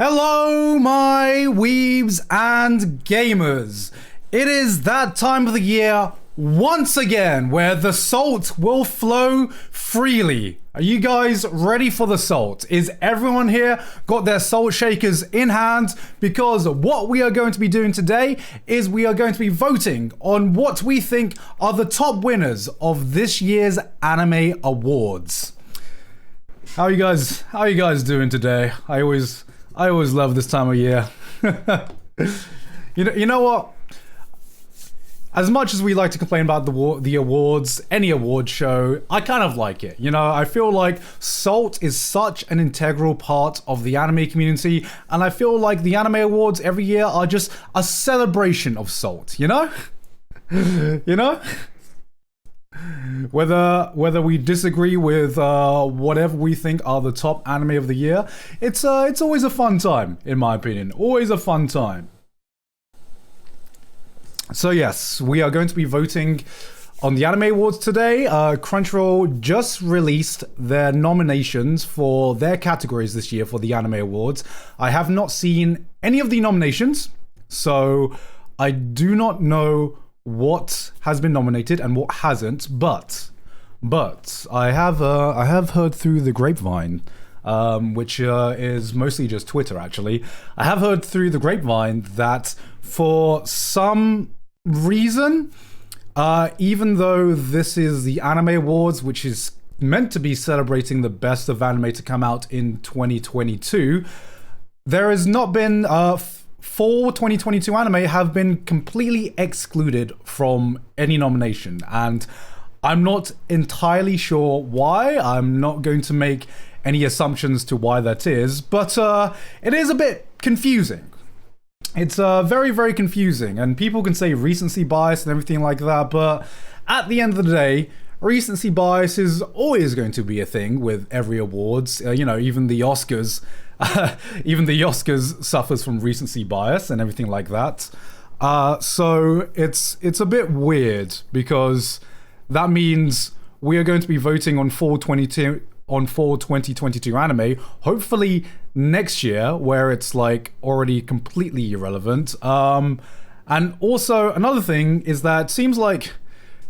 Hello, my weebs and gamers. It is that time of the year once again where the salt will flow freely. Are you guys ready for the salt? Is everyone here got their salt shakers in hand? Because what we are going to be doing today is we are going to be voting on what we think are the top winners of this year's anime awards. How are you guys doing today? I always love this time of year. You know what? As much as we like to complain about the awards, any award show, I kind of like it. You know, I feel like salt is such an integral part of the anime community, and I feel like the anime awards every year are just a celebration of salt, you know? You know? Whether we disagree with whatever we think are the top anime of the year, it's always a fun time, in my opinion. Always a fun time. So yes, we are going to be voting on the Anime Awards today. Crunchyroll just released their nominations for their categories this year for the Anime Awards. I have not seen any of the nominations, so I do not know what has been nominated and what hasn't, but I have heard through the grapevine, which is mostly just Twitter actually. I have heard through the grapevine that for some reason, even though this is the Anime Awards, which is meant to be celebrating the best of anime to come out in 2022, there has not been fall 2022 anime have been completely excluded from any nomination, and I'm not entirely sure why. I'm not going to make any assumptions to why that is, but it is a bit confusing. It's very, very confusing, and people can say recency bias and everything like that, but at the end of the day, recency bias is always going to be a thing with every awards. You know, even the Oscars, even the Oscars suffers from recency bias and everything like that. So it's a bit weird because that means we are going to be voting on fall 2022 anime, hopefully next year, where it's like already completely irrelevant. And also another thing is that seems like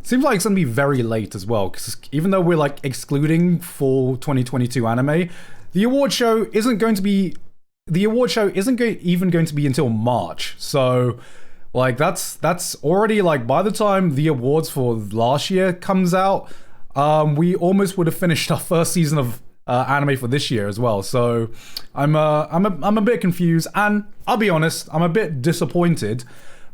it's gonna be very late as well, because even though we're like excluding fall 2022 anime, the award show isn't even going to be until March. So like that's already, like, by the time the awards for last year comes out, we almost would have finished our first season of anime for this year as well. So I'm a bit confused, and I'll be honest, I'm a bit disappointed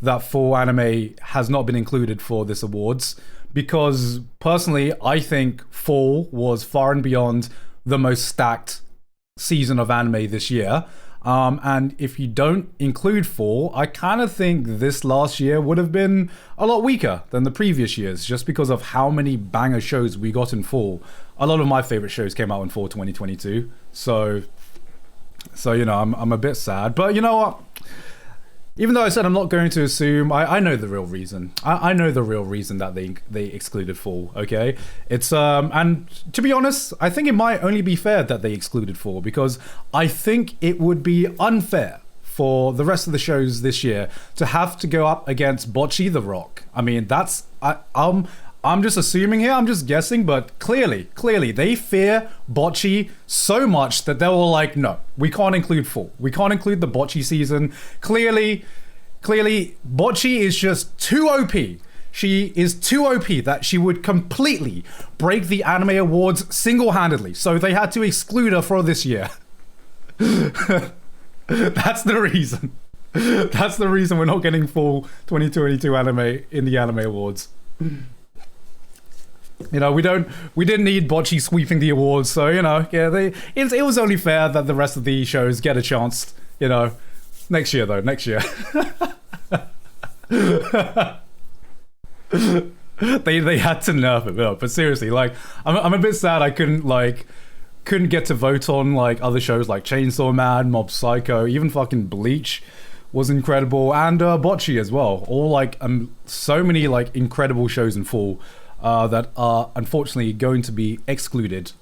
that fall anime has not been included for this awards, because personally I think fall was far and beyond the most stacked season of anime this year. And if you don't include fall, I kind of think this last year would have been a lot weaker than the previous years, just because of how many banger shows we got in fall. A lot of my favorite shows came out in fall 2022. So you know, I'm a bit sad, but you know what? Even though I said I'm not going to assume, I know the real reason. I know the real reason that they excluded fall, okay? It's, and to be honest, I think it might only be fair that they excluded fall, because I think it would be unfair for the rest of the shows this year to have to go up against Bocce the Rock. I mean, I'm just assuming here, I'm just guessing, but clearly, they fear Bocce so much that they were like, no, we can't include fall. We can't include the Bocce season. Clearly, Bocce is just too OP. She is too OP that she would completely break the Anime Awards single-handedly. So they had to exclude her for this year. That's the reason. That's the reason we're not getting fall 2022 anime in the Anime Awards. You know, we didn't need Bocce sweeping the awards, so, you know, yeah, it was only fair that the rest of the shows get a chance, you know, next year. They had to nerf it up, but seriously, like, I'm a bit sad I couldn't get to vote on like other shows like Chainsaw Man, Mob Psycho, even fucking Bleach was incredible, and Bocce as well. All like so many like incredible shows in fall that are unfortunately going to be excluded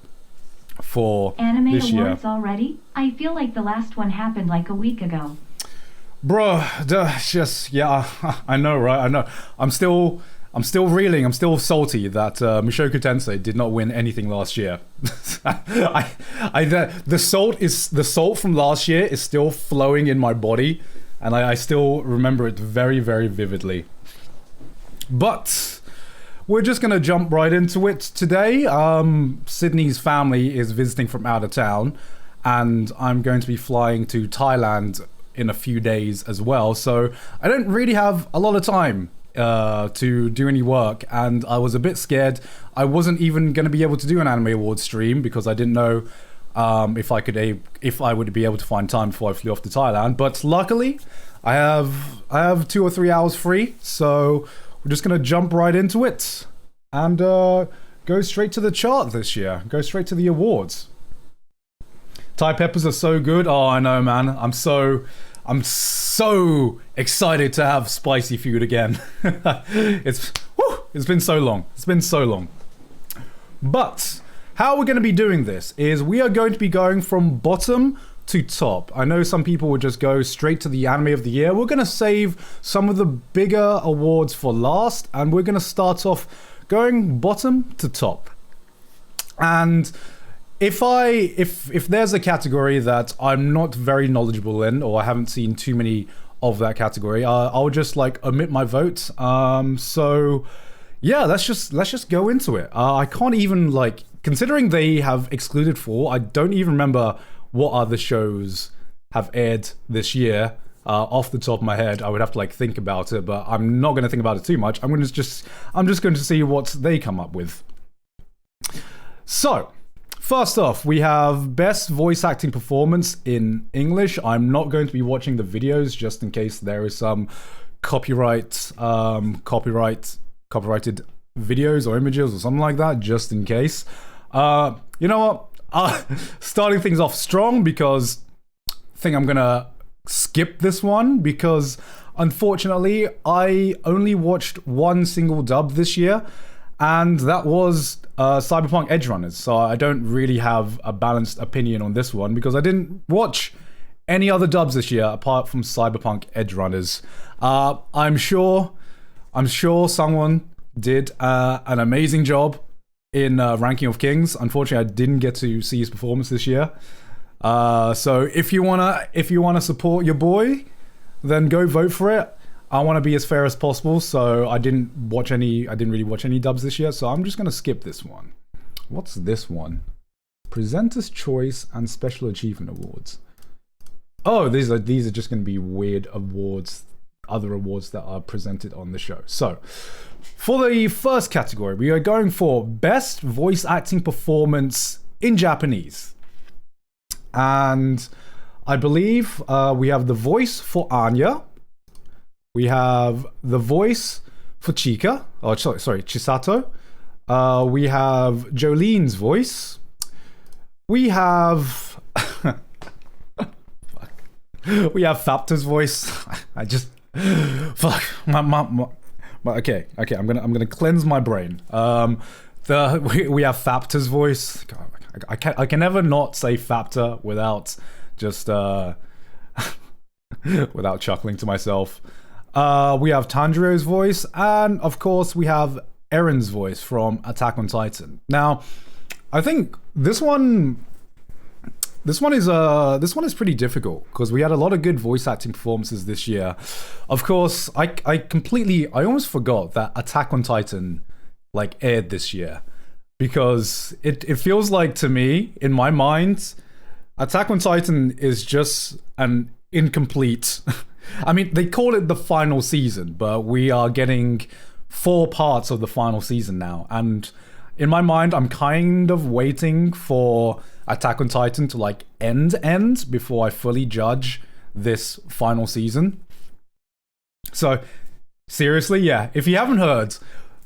for Anime this year. awards already? I feel like the last one happened like a week ago. Bro, just yeah, I know, right? I know. I'm still reeling. I'm still salty that Mushoku Tensei did not win anything last year. The salt from last year is still flowing in my body, and I still remember it very, very vividly. But we're just gonna jump right into it today. Sydney's family is visiting from out of town, and I'm going to be flying to Thailand in a few days as well, so I don't really have a lot of time to do any work, and I was a bit scared. I wasn't even going to be able to do an anime awards stream because I didn't know if I would be able to find time before I flew off to Thailand. But luckily, I have 2 or 3 hours free, so we're just going to jump right into it and go straight to the chart this year. Go straight to the awards. Thai peppers are so good. Oh, I know, man. I'm so excited to have spicy food again. It's been so long. It's been so long. But how we're going to be doing this is we are going to be going from bottom to top. I know some people would just go straight to the anime of the year. We're going to save some of the bigger awards for last, and we're going to start off going bottom to top. And if there's a category that I'm not very knowledgeable in, or I haven't seen too many of that category, I'll just like omit my vote. So yeah, let's just go into it. I can't even, like, considering they have excluded 4, I don't even remember what other shows have aired this year. Off the top of my head, I would have to like think about it, but I'm not going to think about it too much. I'm just going to see what they come up with. So, first off, we have Best Voice Acting Performance in English. I'm not going to be watching the videos just in case there is some copyrighted videos or images or something like that, just in case. You know what? Starting things off strong, because I think I'm gonna skip this one because unfortunately I only watched one single dub this year, and that was Cyberpunk Edge Runners. So I don't really have a balanced opinion on this one because I didn't watch any other dubs this year apart from Cyberpunk Edge Runners. I'm sure someone did an amazing job in Ranking of Kings. Unfortunately, I didn't get to see his performance this year. So if you wanna support your boy, then go vote for it. I want to be as fair as possible, so I didn't really watch any dubs this year, so I'm just gonna skip this one. What's this one? Presenter's Choice and Special Achievement Awards. Oh, these are just gonna be weird awards, other awards that are presented on the show. So, for the first category, we are going for Best Voice Acting Performance in Japanese. And I believe we have the voice for Anya. We have the voice for Chika. Oh, sorry, Chisato. We have Jolene's voice. We have... we have Fapta's voice. I just... Fuck. Okay. I'm gonna cleanse my brain. We have Fapta's voice. God, I can never not say Fapta without just without chuckling to myself. We have Tanjiro's voice, and of course we have Eren's voice from Attack on Titan. Now, I think this one is pretty difficult because we had a lot of good voice acting performances this year. Of course, I almost forgot that Attack on Titan like aired this year, because it feels like, to me, in my mind, Attack on Titan is just an incomplete... I mean, they call it the final season, but we are getting 4 parts of the final season now. And in my mind, I'm kind of waiting for Attack on Titan to like end before I fully judge this final season. So, seriously, yeah, if you haven't heard,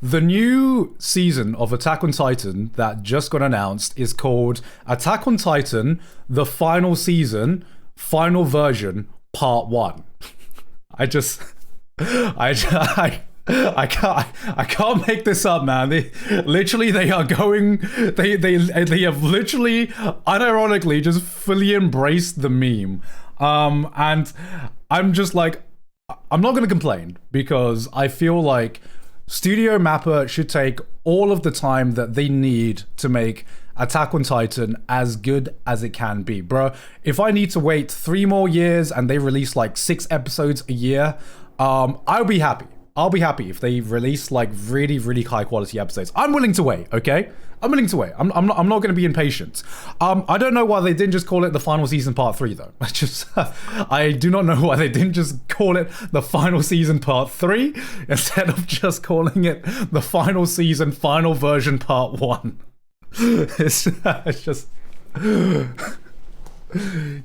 the new season of Attack on Titan that just got announced is called Attack on Titan, the final season, final version, part 1. I I can't make this up, man. They are going. They have literally, unironically, just fully embraced the meme. And I'm just like, I'm not gonna complain because I feel like Studio Mappa should take all of the time that they need to make Attack on Titan as good as it can be, bro. If I need to wait 3 more years and they release like 6 episodes a year, I'll be happy. I'll be happy if they release like really, really high quality episodes. I'm willing to wait, okay? I'm willing to wait. I'm not going to be impatient. I don't know why they didn't just call it the final season part 3 though. I do not know why they didn't just call it the final season part 3 instead of just calling it the final season final version part 1. It's just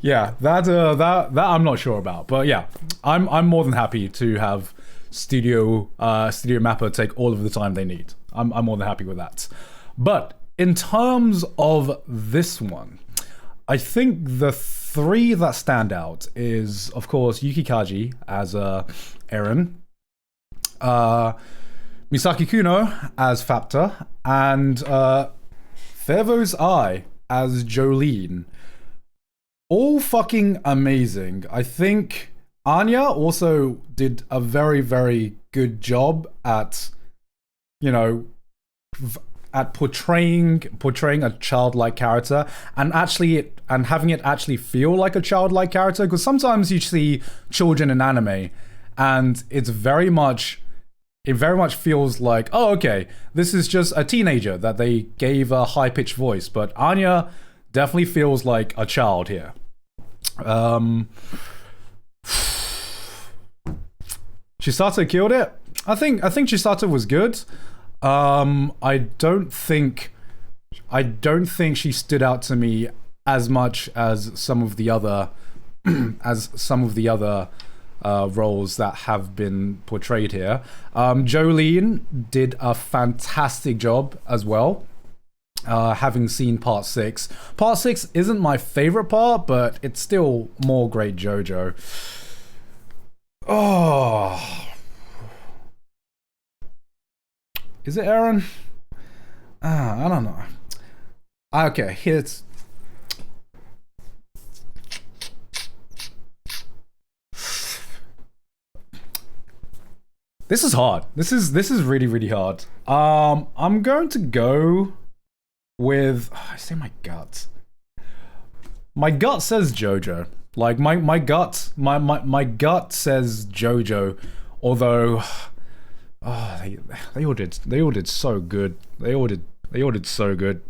yeah, that I'm not sure about, but yeah, I'm more than happy to have Studio Mappa take all of the time they need. I'm more than happy with that. But in terms of this one, I think the 3 that stand out is, of course, Yuki Kaji as Eren, Misaki Kuno as Fapta, and Fervo's Eye as Jolene. All fucking amazing. I think Anya also did a very, very good job at, you know, at portraying a childlike character and having it actually feel like a childlike character, because sometimes you see children in anime and it very much feels like, oh, okay, this is just a teenager that they gave a high-pitched voice, but Anya definitely feels like a child here. Chisato killed it. I think Chisato was good. I don't think she stood out to me as much as some of the other roles that have been portrayed here. Jolene did a fantastic job as well. Having seen part 6. Part 6 isn't my favorite part, but it's still more great JoJo. Oh. Is it Eren? I don't know. Okay, here's... This is hard. This is really, really hard. I'm going to go with... I say my gut. My gut says JoJo. Like, my gut says JoJo. Although... Oh, they all did so good. They all did so good.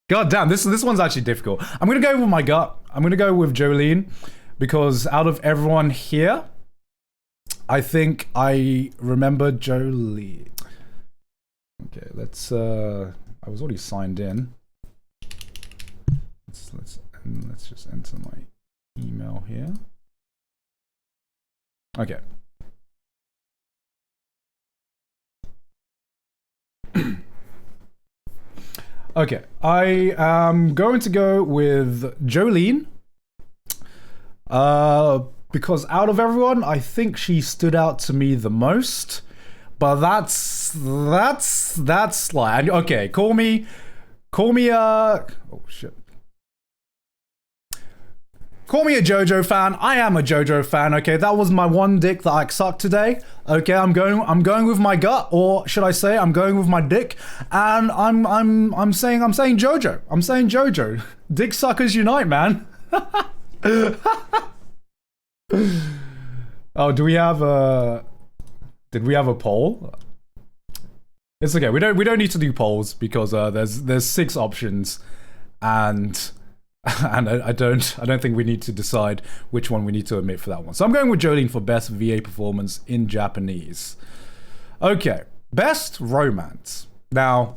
God damn, this one's actually difficult. I'm gonna go with my gut. I'm gonna go with Jolene, because out of everyone here, I think I remember Jolene. Okay, let's I was already signed in. Let's just enter my email here. Okay. Okay, I am going to go with Jolene. Because out of everyone, I think she stood out to me the most. But that's like, okay, call me oh shit. Call me a JoJo fan. I am a JoJo fan. Okay, that was my one dick that I sucked today. Okay, I'm going with my gut, or should I say, I'm going with my dick, and I'm saying JoJo. I'm saying JoJo. Dick suckers unite, man. Oh, did we have a poll? It's okay. We don't need to do polls because there's 6 options, and I don't think we need to decide which one we need to omit for that one. So I'm going with Jolene for best VA performance in Japanese. Okay, best romance. Now,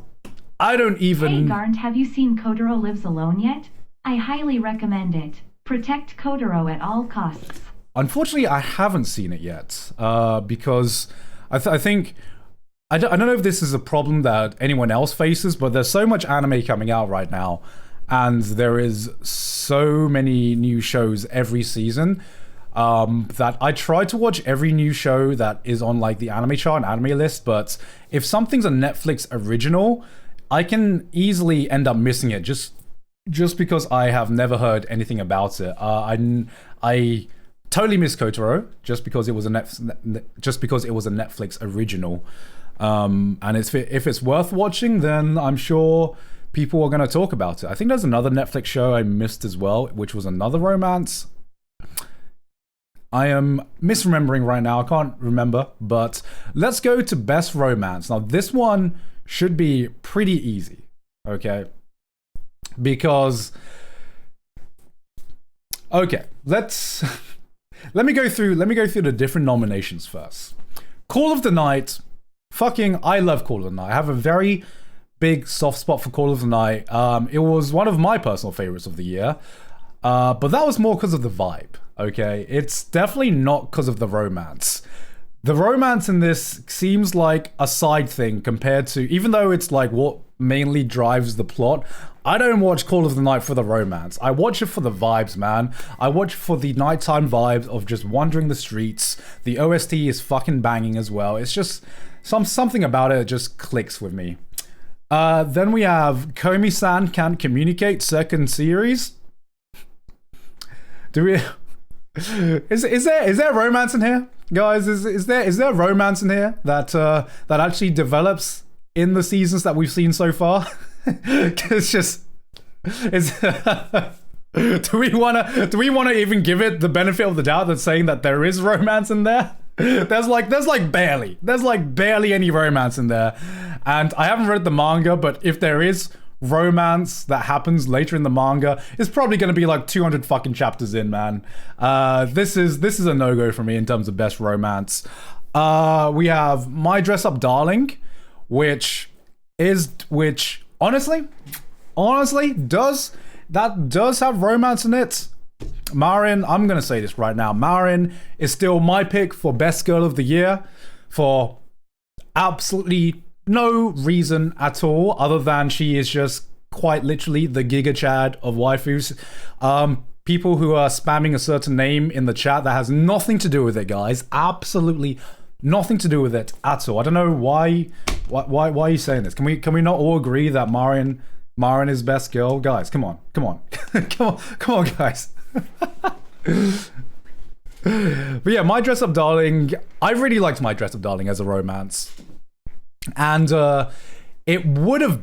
I don't even... Hey Garnt, have you seen Kotaro Lives Alone yet? I highly recommend it. Protect Kotaro at all costs. Unfortunately, I haven't seen it yet, because I think... I don't know if this is a problem that anyone else faces, but there's so much anime coming out right now, and there is so many new shows every season. that I try to watch every new show that is on like the anime chart and anime list, but if something's a Netflix original, I can easily end up missing it just because I have never heard anything about it. I totally miss Kotaro just because it was a Netflix original. And if it's worth watching, then I'm sure people are going to talk about it. I think there's another Netflix show I missed as well, which was another romance. I am misremembering right now. I can't remember, but let's go to best romance. Now, this one should be pretty easy, okay? Because, okay, let me go through the different nominations first. Call of the Night, I love Call of the Night. I have a very big soft spot for Call of the Night. It was one of my personal favorites of the year, but that was more because of the vibe. Okay, it's definitely not because of the romance. The romance in this seems like a side thing compared to, even though it's like what mainly drives the plot. I don't watch Call of the Night for the romance. I watch it for the vibes, man. I watch for the nighttime vibes of just wandering the streets. The OST is fucking banging as well. It's just something about it just clicks with me. Then we have Komi-san Can't Communicate second series. Do we? Is there romance in here, guys? Is there romance in here that actually develops in the seasons that we've seen so far? It's just, do we wanna even give it the benefit of the doubt that's saying that there is romance in there? There's barely any romance in there, and I haven't read the manga, but if there is romance that happens later in the manga, it's probably going to be like 200 fucking chapters in, man. This is a no-go for me in terms of best romance. We have My Dress Up Darling, which honestly does have romance in it. Marin, I'm gonna say this right now, Marin is still my pick for best girl of the year for absolutely no reason at all, other than she is just quite literally the Giga Chad of waifus. People who are spamming a certain name in the chat that has nothing to do with it, guys. Absolutely nothing to do with it at all. I don't know why are you saying this? Can we not all agree that Marin is best girl? Guys, come on. come on, guys. But yeah, My Dress Up Darling, I really liked My Dress Up Darling as a romance. And it would have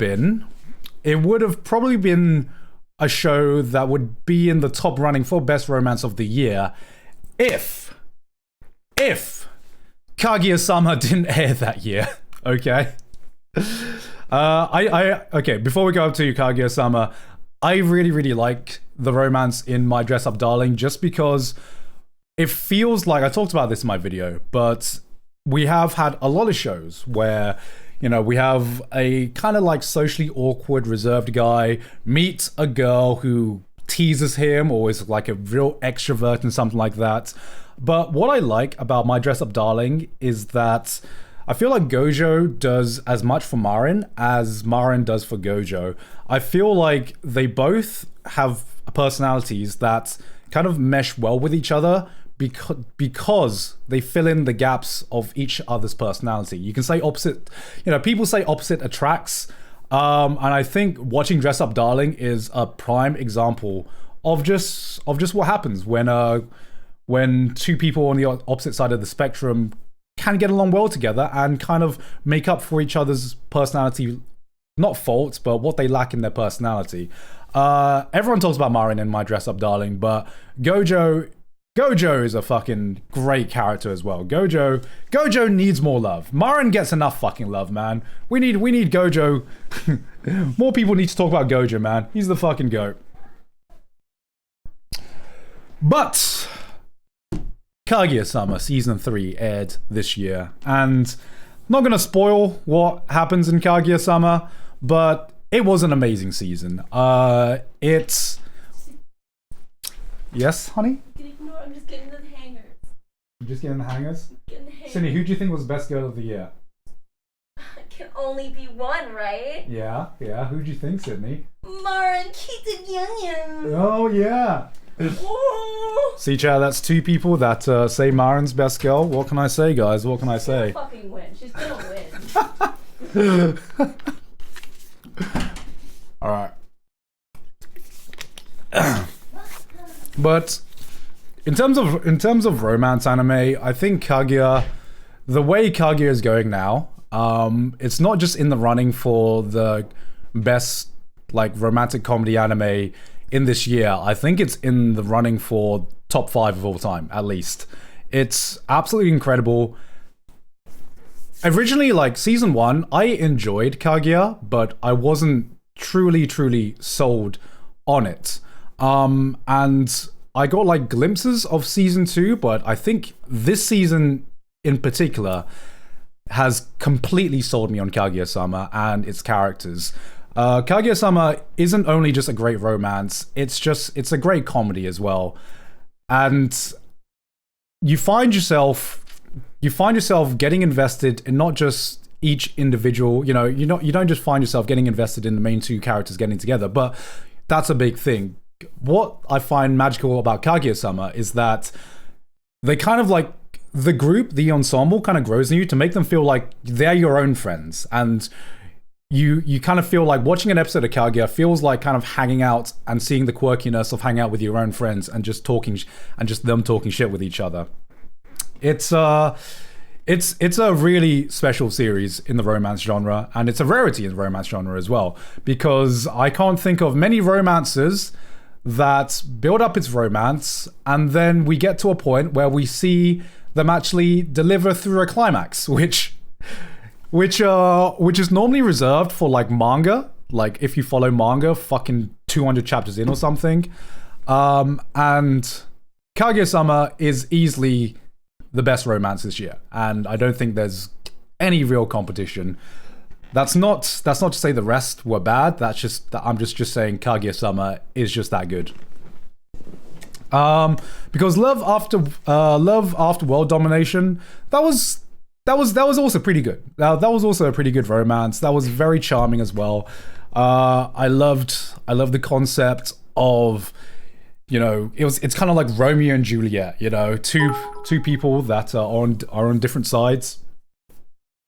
probably been a show that would be in the top running for best romance of the year if Kaguya-sama didn't air that year. Okay. Okay, before we go up to Kaguya-sama, I really like the romance in My Dress Up Darling just because it feels like, I talked about this in my video, but we have had a lot of shows where, you know, we have a kind of like socially awkward, reserved guy meet a girl who teases him or is like a real extrovert and something like that. But what I like about My Dress Up Darling is that I feel like Gojo does as much for Marin as Marin does for Gojo. I feel like they both have personalities that kind of mesh well with each other because they fill in the gaps of each other's personality. You can say opposite, you know, people say opposite attracts. And I think watching Dress Up Darling is a prime example of just what happens when two people on the opposite side of the spectrum can get along well together and kind of make up for each other's personality, not faults, but what they lack in their personality. Everyone talks about Marin in My Dress Up Darling, but Gojo is a fucking great character as well. Gojo needs more love. Marin gets enough fucking love, man. We need Gojo. More people need to talk about Gojo, man. He's the fucking GOAT. But Kaguya-sama Season 3 aired this year, and I'm not gonna spoil what happens in Kaguya-sama, but it was an amazing season. It's... Yes, honey? I'm just getting the hangers. You're just getting the hangers? Getting the hangers. Sydney, who do you think was best girl of the year? It can only be one, right? Yeah. Who do you think, Sydney? Marin Kita Young. Oh, yeah. Ooh. See, Chad, that's two people that say Marin's best girl. What can I say, guys? What can I say? She'll fucking win. She's gonna win. All right. But in terms of romance anime, I think Kaguya, the way Kaguya is going now, it's not just in the running for the best like romantic comedy anime in this year. I think it's in the running for top 5 of all time, at least. It's absolutely incredible. Originally, like season 1, I enjoyed Kaguya, but I wasn't truly sold on it. And I got like glimpses of season 2, but I think this season in particular has completely sold me on Kaguya-sama and its characters. Kaguya-sama isn't only just a great romance, it's a great comedy as well. And you find yourself getting invested in not just each individual, you don't just find yourself getting invested in the main two characters getting together, but that's a big thing. What I find magical about Kaguya-sama is that they kind of like, the group, the ensemble kind of grows in you to make them feel like they're your own friends. And you kind of feel like watching an episode of Kaguya feels like kind of hanging out and seeing the quirkiness of hanging out with your own friends and just talking, and just them talking shit with each other. It's a really special series in the romance genre, and it's a rarity in the romance genre as well, because I can't think of many romances that build up its romance and then we get to a point where we see them actually deliver through a climax, which is normally reserved for like manga, like if you follow manga fucking 200 chapters in or something. And Kaguya-sama is easily the best romance this year, and I don't think there's any real competition. That's not to say the rest were bad. That's just that I'm just saying Kaguya-sama is just that good. Because Love After World Domination, that was also pretty good. That was also a pretty good romance. That was very charming as well. I loved the concept of, it's kind of like Romeo and Juliet, two people that are on different sides.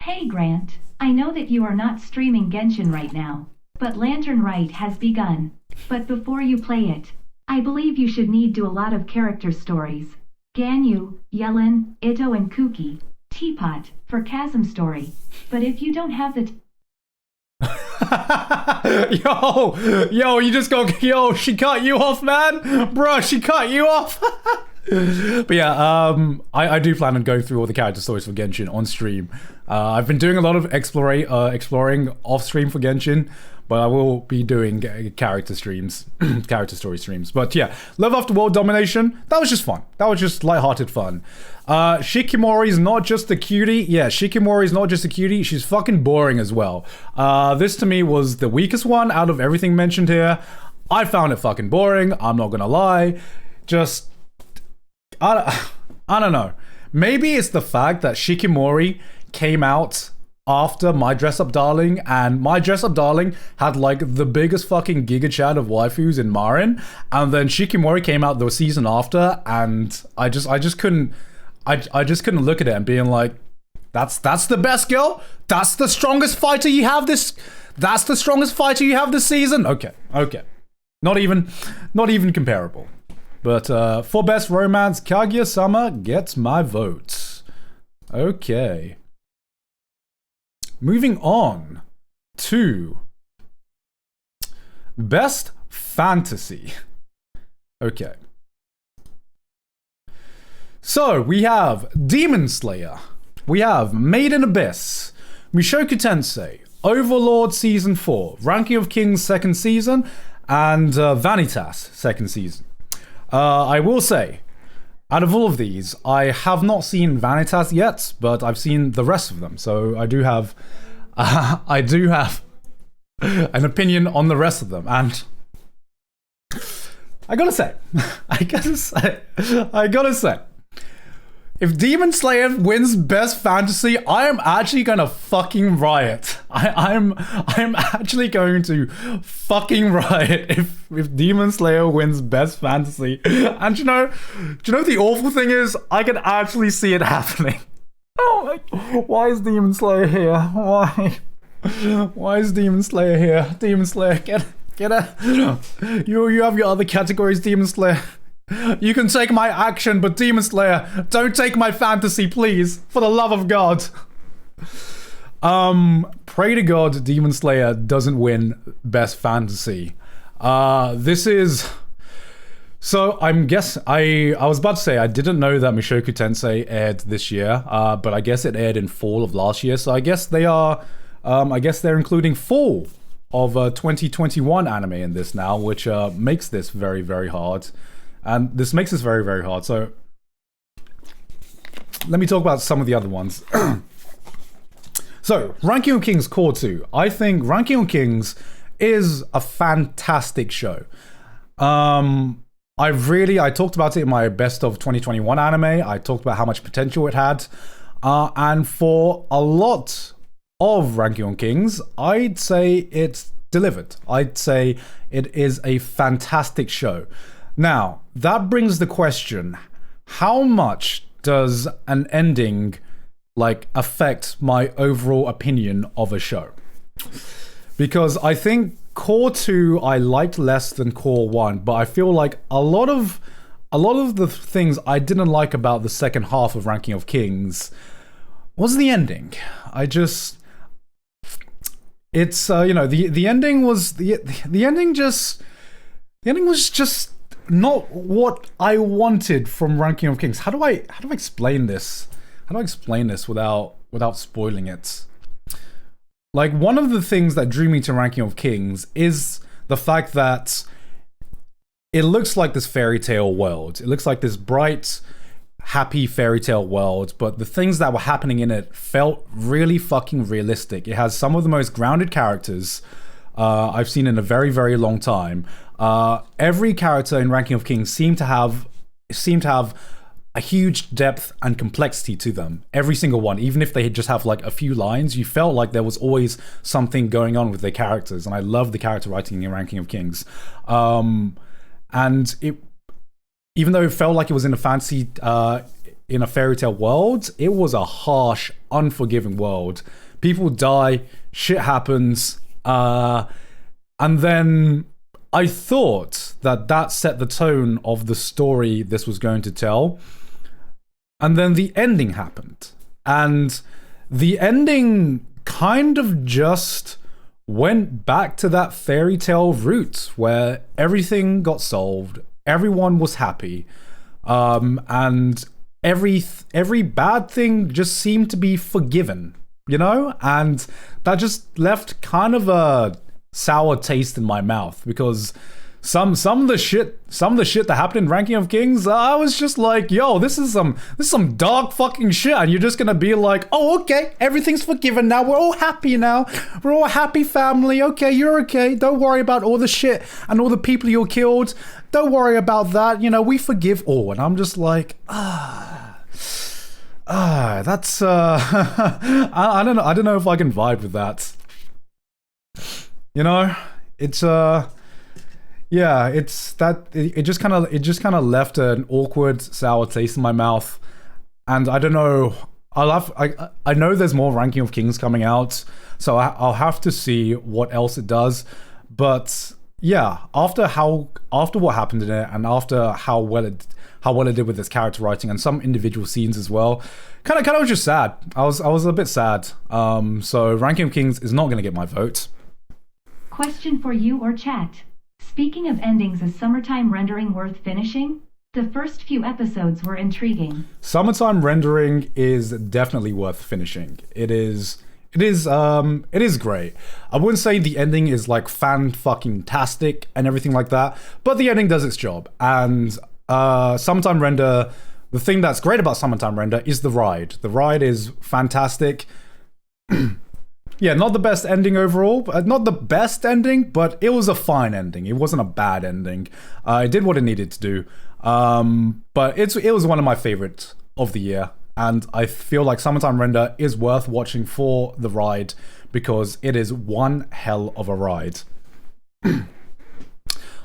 Hey Grant, I know that you are not streaming Genshin right now, but Lantern Rite has begun. But before you play it, I believe you should do a lot of character stories. Ganyu, Yellen, Ito and Kuki, Teapot, for Chasm Story. But if you don't have the she cut you off, man. Bruh, she cut you off. But yeah, I do plan on going through all the character stories for Genshin on stream. I've been doing a lot of exploring off stream for Genshin, but I will be doing character story streams. But yeah, Love After World Domination, that was just fun. That was just lighthearted fun. Shikimori's not just a cutie. Yeah, Shikimori's not just a cutie, she's fucking boring as well. This to me was the weakest one out of everything mentioned here. I found it fucking boring, I'm not gonna lie. I don't know. Maybe it's the fact that Shikimori came out after My Dress Up Darling, and My Dress Up Darling had like the biggest fucking giga chat of waifus in Marin, and then Shikimori came out the season after, and I just couldn't look at it and being like, that's the best girl? That's the strongest fighter you have this season? Okay. Not even comparable. But for best romance, Kaguya-sama gets my vote. Okay. Moving on to best fantasy. Okay. So we have Demon Slayer. We have Made in Abyss, Mushoku Tensei, Overlord Season 4, Ranking of Kings 2nd Season, and Vanitas 2nd Season. I will say, out of all of these, I have not seen Vanitas yet, but I've seen the rest of them. So I do have an opinion on the rest of them, and I gotta say, If Demon Slayer wins Best Fantasy, I am actually gonna fucking riot. I'm actually going to fucking riot if Demon Slayer wins Best Fantasy. And do you know the awful thing is, I can actually see it happening. Oh my, why is Demon Slayer here? Why? Why is Demon Slayer here? Demon Slayer, get out. You have your other categories, Demon Slayer. You can take my action, but Demon Slayer, don't take my fantasy, please. For the love of God. Pray to God Demon Slayer doesn't win Best Fantasy. This is... So I was about to say I didn't know that Mushoku Tensei aired this year, but I guess it aired in fall of last year. So I guess they're including fall of 2021 anime in this now, which makes this very, very hard. And this makes this very, very hard. So let me talk about some of the other ones. So, Ranking of Kings Core 2. I think Ranking of Kings is a fantastic show. I talked about it in my best of 2021 anime. I talked about how much potential it had. And for a lot of Ranking of Kings, I'd say it's delivered. I'd say it is a fantastic show. Now, that brings the question, how much does an ending affect my overall opinion of a show? Because I think Core 2 I liked less than Core 1, but I feel like a lot of the things I didn't like about the second half of Ranking of Kings was the ending. The ending was just not what I wanted from Ranking of Kings. How do I explain this? How do I explain this without spoiling it? Like, one of the things that drew me to Ranking of Kings is the fact that it looks like this fairy tale world. It looks like this bright, happy fairy tale world, but the things that were happening in it felt really fucking realistic. It has some of the most grounded characters I've seen in a very, very long time. Every character in Ranking of Kings seemed to have a huge depth and complexity to them. Every single one, even if they just have a few lines, you felt like there was always something going on with their characters. And I love the character writing in Ranking of Kings. And it, even though it felt like it was in a fantasy, in a fairy tale world, it was a harsh, unforgiving world. People die, shit happens, and then I thought that set the tone of the story this was going to tell. And then the ending happened. And the ending kind of just went back to that fairy tale route where everything got solved, everyone was happy, and every bad thing just seemed to be forgiven, And that just left kind of a sour taste in my mouth, because some of the shit that happened in Ranking of Kings, I was just like, yo, this is some dark fucking shit, and you're just gonna be like, oh, okay, everything's forgiven now, we're all happy now, we're all a happy family, okay, you're okay, don't worry about all the shit and all the people you killed, don't worry about that, we forgive all. And I'm just like, that's I don't know if I can vibe with that. It's yeah, it's that it just kind of left an awkward sour taste in my mouth, and I don't know. I know there's more Ranking of Kings coming out, so I'll have to see what else it does. But yeah, after what happened in it, and after how well it did with its character writing and some individual scenes as well, kind of was just sad. I was a bit sad. So Ranking of Kings is not going to get my vote. Question for you or chat. Speaking of endings, is Summertime Rendering worth finishing? The first few episodes were intriguing. Summertime Rendering is definitely worth finishing. It is great. I wouldn't say the ending is fan-fucking-tastic and everything like that, but the ending does its job. And Summertime Render, the thing that's great about Summertime Render is the ride. The ride is fantastic. Yeah, not the best ending overall, not the best ending, but it was a fine ending. It wasn't a bad ending. It did what it needed to do. But it was one of my favorite of the year, and I feel like Summertime Render is worth watching for the ride because it is one hell of a ride.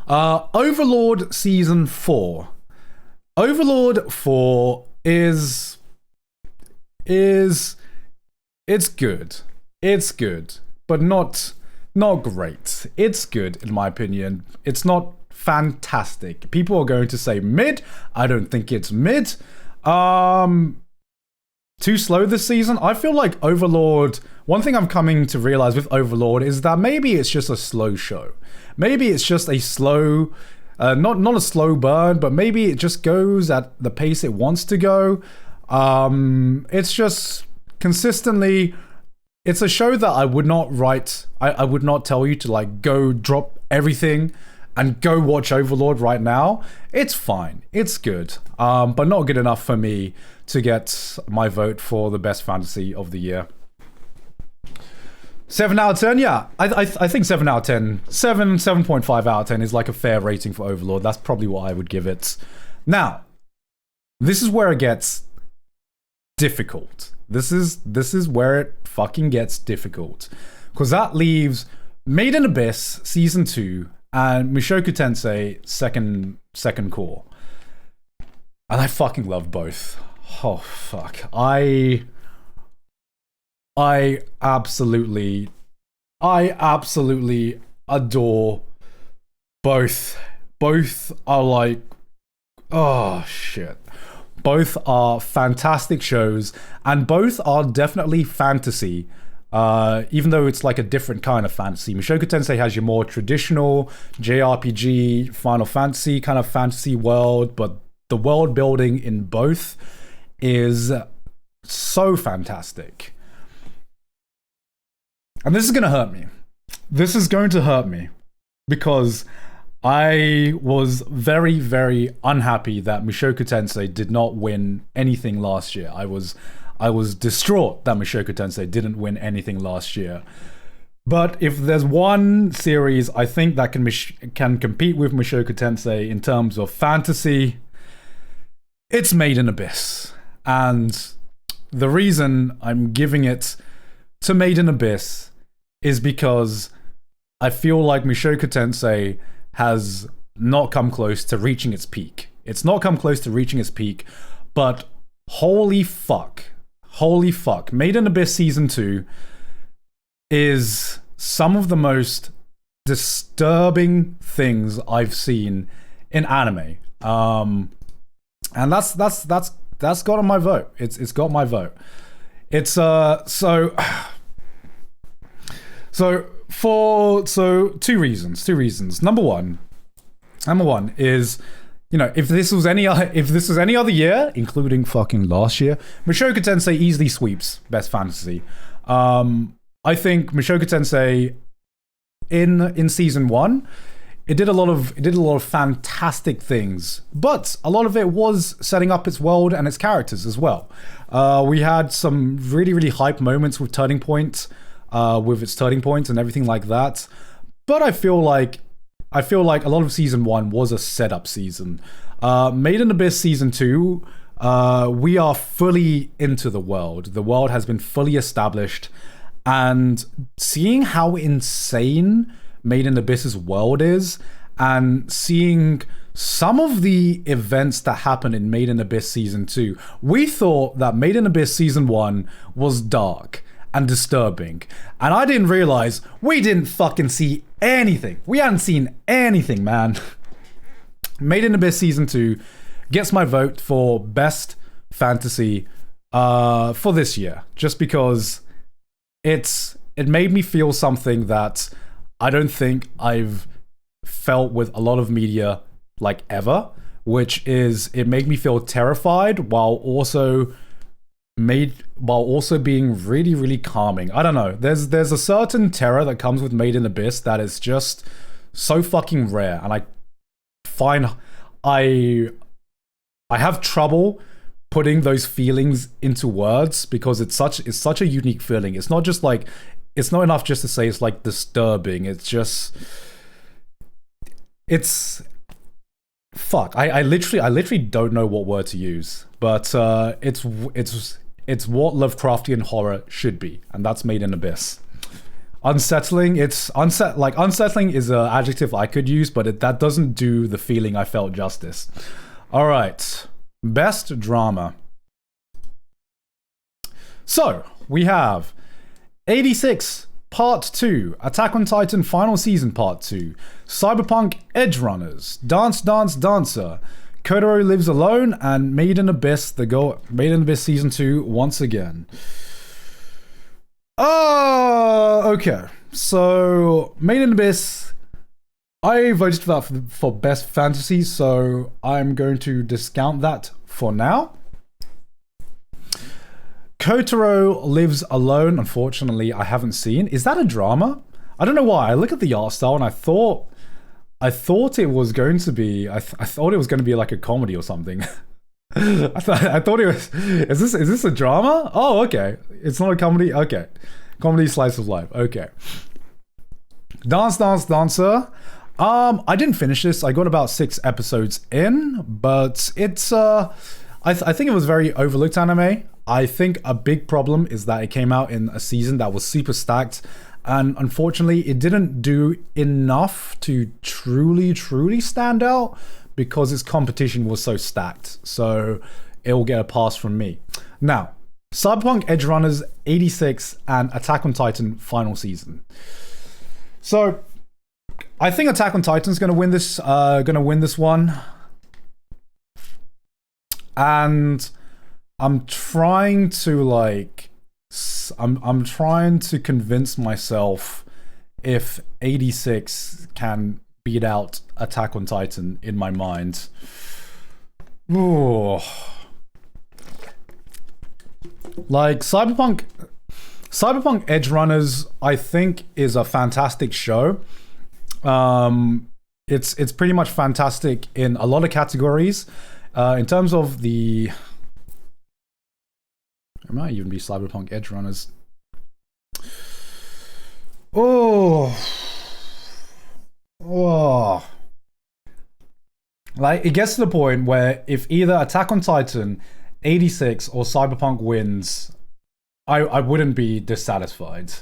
Overlord Season 4. Overlord 4 is it's good. It's good, but not great. It's good in my opinion. It's not fantastic. People are going to say mid. I don't think it's mid. Too slow this season. I feel like Overlord, one thing I'm coming to realize with Overlord is that maybe it's just a slow show. Maybe it's just a slow, not a slow burn, but maybe it just goes at the pace it wants to go. It's just consistently, it's a show that I would not write, I would not tell you to like go drop everything and go watch Overlord right now. It's fine, it's good, but not good enough for me to get my vote for the best fantasy of the year. 7 out of 10, yeah. I think 7 out of 10. 7.5 out of 10 is like a fair rating for Overlord. That's probably what I would give it. Now, this is where it gets difficult. This is where it fucking gets difficult. Because that leaves Made in Abyss Season 2 and Mushoku Tensei second core. And I fucking love both. Oh, fuck. I absolutely adore both. Both are like, oh shit. Both are fantastic shows, and both are definitely fantasy. Even though it's like a different kind of fantasy. Mushoku Tensei has your more traditional JRPG, Final Fantasy kind of fantasy world, but the world building in both is so fantastic. And this is going to hurt me. This is going to hurt me because I was very, very unhappy that Mushoku Tensei did not win anything last year. I was distraught that Mushoku Tensei didn't win anything last year. But if there's one series I think that can compete with Mushoku Tensei in terms of fantasy, it's Made in Abyss. And the reason I'm giving it to Made in Abyss is because I feel like Mushoku Tensei has not come close to reaching its peak. It's not come close to reaching its peak, but holy fuck, Made in Abyss Season 2 is some of the most disturbing things I've seen in anime. And that's got on my vote. It's got my vote. It's so two reasons. Number one is, you know, if this was any other year, including fucking last year, Mushoku Tensei easily sweeps Best Fantasy. I think Mushoku Tensei in season 1, it did a lot of fantastic things, but a lot of it was setting up its world and its characters as well. We had some really, really hype moments with Turning Point, with its turning points and everything like that. But I feel like a lot of season 1 was a setup season. Made in Abyss Season 2, we are fully into the world. The world has been fully established, and seeing how insane Made in Abyss's world is, and seeing some of the events that happen in Made in Abyss Season 2, we thought that Made in Abyss Season 1 was dark and disturbing. And I didn't realize we didn't fucking see anything. We hadn't seen anything, man. Made in Abyss Season 2 gets my vote for best fantasy for this year, just because it made me feel something that I don't think I've felt with a lot of media like ever, which is it made me feel terrified while also being really, really calming. I don't know. There's a certain terror that comes with Made in Abyss that is just so fucking rare, and I find I have trouble putting those feelings into words because it's such a unique feeling. It's not just like, it's not enough just to say it's like disturbing. It's just, it's fuck. I literally don't know what word to use, but it's what Lovecraftian horror should be, and that's Made in Abyss. Unsettling. Unsettling is an adjective I could use, but that doesn't do the feeling I felt justice. All right, best drama. So we have 86 Part 2, Attack on Titan Final Season Part 2, Cyberpunk Edge Runners, Dance Dance Dancer, Kotaro Lives Alone, and Made in Abyss Made in Abyss Season 2 once again. Okay. So, Made in Abyss, I voted for that for Best Fantasy, so I'm going to discount that for now. Kotaro Lives Alone, unfortunately, I haven't seen. Is that a drama? I don't know why. I look at the art style and I thought it was going to be. I thought it was going to be like a comedy or something. I thought it was. Is this a drama? Oh, okay. It's not a comedy. Okay, comedy slice of life. Okay. Dance Dance Dancer. I didn't finish this. I got about 6 episodes in, but it's I think it was very overlooked anime. I think a big problem is that it came out in a season that was super stacked, and unfortunately it didn't do enough to truly stand out because its competition was so stacked. So it will get a pass from me. Now, Cyberpunk Edge Runners 86 and Attack on Titan Final Season. So I think Attack on Titan's going to win this one. And I'm trying to I'm trying to convince myself if 86 can beat out Attack on Titan in my mind. Ooh. Like Cyberpunk Edge Runners, I think, is a fantastic show. It's pretty much fantastic in a lot of categories. In terms of the... It might even be Cyberpunk Edge Runners. Oh. Like, it gets to the point where if either Attack on Titan, 86, or Cyberpunk wins, I wouldn't be dissatisfied.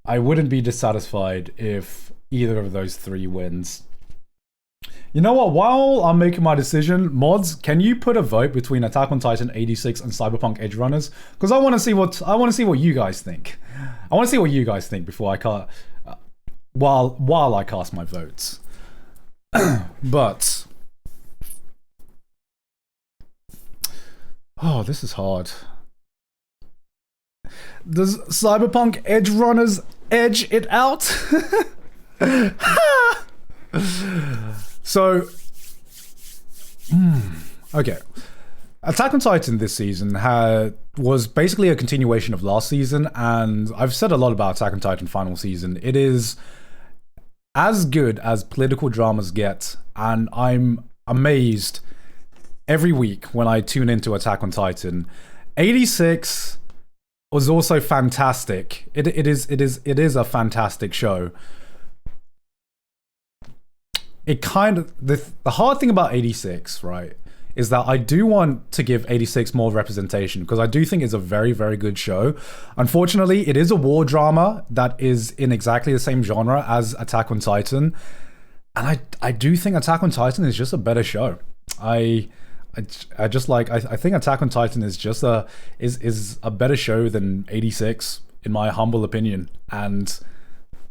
I wouldn't be dissatisfied if either of those 3 wins. You know what? While I'm making my decision, mods, can you put a vote between Attack on Titan 86 and Cyberpunk Edge Runners? Because I want to see what you guys think. I want to see what you guys think before I cast while I cast my votes. But oh, this is hard. Does Cyberpunk Edge Runners edge it out? So, okay. Attack on Titan this season was basically a continuation of last season, and I've said a lot about Attack on Titan final season. It is as good as political dramas get, and I'm amazed every week when I tune into Attack on Titan. 86 was also fantastic. It is a fantastic show. It kind of the hard thing about 86, right, is that I do want to give 86 more representation because I do think it's a very, very good show. Unfortunately, it is a war drama that is in exactly the same genre as Attack on Titan, and I do think Attack on Titan is just a better show. I think Attack on Titan is just is a better show than 86 in my humble opinion, and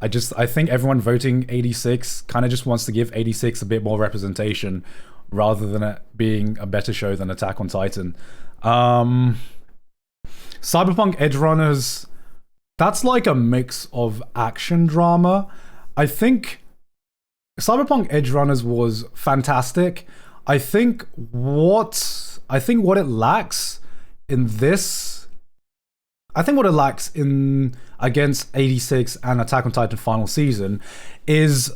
I think everyone voting 86 kind of just wants to give 86 a bit more representation rather than it being a better show than Attack on Titan. Cyberpunk Edge Runners, that's like a mix of action drama. I think Cyberpunk Edge Runners was fantastic. I think what it lacks in this, I think what it lacks in against 86 and Attack on Titan final season is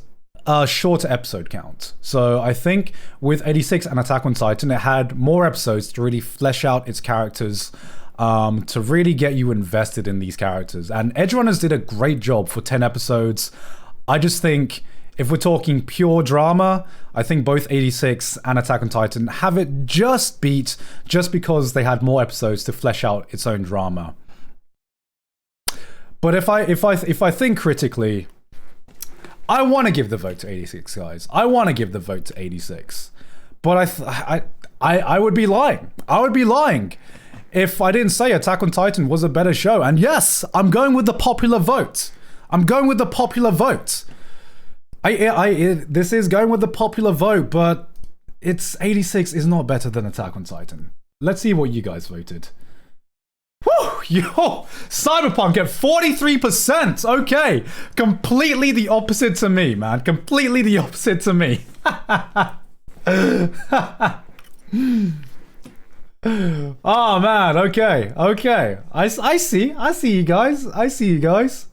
a shorter episode count. So I think with 86 and Attack on Titan, it had more episodes to really flesh out its characters, to really get you invested in these characters. And Edge Runners did a great job for 10 episodes. I just think if we're talking pure drama, I think both 86 and Attack on Titan have it just beat, just because they had more episodes to flesh out its own drama. But if I think critically, I want to give the vote to 86, guys. I want to give the vote to 86. But I would be lying. I would be lying if I didn't say Attack on Titan was a better show. And yes, I'm going with the popular vote. I'm going with the popular vote. This is going with the popular vote, but it's 86 is not better than Attack on Titan. Let's see what you guys voted. Whew, yo, Cyberpunk at 43%. Okay, completely the opposite to me, man. Completely the opposite to me. Oh man, okay. I see you guys. I see you guys.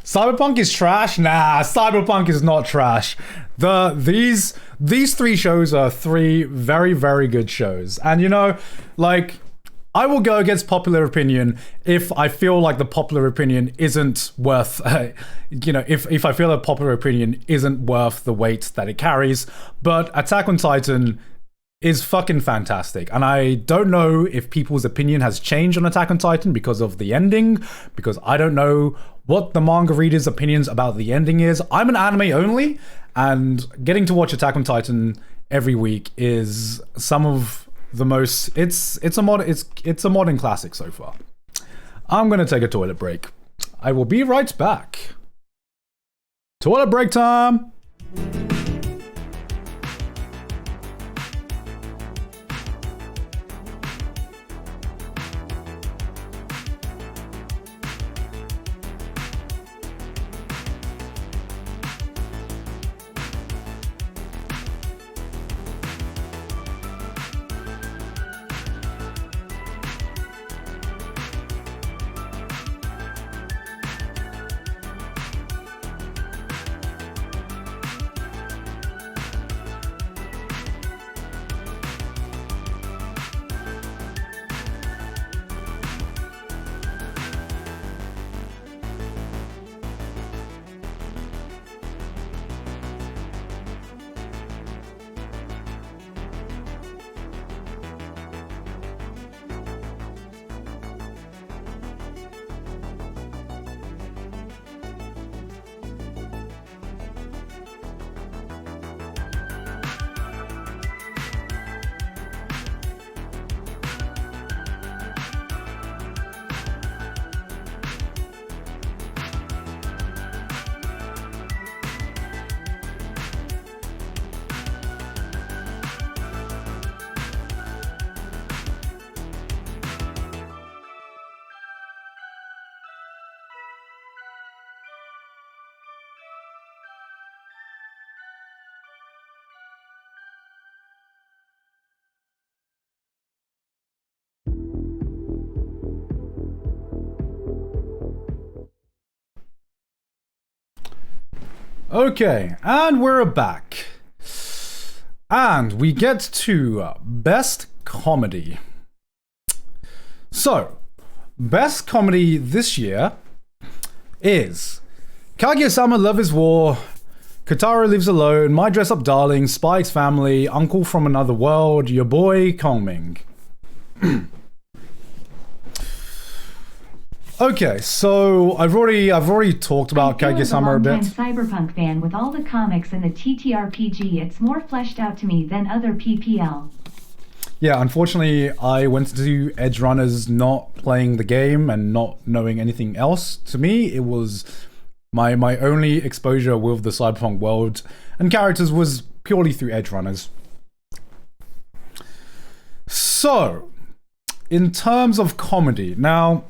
Cyberpunk is trash? Nah, Cyberpunk is not trash. These three shows are three very, very good shows. And you know, like, I will go against popular opinion if I feel like the popular opinion isn't worth, if I feel that popular opinion isn't worth the weight that it carries. But Attack on Titan is fucking fantastic. And I don't know if people's opinion has changed on Attack on Titan because of the ending, because I don't know what the manga readers' opinions about the ending is. I'm an anime only, and getting to watch Attack on Titan every week is some of the most, it's a modern classic so far. I'm gonna take a toilet break. I will be right back. Toilet break time. Okay, and we're back. And we get to Best Comedy. So, Best Comedy this year is Kaguya-sama Love is War, Kotaro Lives Alone, My Dress Up Darling, Spike's Family, Uncle from Another World, Your Boy Kongming. Okay, so I've already talked about Kaguya-sama a bit. As a longtime Cyberpunk fan with all the comics and the TTRPG, it's more fleshed out to me than other PPL. Yeah, unfortunately, I went into Edge Runners not playing the game and not knowing anything else. To me, it was my only exposure with the Cyberpunk world and characters was purely through Edge Runners. So, in terms of comedy, now,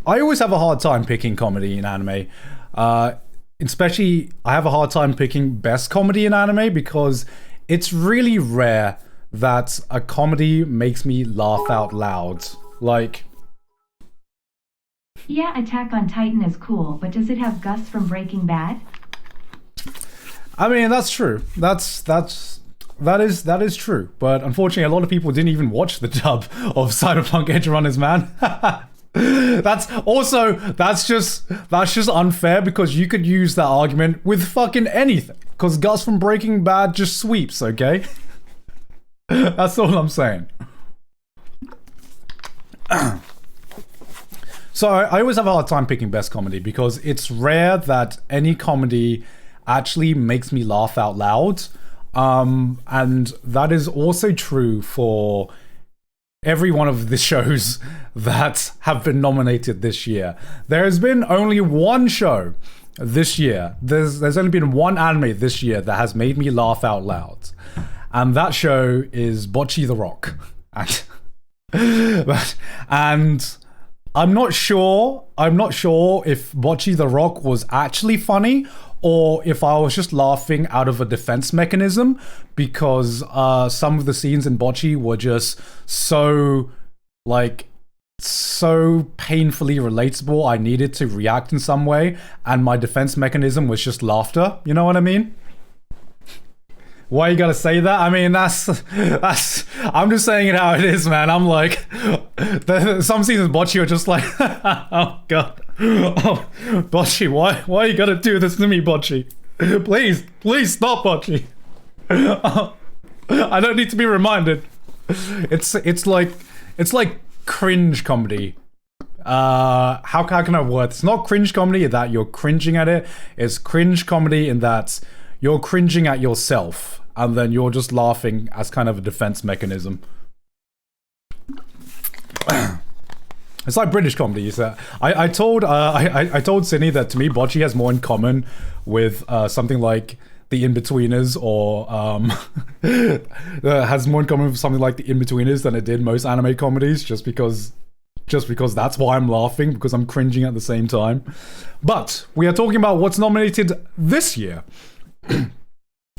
I always have a hard time picking comedy in anime. Especially, I have a hard time picking best comedy in anime because it's really rare that a comedy makes me laugh out loud. Like, yeah, Attack on Titan is cool, but does it have Gus from Breaking Bad? I mean, that's true. That is true. But unfortunately, a lot of people didn't even watch the dub of Cyberpunk Edge Runners, man. That's just unfair because you could use that argument with fucking anything. Because Gus from Breaking Bad just sweeps, okay? That's all I'm saying. So I always have a hard time picking best comedy because it's rare that any comedy actually makes me laugh out loud. And that is also true for every one of the shows that have been nominated this year. There has been only one show this year. There's only been one anime this year that has made me laugh out loud. And that show is Bocce the Rock. And I'm not sure if Bocce the Rock was actually funny or if I was just laughing out of a defense mechanism because some of the scenes in Bocce were just so painfully relatable. I needed to react in some way, and my defense mechanism was just laughter. You know what I mean? Why you gotta say that? I mean, that's. I'm just saying it how it is, man. I'm like, some seasons Bocce are just like, oh god, oh Bocce, why you gotta do this to me, Bocce? Please stop, Bocce. I don't need to be reminded. It's like cringe comedy. How can I word? It's not cringe comedy in that you're cringing at it. It's cringe comedy in that you're cringing at yourself, and then you're just laughing as kind of a defense mechanism. It's like British comedy. I told Sydney that to me, Bocce has more in common with something like The In-Betweeners, or has more in common with something like The In-Betweeners than it did most anime comedies, just because that's why I'm laughing, because I'm cringing at the same time. But we are talking about what's nominated this year.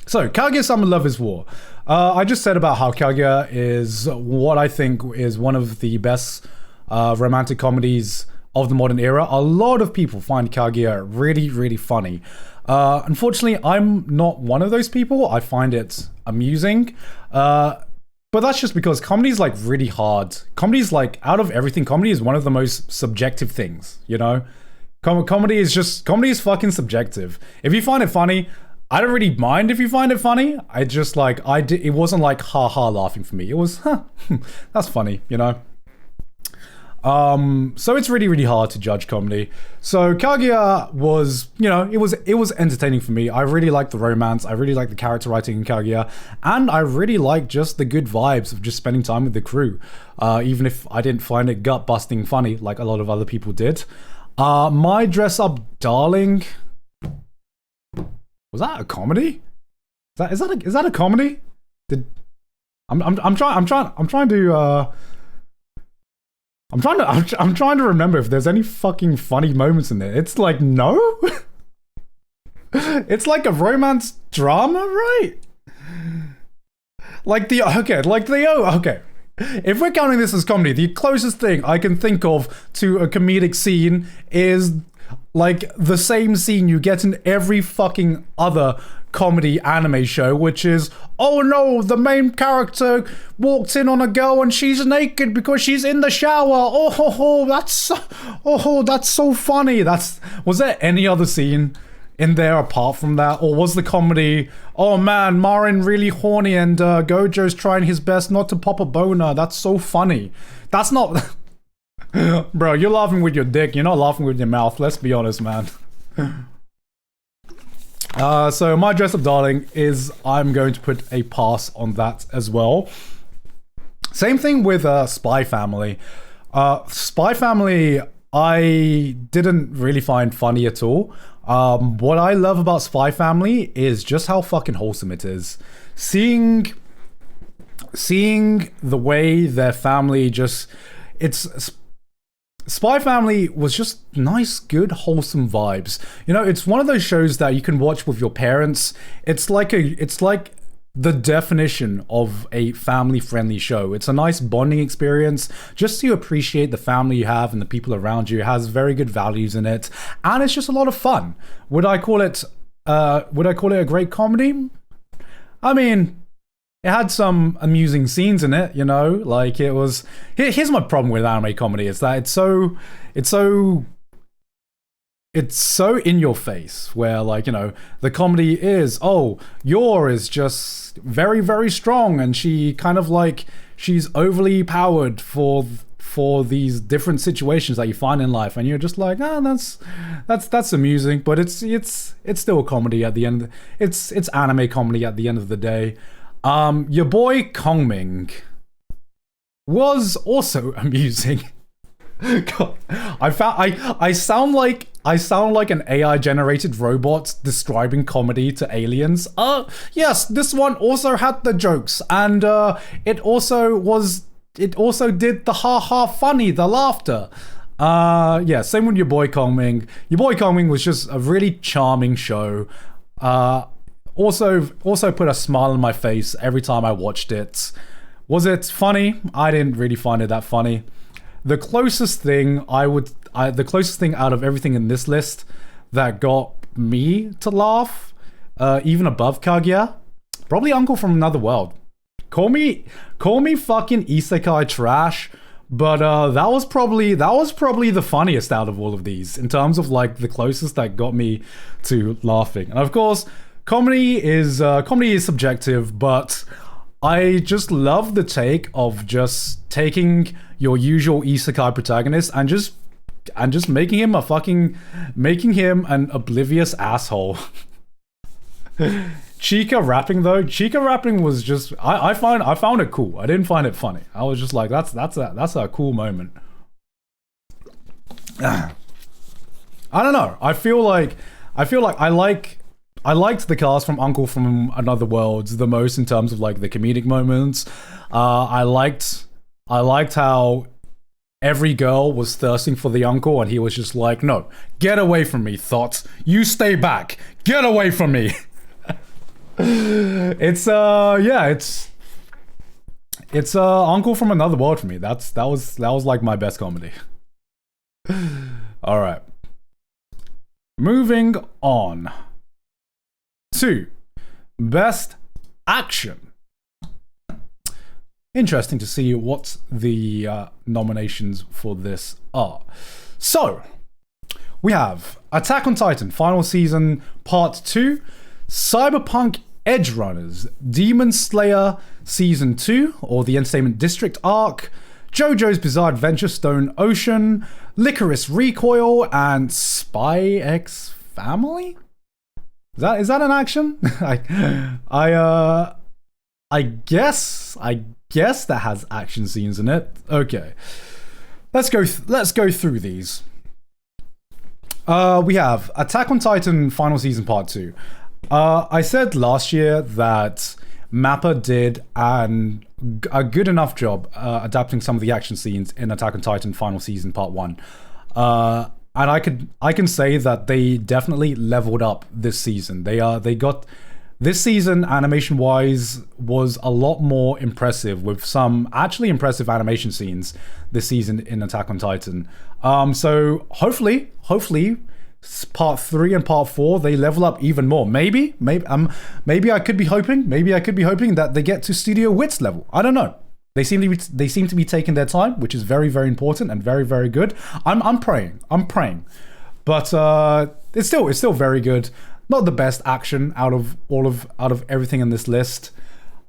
So, Kaguya Sama Love is War. I just said about how Kaguya is what I think is one of the best romantic comedies of the modern era. A lot of people find Kaguya really, really funny. Unfortunately, I'm not one of those people. I find it amusing. But that's just because comedy is like really hard. Comedy is like, out of everything, comedy is one of the most subjective things, you know? Comedy is fucking subjective. If you find it funny, I don't really mind if you find it funny. I just like, it wasn't like ha-ha laughing for me. It was, that's funny, you know? So it's really, really hard to judge comedy. So Kaguya was, you know, it was entertaining for me. I really liked the romance. I really liked the character writing in Kaguya. And I really liked just the good vibes of just spending time with the crew. Even if I didn't find it gut-busting funny like a lot of other people did. My Dress Up Darling... Was that a comedy? Is that a comedy? I'm trying to remember if there's any fucking funny moments in there. It's like, no? It's like a romance drama, right? Okay. If we're counting this as comedy, the closest thing I can think of to a comedic scene is like the same scene you get in every fucking other comedy anime show, which is, oh no, the main character walked in on a girl and she's naked because she's in the shower. That's so funny. Was there any other scene in there apart from that? Or was the comedy, oh man, Marin really horny and Gojo's trying his best not to pop a boner. That's so funny. That's not... Bro, you're laughing with your dick. You're not laughing with your mouth. Let's be honest, man. So My Dress Up Darling is... I'm going to put a pass on that as well. Same thing with Spy Family. Spy Family, I didn't really find funny at all. What I love about Spy Family is just how fucking wholesome it is. Seeing the way their family just... Spy Family was just nice, good, wholesome vibes. You know, it's one of those shows that you can watch with your parents. It's like the definition of a family-friendly show. It's a nice bonding experience just to appreciate the family you have and the people around you. It has very good values in it, and it's just a lot of fun. Would I call it a great comedy? I mean, it had some amusing scenes in it, you know, like it was. Here's my problem with anime comedy: is that it's so in your face, where like, you know, the comedy is, oh, Yor is just very, very strong, and she kind of like, she's overly powered for these different situations that you find in life, and you're just like, that's amusing, but it's still a comedy at the end. It's anime comedy at the end of the day. Your boy Kongming was also amusing. God, I sound like an AI generated robot describing comedy to aliens. Yes, this one also had the jokes, and it also did the ha funny, the laughter. Yeah, same with your boy Kongming. Your boy Kongming was just a really charming show. Also put a smile on my face every time I watched it. Was it funny? I didn't really find it that funny. The closest thing the closest thing out of everything in this list that got me to laugh, even above Kaguya, probably Uncle from Another World. Call me fucking isekai trash, but that was probably the funniest out of all of these in terms of like the closest that got me to laughing. And of course, comedy is subjective, but I just love the take of just taking your usual isekai protagonist and just making him an oblivious asshole. Chica rapping was just, I found it cool. I didn't find it funny. I was just like, that's a cool moment. I don't know. I feel like I liked the cast from Uncle from Another World the most in terms of like the comedic moments. I liked how every girl was thirsting for the uncle, and he was just like, no, get away from me, Thoughts. You stay back. Get away from me. It's Uncle from Another World for me. That was like my best comedy. All right. Moving on to best action. Interesting to see what the nominations for this are. So, we have Attack on Titan Final Season Part 2, Cyberpunk Edge Runners, Demon Slayer Season 2, or the Entertainment District Arc, JoJo's Bizarre Adventure Stone Ocean, Licorice Recoil, and Spy X Family? Is that an action? I guess that has action scenes in it. Okay, let's go through these. We have Attack on Titan Final Season Part 2. I said last year that Mappa did a good enough job adapting some of the action scenes in Attack on Titan Final Season Part 1. And I can say that they definitely leveled up this season. They got this season, animation-wise, was a lot more impressive, with some actually impressive animation scenes this season in Attack on Titan. So hopefully, Part 3 and Part 4 they level up even more. Maybe I could be hoping that they get to Studio Wit's level. I don't know. They seem to be taking their time, which is very, very important and very, very good. I'm praying, but it's still very good. Not the best action out of everything in this list.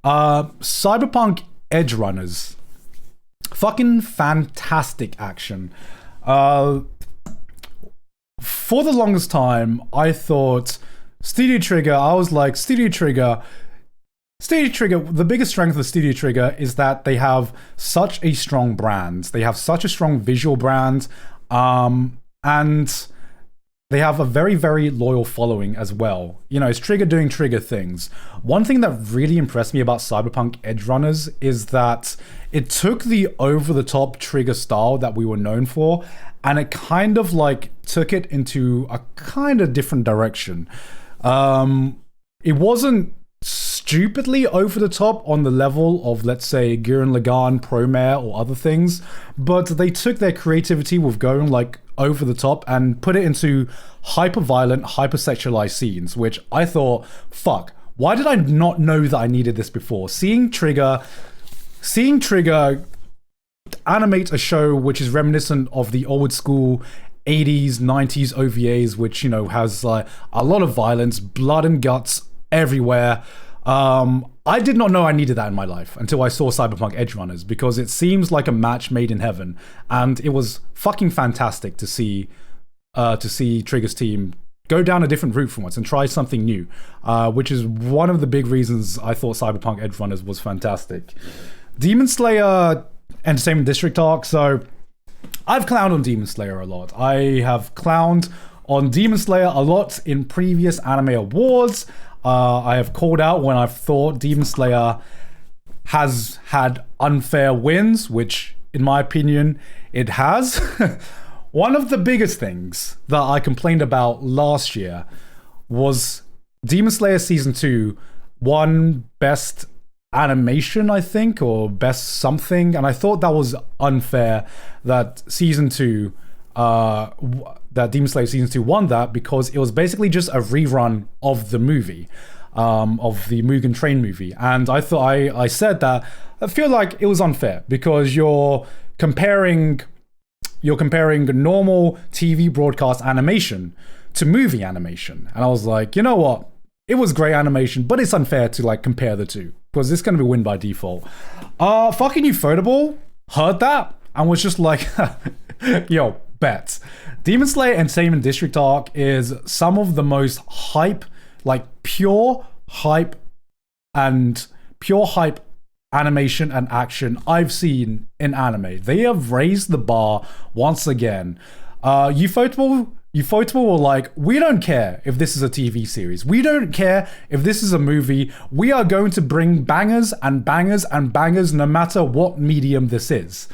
Cyberpunk Edge Runners, fucking fantastic action. For the longest time, I thought Studio Trigger. I was like, Studio Trigger. The biggest strength of Studio Trigger is that they have such a strong brand. They have such a strong visual brand, and they have a very, very loyal following as well. You know, it's Trigger doing Trigger things. One thing that really impressed me about Cyberpunk Edge Runners is that it took the over-the-top Trigger style that we were known for, and it kind of like took it into a kind of different direction. It wasn't stupidly over the top on the level of, let's say, Gurren Lagann, Promare, or other things, but they took their creativity with going like over the top and put it into hyper violent, hyper sexualized scenes, which I thought, fuck, why did I not know that I needed this before? Seeing Trigger animate a show which is reminiscent of the old school 80s, 90s OVAs, which, you know, has like a lot of violence, blood and guts everywhere. I did not know I needed that in my life until I saw Cyberpunk Edgerunners, because it seems like a match made in heaven, and it was fucking fantastic to see Trigger's team go down a different route for once and try something new, which is one of the big reasons I thought Cyberpunk Edgerunners was fantastic. Demon Slayer Entertainment District arc. So I've clowned on Demon Slayer a lot. I have clowned on Demon Slayer a lot in previous anime awards. I have called out when I've thought Demon Slayer has had unfair wins, which in my opinion it has. One of the biggest things that I complained about last year was Demon Slayer Season 2 won Best Animation, I think, or Best something, and I thought that was unfair that Season 2, that Demon Slayer Season 2 won that, because it was basically just a rerun of the movie, of the Mugen Train movie. And I thought, I said that I feel like it was unfair, because you're comparing normal TV broadcast animation to movie animation. And I was like, you know what? It was great animation, but it's unfair to like compare the two, because it's going to be win by default. Fucking Ufotable heard that and was just like, yo, bet. Demon Slayer Entertainment District arc is some of the most hype, like pure hype animation and action I've seen in anime. They have raised the bar once again. Ufotable were like, we don't care if this is a TV series. We don't care if this is a movie. We are going to bring bangers and bangers and bangers no matter what medium this is.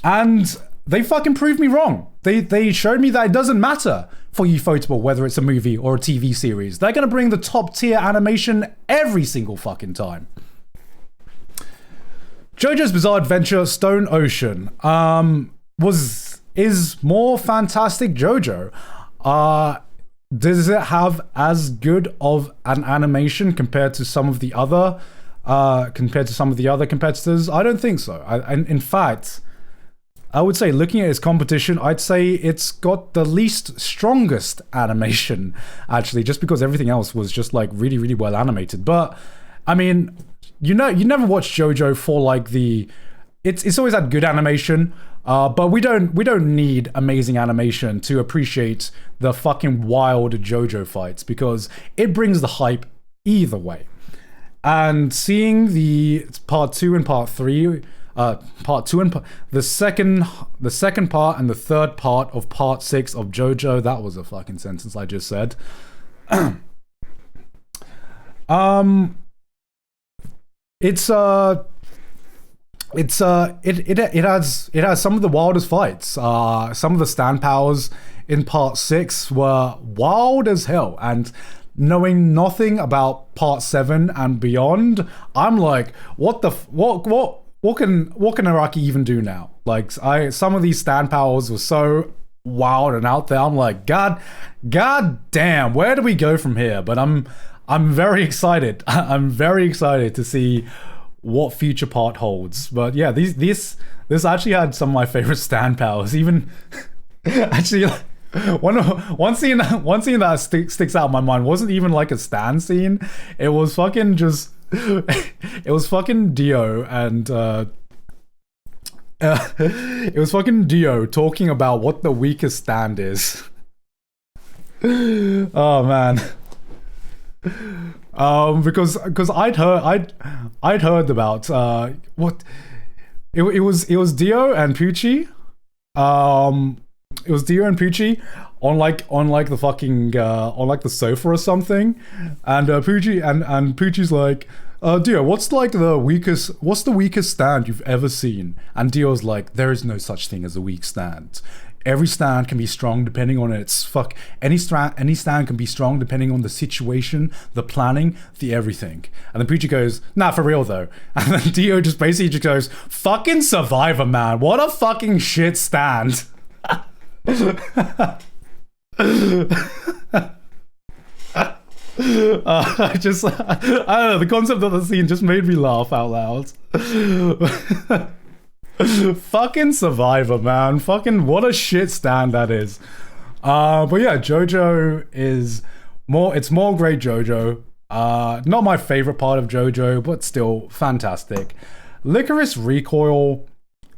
And they fucking proved me wrong. They showed me that it doesn't matter for Ufotable whether it's a movie or a TV series. They're going to bring the top tier animation every single fucking time. JoJo's Bizarre Adventure Stone Ocean is more fantastic JoJo. Does it have as good of an animation compared to some of the other competitors? I don't think so. In fact, I would say, looking at its competition, I'd say it's got the least strongest animation, actually, just because everything else was just like really, really well animated. But I mean, you never watch JoJo for like it's always had good animation, but we don't need amazing animation to appreciate the fucking wild JoJo fights, because it brings the hype either way. And seeing the part 2 and part 3, the second part and the third part of part 6 of JoJo, that was a fucking sentence I just said. It has some of the wildest fights. Some of the stand powers in part 6 were wild as hell, and knowing nothing about part 7 and beyond, I'm like, what can Araki even do now? Like, some of these stand powers were so wild and out there. I'm like, God damn, where do we go from here? But I'm very excited. I'm very excited to see what future part holds. But yeah, this actually had some of my favorite stand powers. Even actually, one scene that sticks out in my mind wasn't even like a stand scene. It was fucking just it was fucking Dio and it was fucking Dio talking about what the weakest stand is. Oh man. Because I'd heard about what it was Dio and Pucci. It was Dio and Pucci on the fucking on like the sofa or something, and Pucci's like, Dio, what's the weakest stand you've ever seen? And Dio's like, there is no such thing as a weak stand. Every stand can be strong depending on any stand can be strong depending on the situation, the planning, the everything. And then Pucci goes, nah, for real though. And then Dio just basically just goes, fucking Survivor, man. What a fucking shit stand. I don't know, the concept of the scene just made me laugh out loud. Fucking Survivor, man. Fucking what a shit stand that is. But yeah, JoJo is it's more great JoJo. Not my favorite part of JoJo, but still fantastic. Licorice Recoil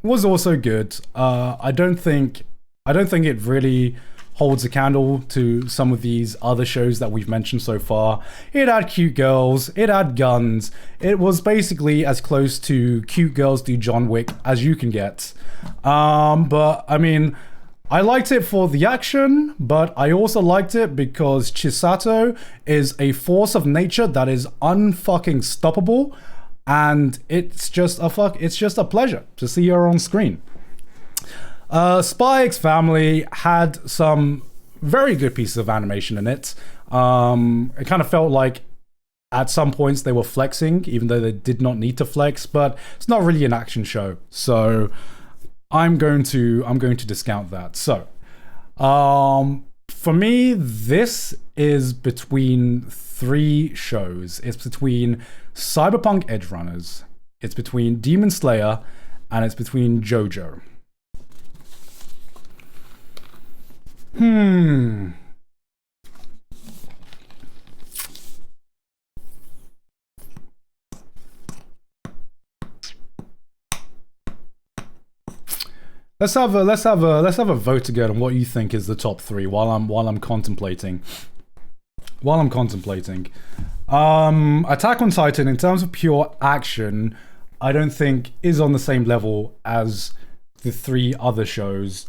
was also good. I don't think it really holds a candle to some of these other shows that we've mentioned so far. It had cute girls, it had guns, it was basically as close to cute girls do John Wick as you can get. But I mean, I liked it for the action, but I also liked it because Chisato is a force of nature that is unfucking stoppable, and it's just a pleasure to see her on screen. Spy X Family had some very good pieces of animation in it. It kind of felt like at some points they were flexing, even though they did not need to flex, but it's not really an action show. So I'm going to discount that. So for me, this is between three shows. It's between Cyberpunk Edgerunners, it's between Demon Slayer, and it's between JoJo. Let's have a vote again on what you think is the top three while I'm contemplating. Attack on Titan, in terms of pure action, I don't think is on the same level as the three other shows.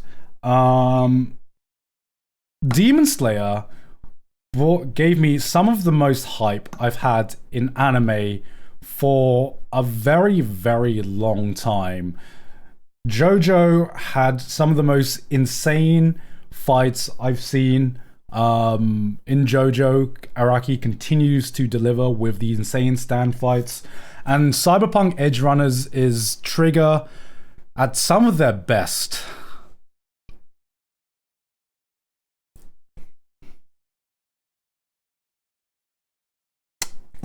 Demon Slayer gave me some of the most hype I've had in anime for a very, very long time. JoJo had some of the most insane fights I've seen. In JoJo, Araki continues to deliver with the insane stand fights. And Cyberpunk Edgerunners is Trigger at some of their best.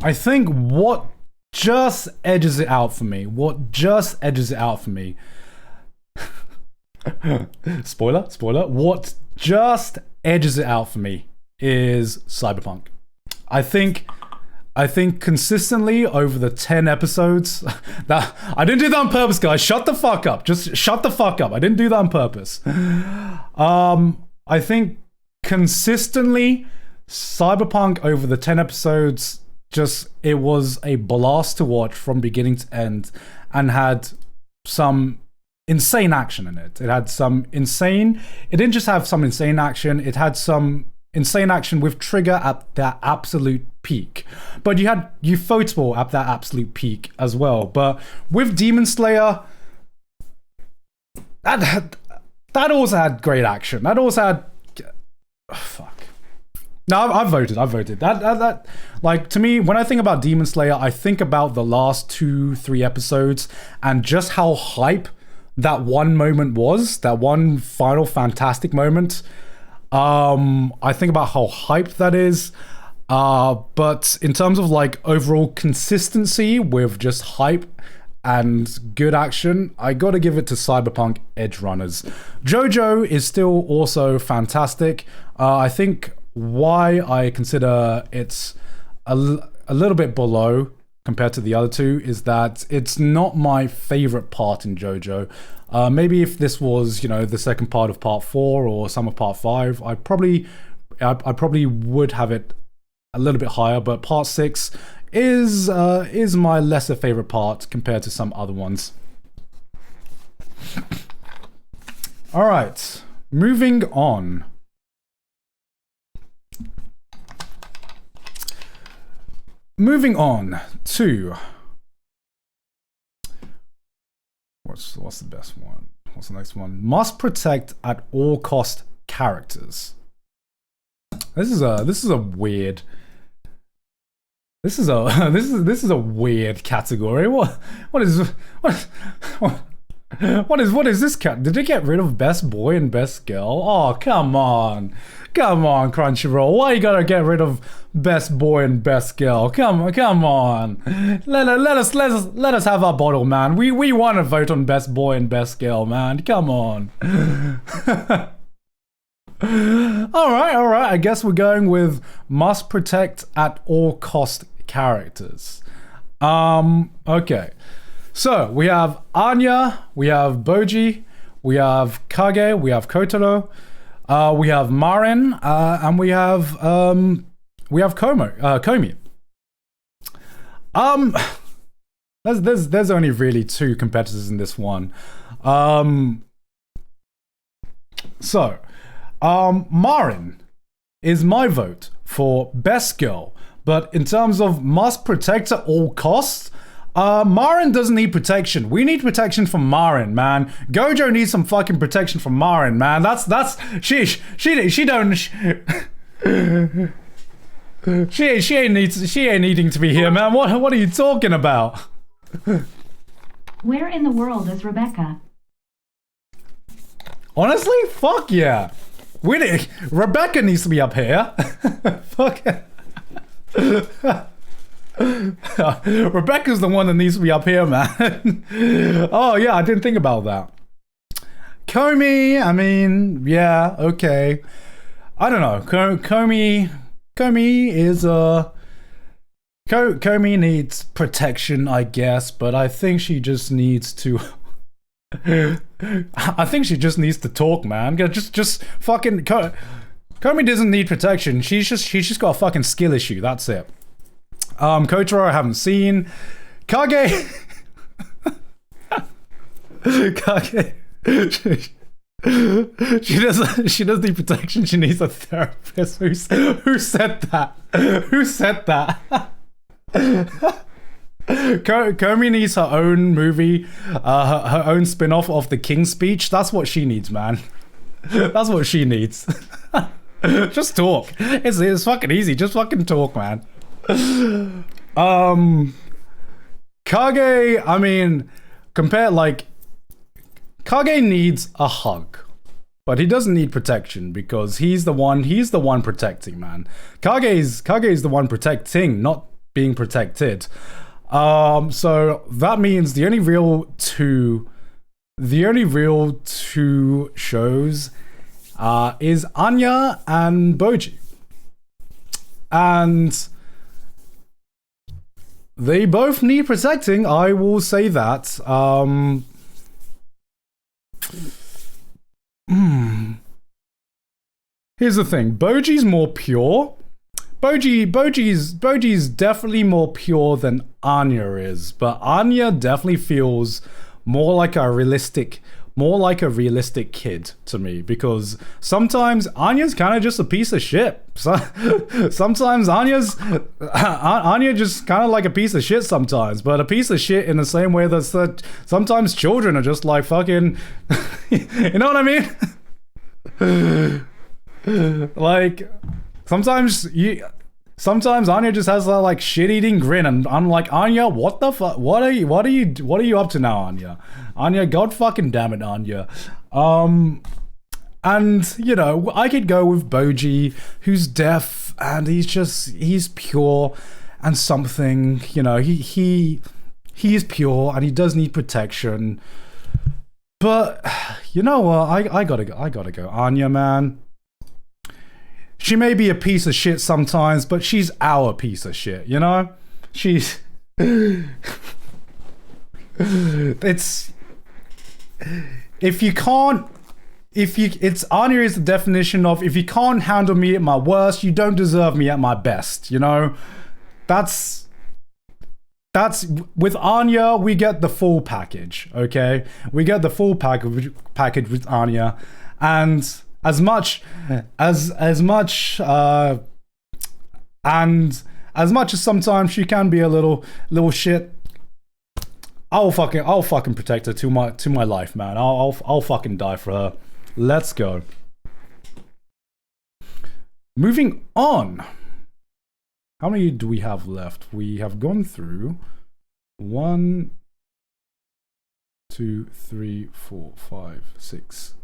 I think what just edges it out for me, spoiler, what just edges it out for me is Cyberpunk. I think consistently over the 10 episodes, that I didn't do that on purpose, guys. Shut the fuck up. Just shut the fuck up. I didn't do that on purpose. I think consistently Cyberpunk over the 10 episodes, it was a blast to watch from beginning to end, and had some insane action in it. It didn't just have some insane action, it had some insane action with Trigger at that absolute peak. But you had Ufotable at that absolute peak as well. But with Demon Slayer, that also had great action. That also had... fuck. No, I've voted. That like, to me, when I think about Demon Slayer, I think about the last 2-3 episodes and just how hype that one moment was, that one final fantastic moment. I think about how hyped that is. But in terms of like overall consistency with just hype and good action, I gotta give it to Cyberpunk Edgerunners. JoJo is still also fantastic. I think why I consider it's a little bit below compared to the other two is that it's not my favorite part in JoJo. Maybe if this was, the second part of part 4 or some of part 5, I probably would have it a little bit higher, but part 6 is my lesser favorite part compared to some other ones. All right, moving on. Moving on to what's the best one? What's the next one? Must protect at all cost characters. This is a weird weird category. What What is this cat? Did they get rid of best boy and best girl? Oh, come on. Come on, Crunchyroll. Why you gotta get rid of best boy and best girl? Come on. Let us have our bottle, man. We want to vote on best boy and best girl, man. Come on. All right. I guess we're going with must protect at all cost characters. Okay. So we have Anya, we have Boji, we have Kage, we have Kotaro, we have Marin, and we have Komi. There's only really two competitors in this one. Marin is my vote for best girl, but in terms of must protect at all costs, Marin doesn't need protection. We need protection from Marin, man. Gojo needs some fucking protection from Marin, man. That's she don't she ain't needing to be here, man. What are you talking about? Where in the world is Rebecca? Honestly, fuck yeah. Rebecca needs to be up here. Fuck it. Rebecca's the one that needs to be up here, man. Oh yeah, I didn't think about that. Komi, I mean, yeah, okay. I don't know. Komi is Komi needs protection, I guess, but I think she just needs to I think she just needs to talk, man. Just fucking Komi doesn't need protection. She's just got a fucking skill issue. That's it. Kotaro I haven't seen. Kage. Kage. She doesn't need protection. She needs a therapist. Who said that? Who said that? Komi needs her own movie, her own spin-off of the King's Speech. That's what she needs, man. That's what she needs. Just talk. It's fucking easy. Just fucking talk, man. Kage, I mean, Kage needs a hug, but he doesn't need protection because he's the one protecting, man. Kage's the one protecting, not being protected. So that means the only real two shows is Anya and Boji. And they both need protecting, I will say that. Here's the thing, Boji's more pure. Boji's definitely more pure than Anya is, but Anya definitely feels more like a realistic kid to me, because sometimes Anya's kind of just a piece of shit. Sometimes Anya just kind of like a piece of shit sometimes, but a piece of shit in the same way that sometimes children are just like fucking, you know what I mean? Like sometimes Anya just has that like shit-eating grin, and I'm like, Anya, what the fuck? What are you up to now, Anya? Anya, god fucking damn it, Anya. And you know, I could go with Boji, who's deaf, and he's pure and something. You know, he is pure and he does need protection. But you know what? I gotta go, Anya, man. She may be a piece of shit sometimes, but she's our piece of shit, you know? It's Anya is the definition of, if you can't handle me at my worst, you don't deserve me at my best, you know? That's with Anya, we get the full package, okay? We get the full package with Anya, and as much as sometimes she can be a little shit, I'll fucking protect her to my life, man. I'll fucking die for her. Let's go. Moving on. How many do we have left? We have gone through 1, 2, 3, 4, 5, 6.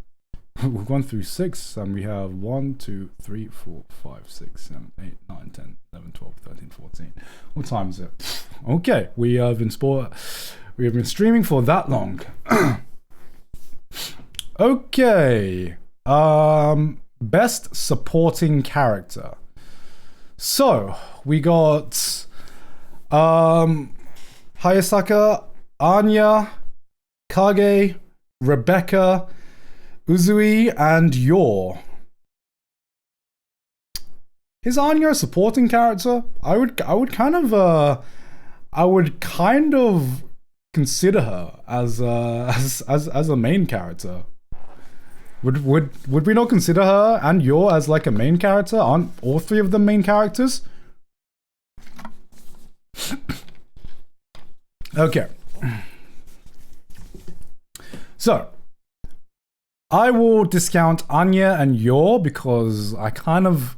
We've gone through 6, and we have 1, 2, 3, 4, 5, 6, 7, 8, 9, 10, 11, 12, 13, 14. What time is it? Okay, we have been streaming for that long. Okay. Best supporting character. So we got Hayasaka, Anya, Kage, Rebecca, Uzui, and Yor. Is Anya a supporting character? I would kind of consider her as a main character. Would we not consider her and Yor as like a main character? Aren't all three of them main characters? Okay. So, I will discount Anya and Yor because I kind of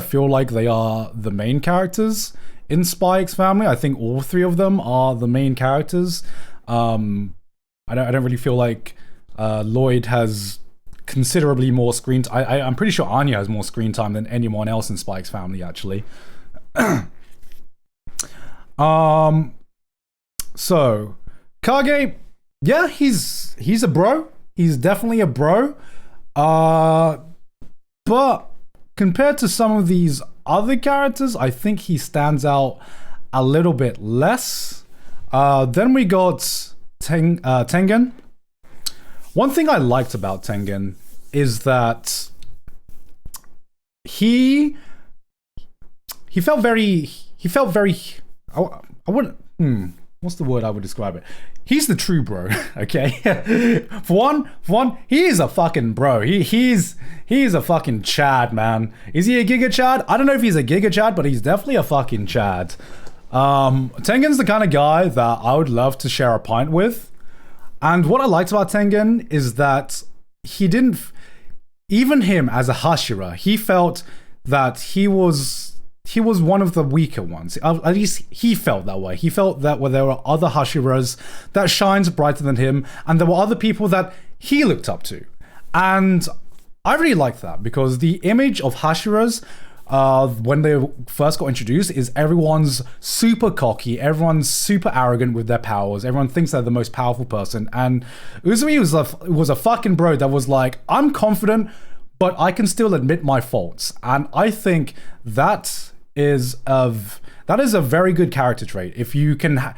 feel like they are the main characters in Spy X Family. I think all three of them are the main characters. I don't really feel like Lloyd has considerably more screen time. I'm pretty sure Anya has more screen time than anyone else in Spy X Family, actually. So Kage, yeah, he's a bro. He's definitely a bro. But compared to some of these other characters, I think he stands out a little bit less. Then we got Tengen. One thing I liked about Tengen is that he felt very I wouldn't what's the word I would describe it? He's the true bro, okay? For one, he is a fucking bro. He's a fucking Chad, man. Is he a Giga Chad? I don't know if he's a Giga Chad, but he's definitely a fucking Chad. Tengen's the kind of guy that I would love to share a pint with. And what I liked about Tengen is that he didn't, even him as a Hashira, he felt that he was one of the weaker ones. At least he felt that way. He felt that there were other Hashiras that shined brighter than him, and there were other people that he looked up to. And I really liked that because the image of Hashiras when they first got introduced is everyone's super cocky, everyone's super arrogant with their powers, everyone thinks they're the most powerful person. And Uzui was a fucking bro that was like, I'm confident, but I can still admit my faults. And I think that is a very good character trait. If you can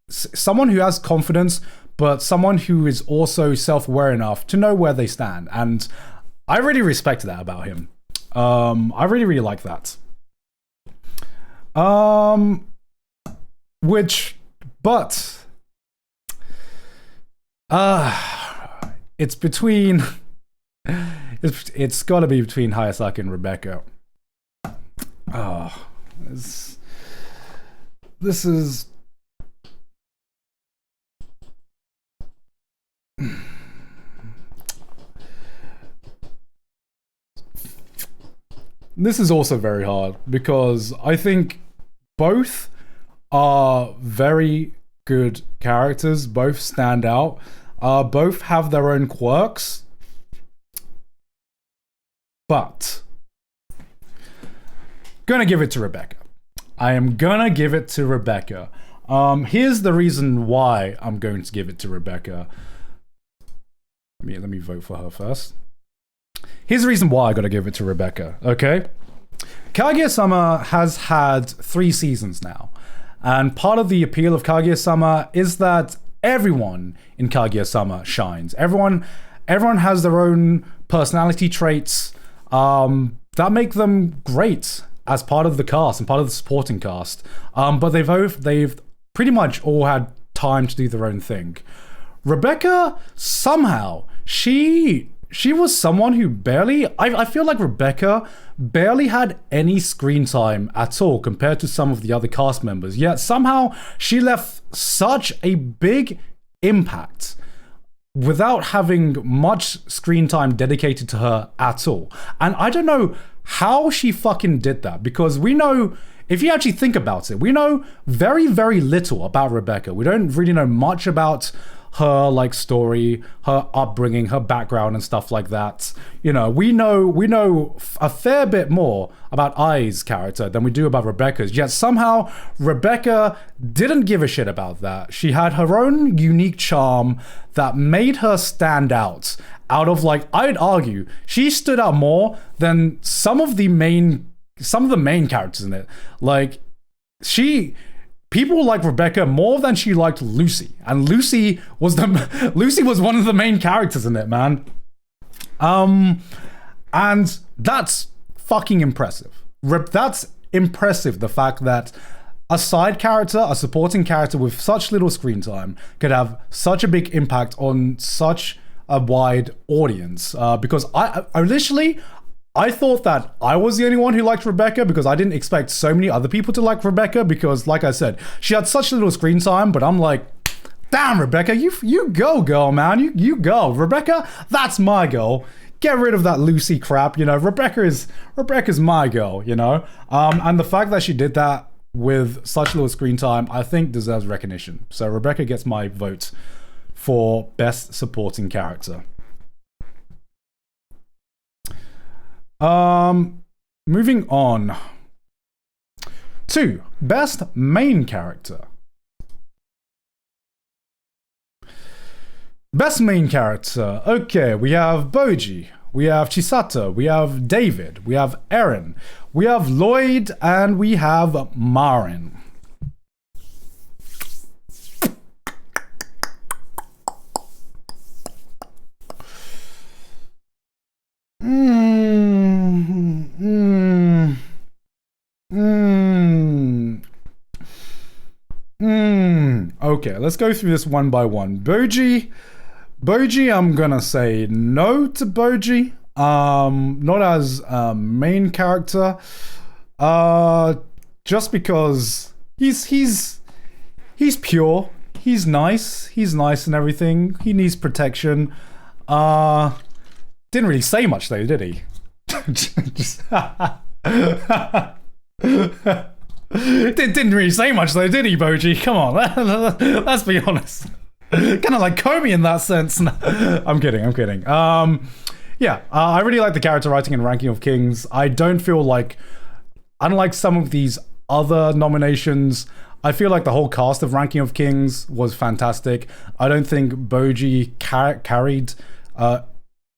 someone who has confidence, but someone who is also self-aware enough to know where they stand. And I really respect that about him. I really, really like that. It's between, it's gotta be between Hayasaka and Rebecca. This is... This is also very hard because I think both are very good characters, both stand out, both have their own quirks, but gonna give it to Rebecca. I am gonna give it to Rebecca. Here's the reason why I'm going to give it to Rebecca. Let me vote for her first. Here's the reason why I gotta give it to Rebecca, okay? Kaguya-sama has had 3 seasons now, and part of the appeal of Kaguya-sama is that everyone in Kaguya-sama shines. Everyone has their own personality traits that make them great as part of the cast and part of the supporting cast. But they've pretty much all had time to do their own thing. Rebecca, somehow, she was someone who I feel like Rebecca barely had any screen time at all compared to some of the other cast members, yet somehow she left such a big impact without having much screen time dedicated to her at all. And I don't know how she fucking did that, because we know, if you actually think about it, we know very, very little about Rebecca. We don't really know much about her like story, her upbringing, her background and stuff like that. You know, we know a fair bit more about Ai's character than we do about Rebecca's. Yet somehow Rebecca didn't give a shit about that. She had her own unique charm that made her stand out of like, I'd argue she stood out more than some of the main characters in it. Like, people like Rebecca more than she liked Lucy, and Lucy was one of the main characters in it, man. And that's fucking impressive. That's impressive. The fact that a side character, a supporting character with such little screen time, could have such a big impact on such a wide audience. Because I initially, I thought that I was the only one who liked Rebecca, because I didn't expect so many other people to like Rebecca, because like I said, she had such little screen time. But I'm like, damn, Rebecca, you go, girl, man. You go. Rebecca, that's my girl. Get rid of that Lucy crap, you know. Rebecca's my girl, you know. And the fact that she did that with such little screen time, I think deserves recognition. So Rebecca gets my vote for best supporting character. Moving on to best main character. Best main character. Okay, we have Boji, we have Chisato, we have David, we have Eren, we have Lloyd, and we have Marin. Okay, let's go through this one by one. Boji, I'm gonna say no to Boji. Not as a main character. Just because he's pure. He's nice and everything. He needs protection. Didn't really say much though, did he? Didn't really say much though, did he, Boji? Come on, let's be honest. Kind of like Comey in that sense. I'm kidding. Yeah, I really like the character writing and ranking of Kings. I don't feel like, unlike some of these other nominations, I feel like the whole cast of Ranking of Kings was fantastic. I don't think Boji carried. I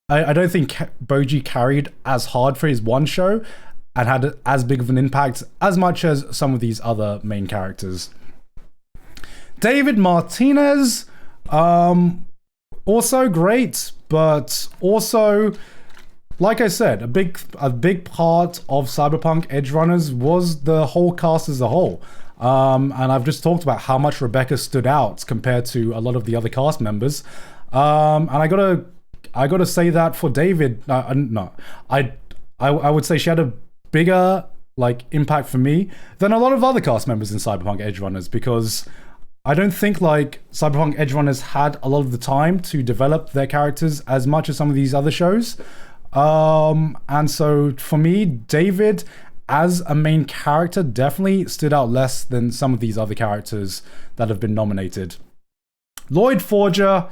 don't think Boji carried as hard for his one show and had as big of an impact as much as some of these other main characters. David Martinez, also great, but also, like I said, a big part of Cyberpunk Edgerunners was the whole cast as a whole. And I've just talked about how much Rebecca stood out compared to a lot of the other cast members. And I gotta say that for David, I would say she had a bigger like impact for me than a lot of other cast members in Cyberpunk Edgerunners, because I don't think like Cyberpunk Edgerunners had a lot of the time to develop their characters as much as some of these other shows. And so for me, David as a main character definitely stood out less than some of these other characters that have been nominated. Lloyd Forger,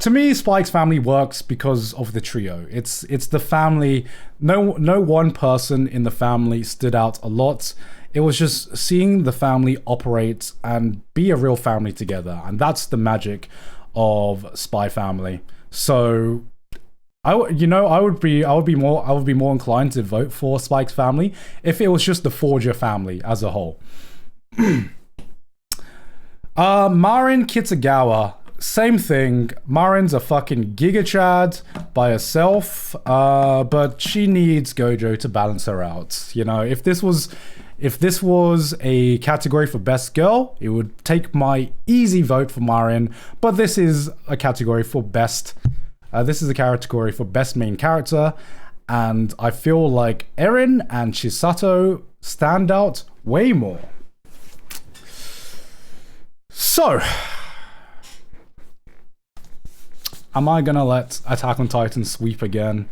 to me, Spike's family works because of the trio. It's the family. No one person in the family stood out a lot. It was just seeing the family operate and be a real family together, and that's the magic of Spy Family. So, I would be more inclined to vote for Spike's family if it was just the Forger family as a whole. Marin Kitagawa. Same thing. Marin's a fucking Giga Chad by herself, but she needs Gojo to balance her out. You know, if this was a category for best girl, it would take my easy vote for Marin. But this is a category for best. This is a category for best main character, and I feel like Eren and Chisato stand out way more. So, am I gonna let Attack on Titan sweep again?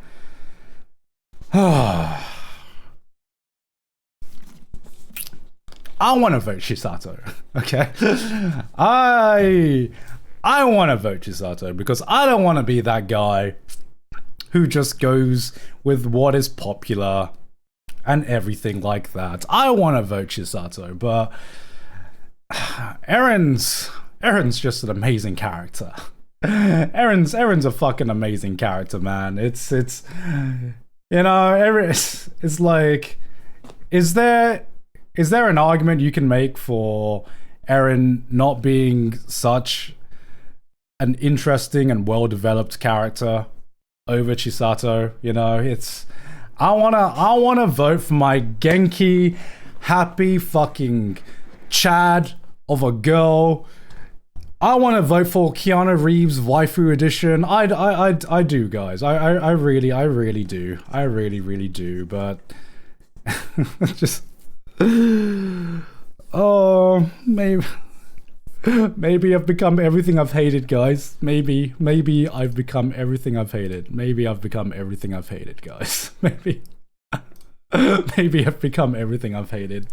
I want to vote Chisato. Okay, I want to vote Chisato because I don't want to be that guy who just goes with what is popular and everything like that. I want to vote Chisato, but Eren's just an amazing character. Eren's a fucking amazing character, man. It's you know, it's like, is there an argument you can make for Eren not being such an interesting and well-developed character over Chisato? You know, it's I wanna vote for my Genki happy fucking Chad of a girl. I want to vote for Keanu Reeves waifu edition. I do, guys. I really do. I really do. But just oh, maybe I've become everything I've hated, guys. Maybe I've become everything I've hated. Maybe I've become everything I've hated, guys. Maybe I've become everything I've hated.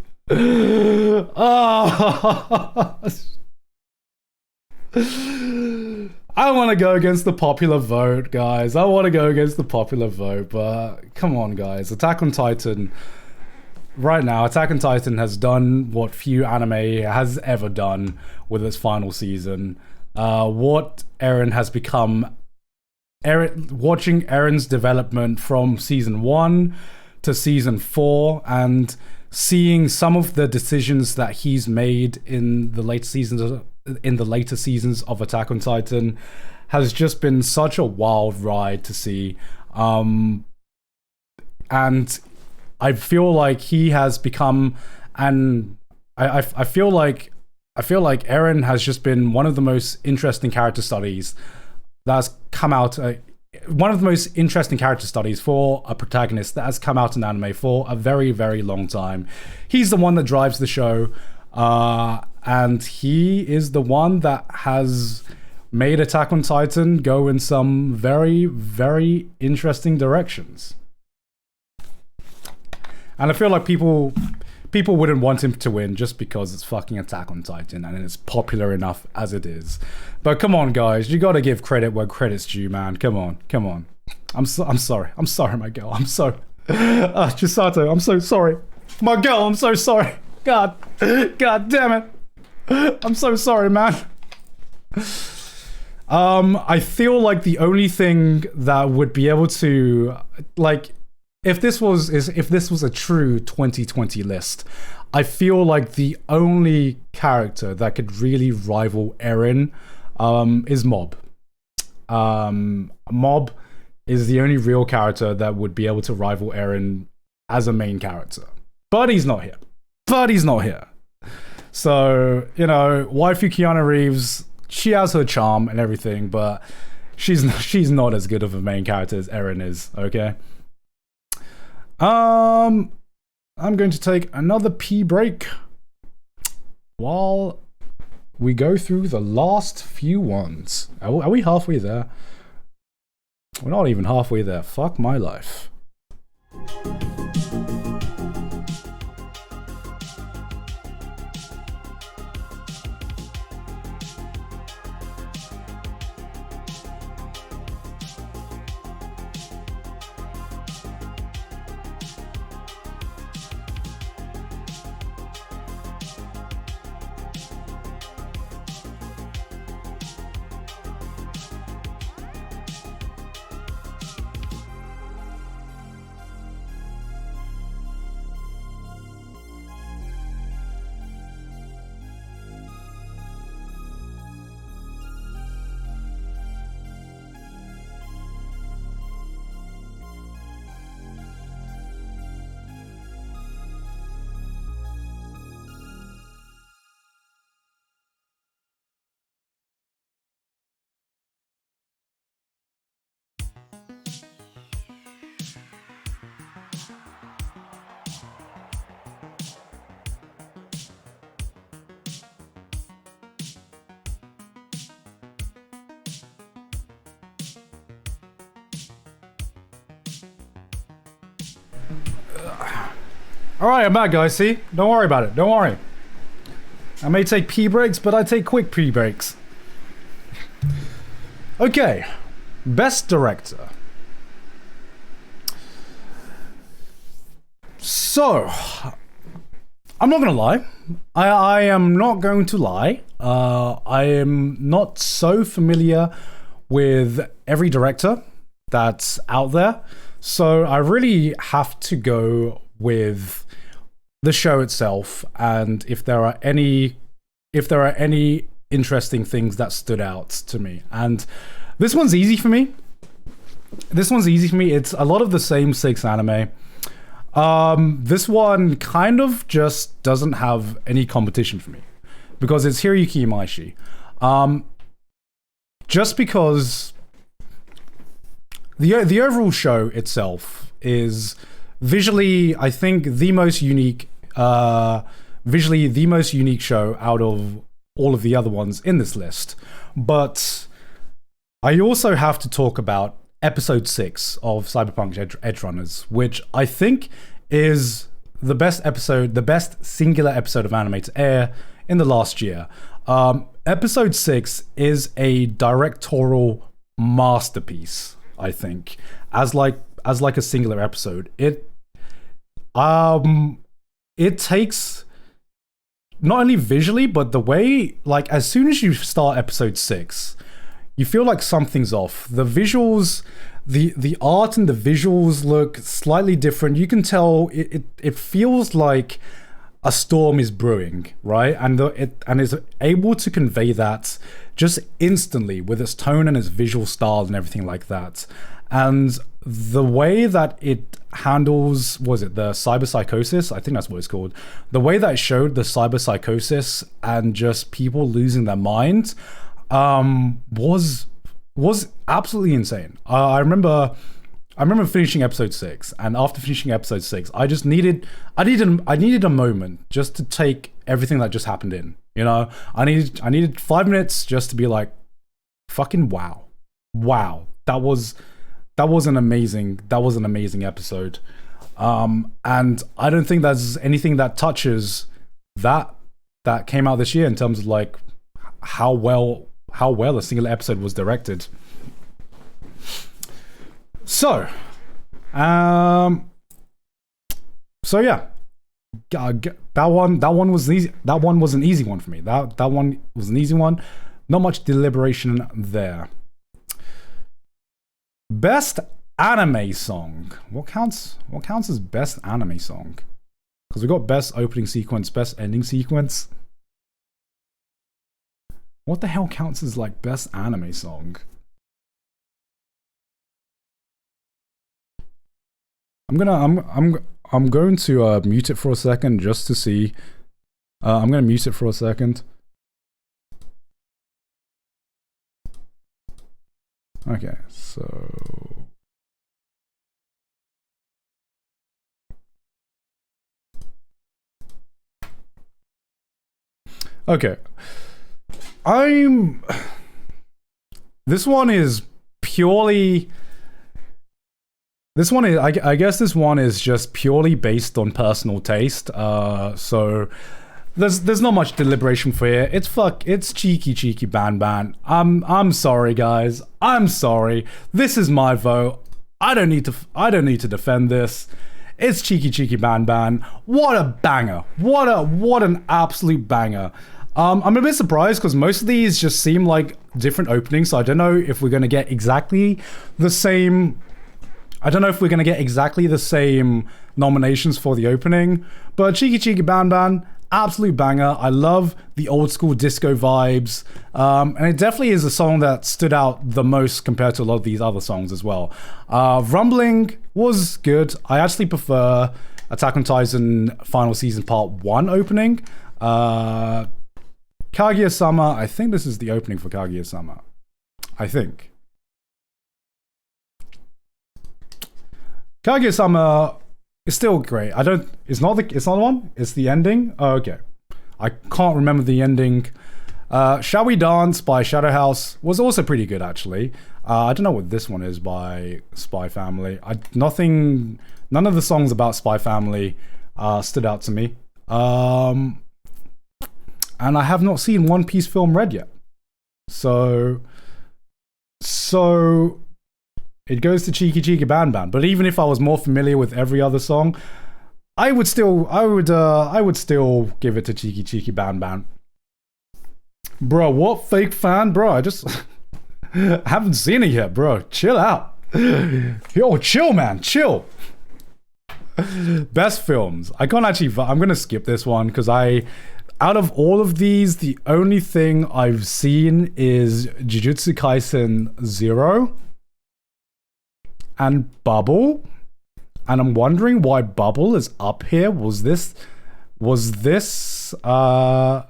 Oh. I want to go against the popular vote, guys. I want to go against the popular vote, but come on, guys. Attack on Titan. Right now, Attack on Titan has done what few anime has ever done with its final season. What Eren has become. Watching Eren's development from season 1 to season 4 and seeing some of the decisions that he's made in the later seasons of Attack on Titan has just been such a wild ride to see. And I feel like he has become I feel like Eren has just been one of the most interesting character studies that's come out. One of the most interesting character studies for a protagonist that has come out in anime for a very, very long time. He's the one that drives the show, and he is the one that has made Attack on Titan go in some very, very interesting directions. And I feel like people wouldn't want him to win just because it's fucking Attack on Titan and it's popular enough as it is. But come on, guys, you gotta give credit where credit's due, man. Come on. I'm sorry, my girl. I'm so Chisato, I'm so sorry. My girl, I'm so sorry. God damn it. I'm so sorry, man. I feel like the only thing that would be able to, like, if this was a true 2020 list, I feel like the only character that could really rival Eren is Mob. Mob is the only real character that would be able to rival Eren as a main character. But he's not here. So, you know, waifu Keanu Reeves, she has her charm and everything, but she's not as good of a main character as Eren is, okay? I'm going to take another pee break while we go through the last few ones. Are we halfway there? We're not even halfway there. Fuck my life. All right, I'm back, guys. See? Don't worry about it. Don't worry. I may take pee breaks, but I take quick pee breaks. Okay, best director. So, I'm not gonna lie. I am not going to lie. I am not so familiar with every director that's out there, so I really have to go with the show itself and if there are any interesting things that stood out to me. And this one's easy for me. It's a lot of the same 6 anime. This one kind of just doesn't have any competition for me because it's Hiroyuki Imaishi. Just because the overall show itself is visually, I think, the most unique show out of all of the other ones in this list. But I also have to talk about episode 6 of Cyberpunk Edgerunners, which I think is the best singular episode of anime to air in the last year. Episode 6 is a directorial masterpiece, I think, as like a singular episode. It takes not only visually, but the way, like, as soon as you start episode 6, you feel like something's off. The visuals, the art and the visuals look slightly different. You can tell it feels like a storm is brewing, right? And it is able to convey that just instantly with its tone and its visual style and everything like that. And the way that it handles, was it the cyberpsychosis? I think that's what it's called. The way that it showed the cyberpsychosis and just people losing their minds was absolutely insane. I remember finishing episode 6, and after finishing episode 6, I needed a moment just to take everything that just happened in. You know, I needed 5 minutes just to be like, fucking wow, that was an amazing episode. And I don't think there's anything that touches that came out this year in terms of like how well a single episode was directed. So yeah, that one was easy. That one was an easy one for me. That one was an easy one. Not much deliberation there. Best anime song. What counts as best anime song? Because we got best opening sequence, best ending sequence. What the hell counts as like best anime song? I'm going to mute it for a second just to see. I'm gonna mute it for a second. Okay, so okay. This one is purely. I guess this one is just purely based on personal taste. So there's not much deliberation for here. It's cheeky ban. I'm sorry, guys. I'm sorry. This is my vote. I don't need to defend this. It's cheeky ban. What a banger. What an absolute banger. I'm a bit surprised because most of these just seem like different openings, so I don't know if we're going to get exactly the same. I don't know if we're going to get exactly the same nominations for the opening, but Cheeky Ban, absolute banger. I love the old school disco vibes, and it definitely is a song that stood out the most compared to a lot of these other songs as well. Rumbling was good. I actually prefer Attack on Titan Final Season Part 1 opening. Kaguya-sama, I think this is the opening for Kaguya-sama. I think. Kaguya-sama is still great. It's not the one? It's the ending? Oh, okay. I can't remember the ending. Shall We Dance by Shadow House was also pretty good, actually. I don't know what this one is by Spy Family. None of the songs about Spy Family stood out to me. and I have not seen One Piece film Red yet. So it goes to Cheeky Cheeky Ban Ban. But even if I was more familiar with every other song, I would still give it to Cheeky Cheeky Ban Ban. Bro, what fake fan? Bro, I just haven't seen it yet, bro. Chill out. Yo, chill, man. Chill. Best films. I can't actually... I'm going to skip this one because out of all of these, the only thing I've seen is Jujutsu Kaisen 0 and Bubble. And I'm wondering why Bubble is up here. Was this that,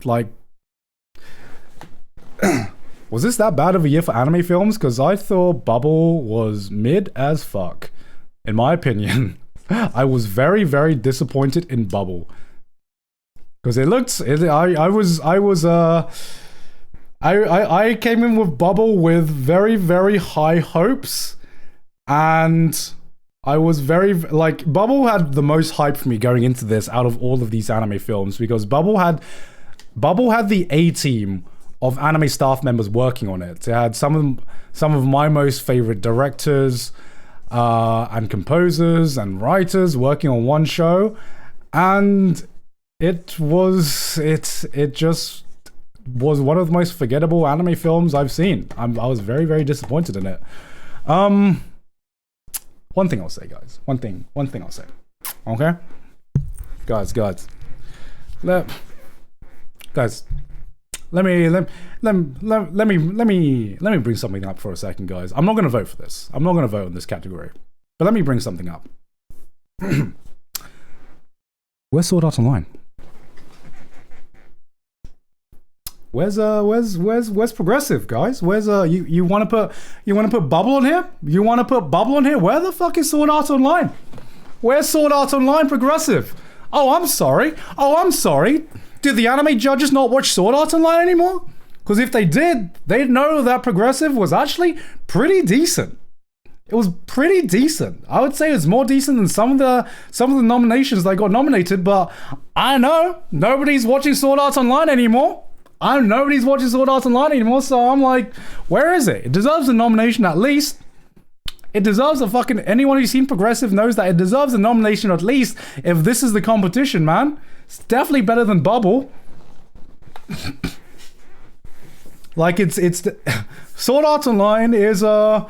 like... was this that bad of a year for anime films? Because I thought Bubble was mid as fuck. In my opinion. I was very, very disappointed in Bubble. Because I came in with Bubble with very, very high hopes. And I was very, like, Bubble had the most hype for me going into this out of all of these anime films, because Bubble had the A-team of anime staff members working on it. It had some of my most favorite directors and composers and writers working on one show, and it just was one of the most forgettable anime films I've seen. I was very, very disappointed in it. One thing I'll say, guys. One thing I'll say. Okay, guys. Let me bring something up for a second, guys. I'm not gonna vote for this. I'm not gonna vote in this category. But let me bring something up. Where's Sword Art Online? Where's Progressive, guys? Where's you wanna put Bubble on here? You wanna put Bubble on here? Where the fuck is Sword Art Online? Where's Sword Art Online Progressive? Oh, I'm sorry. Did the anime judges not watch Sword Art Online anymore? Because if they did, they'd know that Progressive was actually pretty decent. It was pretty decent. I would say it's more decent than some of the nominations they got nominated, but I know nobody's watching Sword Art Online anymore. So I'm like, where is it? It deserves a nomination at least. It deserves a fucking... Anyone who's seen Progressive knows that it deserves a nomination at least if this is the competition, man. It's definitely better than Bubble. Like, it's Sword Art Online is I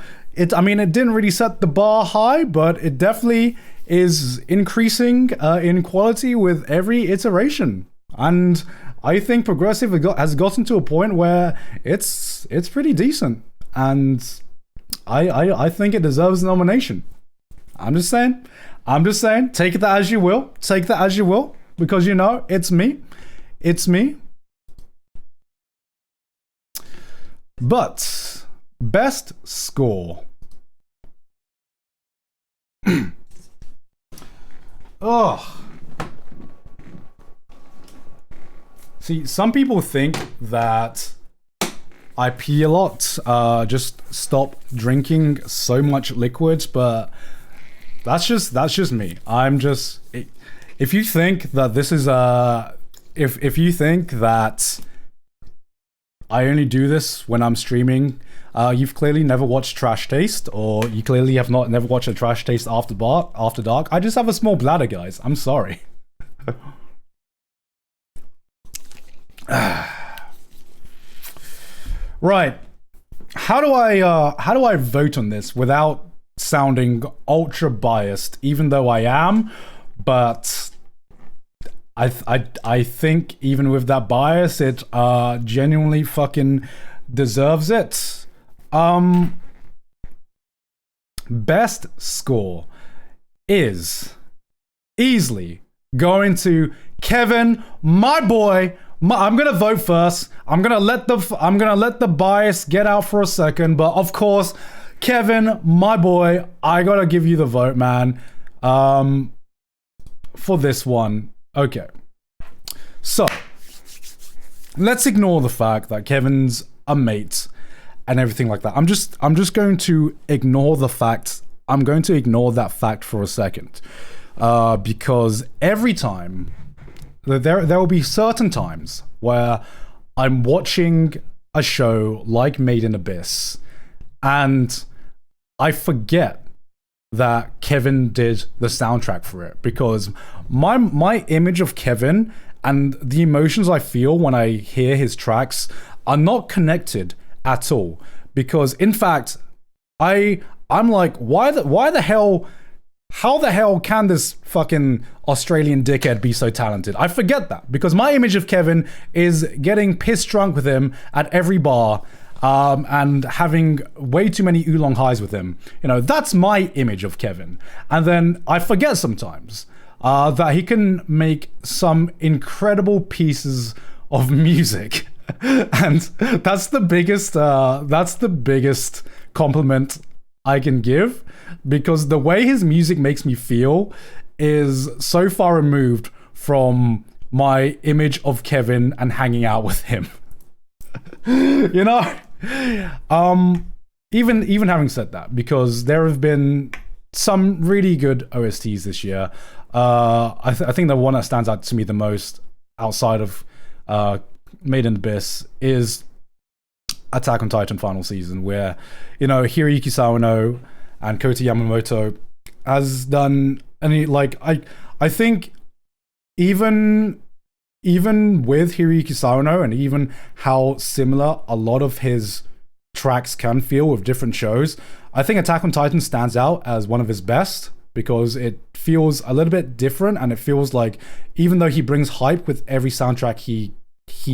mean, it didn't really set the bar high, but it definitely is increasing in quality with every iteration. And I think Progressive has gotten to a point where it's pretty decent. And I think it deserves a nomination. I'm just saying. Take that as you will. Because, you know, it's me. But best score. Oh. See, some people think that I pee a lot, just stop drinking so much liquids, but that's just me. If you think that this is if you think that I only do this when I'm streaming, you've clearly never watched Trash Taste, or you clearly have never watched a Trash Taste After Dark. I just have a small bladder, guys. I'm sorry. Right. How do I vote on this without sounding ultra biased, even though I am? But I think even with that bias, it genuinely fucking deserves it. Best score is easily going to Kevin, my boy. I'm gonna vote first. I'm gonna let the bias get out for a second, but of course, Kevin, my boy, I gotta give you the vote, man. For this one. Okay. So, let's ignore the fact that Kevin's a mate and everything like that. I'm just going to ignore the fact. I'm going to ignore that fact for a second. because every time there will be certain times where I'm watching a show like Made in Abyss and I forget that Kevin did the soundtrack for it, because my image of Kevin and the emotions I feel when I hear his tracks are not connected at all. Because in fact, I'm like, why the hell? How the hell can this fucking Australian dickhead be so talented? I forget that, because my image of Kevin is getting pissed drunk with him at every bar, and having way too many oolong highs with him. You know, that's my image of Kevin. And then I forget sometimes that he can make some incredible pieces of music. And that's the biggest compliment I can give, because the way his music makes me feel is so far removed from my image of Kevin and hanging out with him. You know? Even having said that, because there have been some really good OSTs this year. I think the one that stands out to me the most outside of Made in Abyss is Attack on Titan final season, where, you know, Hiroyuki Sawano and Kota Yamamoto has done, and like I think even with Hiroyuki Sawano and even how similar a lot of his tracks can feel with different shows, I think Attack on Titan stands out as one of his best, because it feels a little bit different, and it feels like, even though he brings hype with every soundtrack he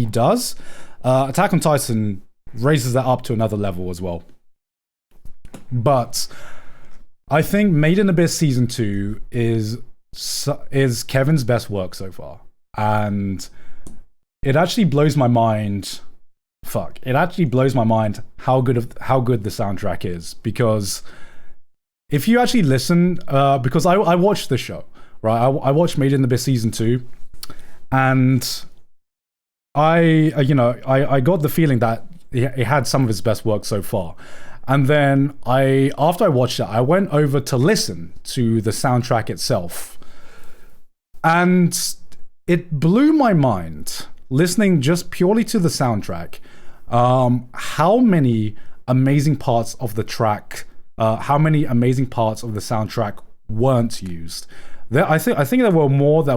does, Attack on Titan raises that up to another level as well. But I think Made in Abyss Season 2 is Kevin's best work so far. And it actually blows my mind. It actually blows my mind how good the soundtrack is. Because if you actually listen, because I watched the show, right? I watched Made in Abyss Season 2, and I got the feeling that it had some of his best work so far. And then after I watched it, I went over to listen to the soundtrack itself. And it blew my mind, listening just purely to the soundtrack, how many amazing parts of the track, how many amazing parts of the soundtrack weren't used. I think there were more there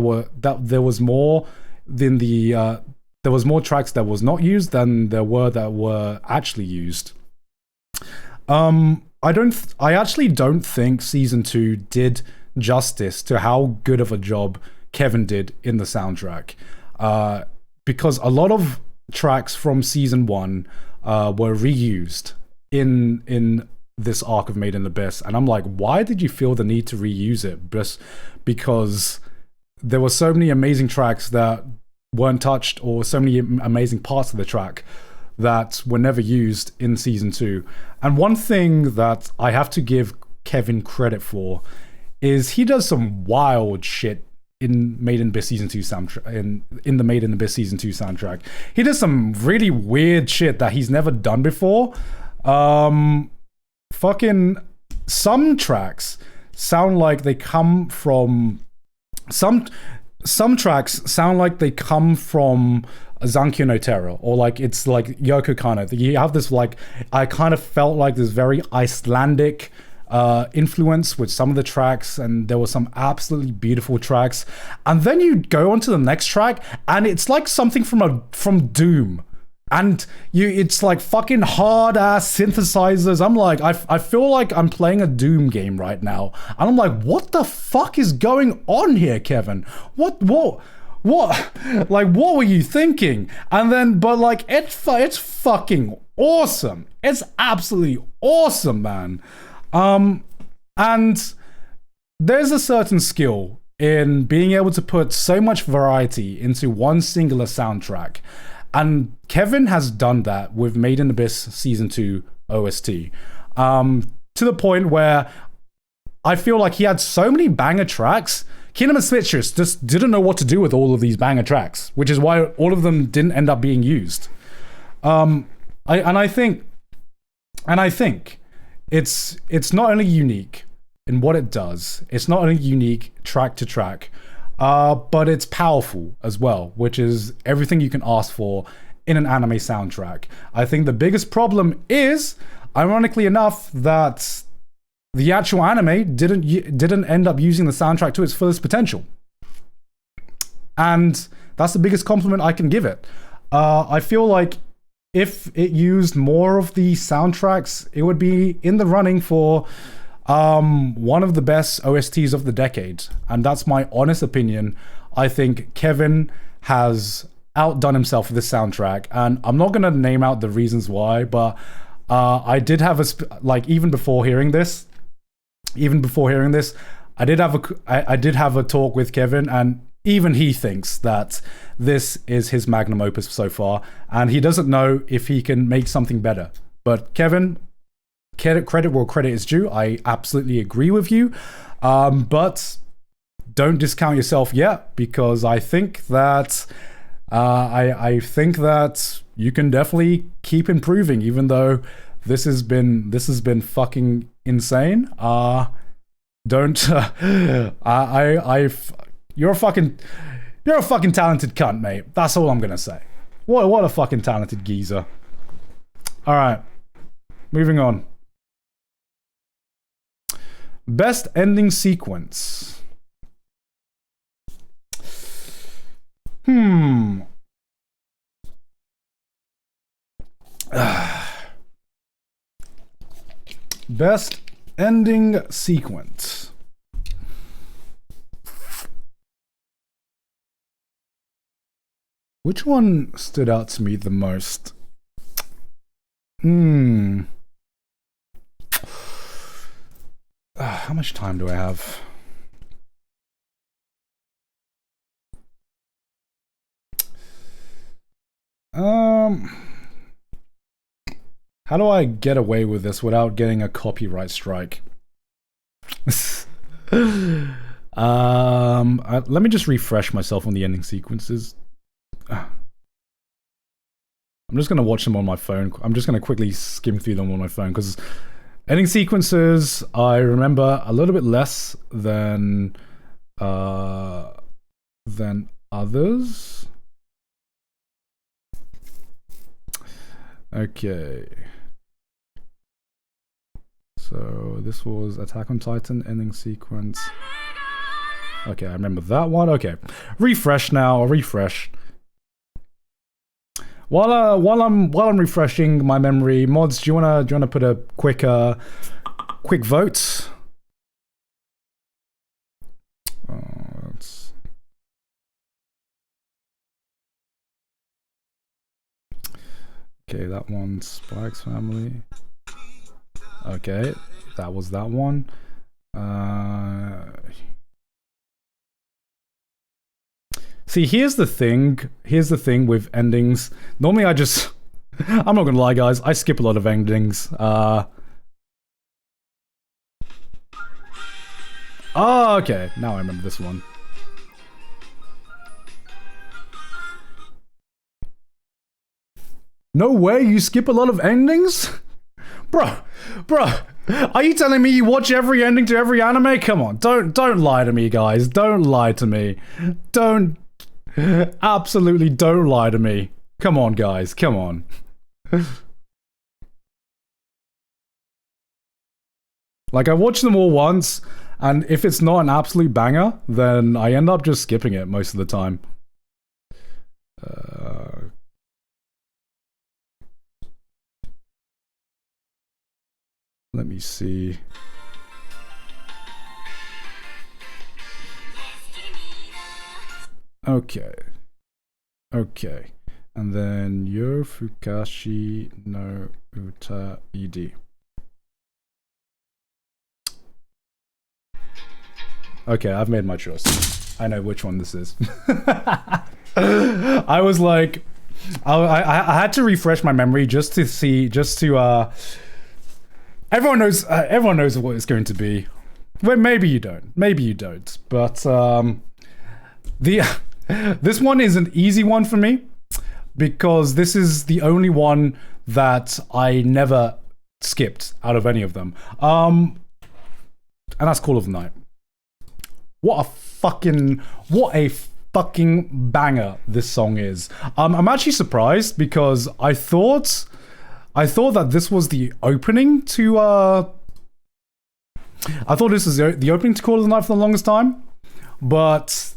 was more tracks that was not used than there were that were actually used. I actually don't think Season 2 did justice to how good of a job Kevin did in the soundtrack. Because a lot of tracks from Season 1 were reused in this arc of Made in Abyss. And I'm like, why did you feel the need to reuse it? Just because there were so many amazing tracks that weren't touched, or so many amazing parts of the track that were never used in Season 2. And one thing that I have to give Kevin credit for is he does some wild shit in Made in Abyss Season 2 soundtrack, in the Made in Abyss Season 2 soundtrack. He does some really weird shit that he's never done before. Fucking some tracks sound like they come from some tracks sound like they come from Zankyo no Terror, or like it's like Yoko Kanno. You have this, like, I kind of felt like this very Icelandic influence with some of the tracks, and there were some absolutely beautiful tracks. And then you go on to the next track, and it's like something from Doom. And it's like fucking hard ass synthesizers. I'm like, I feel like I'm playing a Doom game right now. And I'm like, what the fuck is going on here, Kevin? What? Like, what were you thinking? And then, but like, it's fucking awesome. It's absolutely awesome, man. And there's a certain skill in being able to put so much variety into one singular soundtrack. And Kevin has done that with Made in Abyss Season 2 OST. To the point where I feel like he had so many banger tracks, Kingdom of Switchers just didn't know what to do with all of these banger tracks, which is why all of them didn't end up being used. I think it's not only unique in what it does. It's not only unique track to track, but it's powerful as well, which is everything you can ask for in an anime soundtrack. I think the biggest problem is, ironically enough, that the actual anime didn't end up using the soundtrack to its fullest potential. And that's the biggest compliment I can give it. I feel like if it used more of the soundtracks, it would be in the running for one of the best OSTs of the decade. And that's my honest opinion. I think Kevin has outdone himself with this soundtrack. And I'm not going to name out the reasons why, but I did have even before hearing this, I did have a talk with Kevin, and even he thinks that this is his magnum opus so far, and he doesn't know if he can make something better. But Kevin, credit where credit is due. I absolutely agree with you, but don't discount yourself yet, because I think that I think that you can definitely keep improving, even though this has been fucking insane. Don't you're a fucking talented cunt, mate. That's all I'm gonna say. What a fucking talented geezer. All right, moving on. Best ending sequence. Best ending sequence. Which one stood out to me the most? How much time do I have? How do I get away with this without getting a copyright strike? Let me just refresh myself on the ending sequences. I'm just going to watch them on my phone. I'm just going to quickly skim through them on my phone, because ending sequences I remember a little bit less than others. Okay. So this was Attack on Titan ending sequence. Okay, I remember that one. Okay, refresh now. I'll refresh. While I'm refreshing my memory, mods, do you wanna put a quick vote? Okay, that one's Spike's family. Okay, that was that one. See, here's the thing with endings. Normally I just, I'm not gonna lie guys, I skip a lot of endings. Oh, okay, now I remember this one. No way, you skip a lot of endings? Bro, are you telling me you watch every ending to every anime? Come on, don't lie to me, guys. Don't lie to me. Absolutely don't lie to me. Come on, guys, come on. Like, I watch them all once, and if it's not an absolute banger, then I end up just skipping it most of the time. Let me see. Okay. And then Yo Fukashi no Uta Ed. Okay, I've made my choice. I know which one this is. I was like, I had to refresh my memory just to see, everyone knows what it's going to be. Well, maybe you don't. But this one is an easy one for me, because this is the only one that I never skipped out of any of them. and that's Call of the Night. What a fucking banger this song is. I'm actually surprised because I thought that this was the opening to I thought this was the opening to Call of the Night for the longest time, but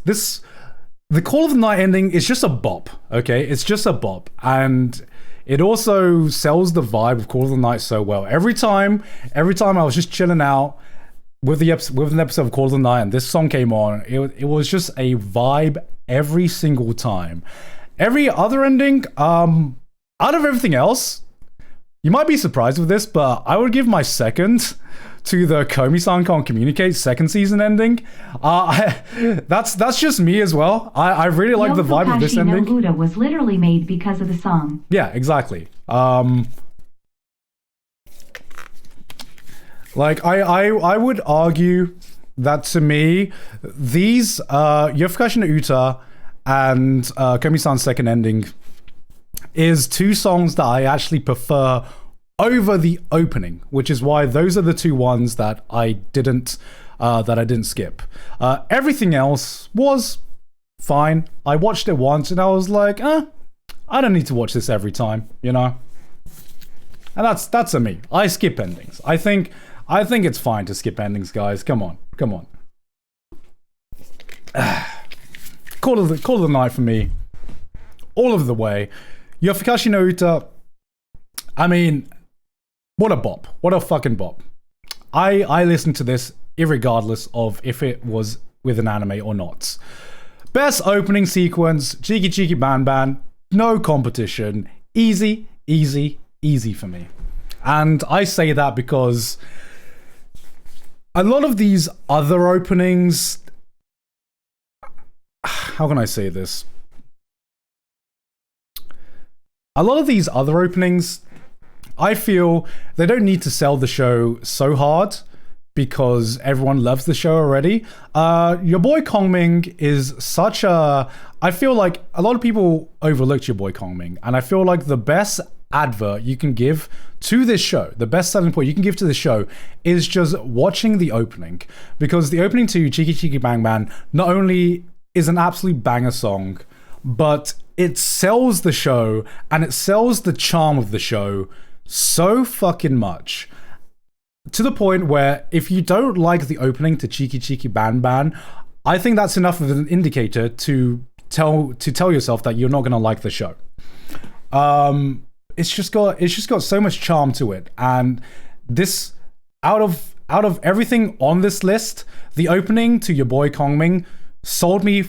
the Call of the Night ending is just a bop, okay? It's just a bop, and it also sells the vibe of Call of the Night so well. Every time I was just chilling out with an episode of Call of the Night and this song came on, it was just a vibe every single time. Every other ending, out of everything else, you might be surprised with this, but I would give my second to the Komi-san Can't Communicate second season ending. That's just me as well. I really like the vibe of this ending. No Uda was literally made because of the song. Yeah, exactly. Like I would argue that to me, these Yofukashi no Uta and Komi-san's second ending is two songs that I actually prefer over the opening, which is why those are the two ones that I didn't skip. Everything else was fine. I watched it once and I was like, I don't need to watch this every time, you know? And that's a me. I skip endings. I think it's fine to skip endings, guys. Come on. Call of the Night for me. All of the way. Yofukashi no Uta, I mean, what a bop. What a fucking bop. I listened to this irregardless of if it was with an anime or not. Best opening sequence, Cheeky Cheeky Ban Ban, no competition. Easy for me. And I say that because a lot of these other openings, how can I say this? A lot of these other openings, I feel they don't need to sell the show so hard because everyone loves the show already. Your boy Kongming is such a... I feel like a lot of people overlooked your boy Kongming, and I feel like the best advert you can give to this show, the best selling point you can give to the show is just watching the opening. Because the opening to Cheeky Cheeky Bang Bang not only is an absolute banger song, but it sells the show and it sells the charm of the show so fucking much. To the point where if you don't like the opening to Cheeky Cheeky Ban Ban, I think that's enough of an indicator to tell yourself that you're not gonna like the show. It's just got so much charm to it, and this out of everything on this list, the opening to your boy Kongming sold me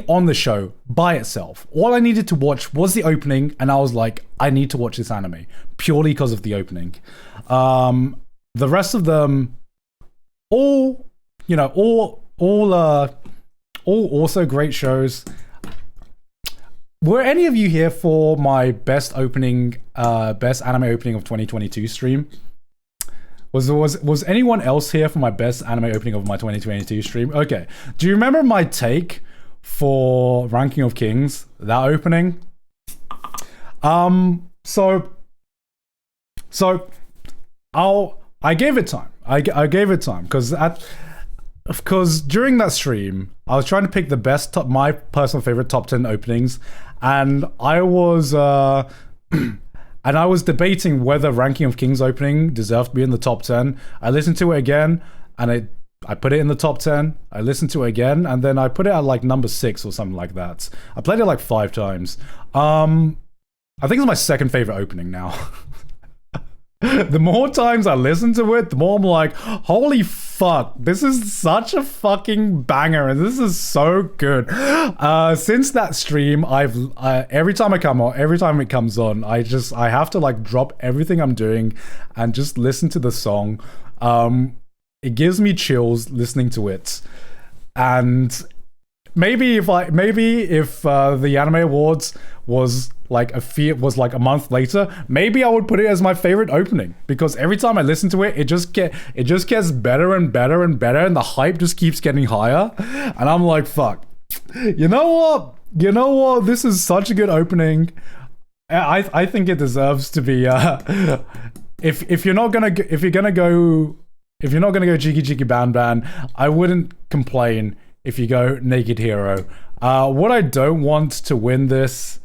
on the show by itself. All I needed to watch was the opening, and I was like, I need to watch this anime purely because of the opening. The rest of them, all also great shows. Were any of you here for my best anime opening of 2022 stream? Was anyone else here for my best anime opening of my 2022 stream? Okay. Do you remember my take for Ranking of Kings, that opening? I gave it time. I gave it time because during that stream, I was trying to pick the best my personal favorite top 10 openings, and I was debating whether Ranking of Kings opening deserved to be in the top 10. I listened to it again, and I put it in the top 10. I listened to it again, and then I put it at like number 6 or something like that. I played it like 5 times. I think it's my second favorite opening now. The more times I listen to it, the more I'm like, holy fuck, this is such a fucking banger, and this is so good. Since that stream, every time it comes on, I have to like drop everything I'm doing and just listen to the song. It gives me chills listening to it, and maybe if the Anime Awards was like a month later, maybe I would put it as my favorite opening, because every time I listen to it, it just gets better and better and better, and the hype just keeps getting higher, and I'm like, fuck, you know what, this is such a good opening. I think it deserves to be if you're gonna if you're not gonna go Jiggy Jiggy Ban Ban, I wouldn't complain if you go Naked Hero. What I don't want to win this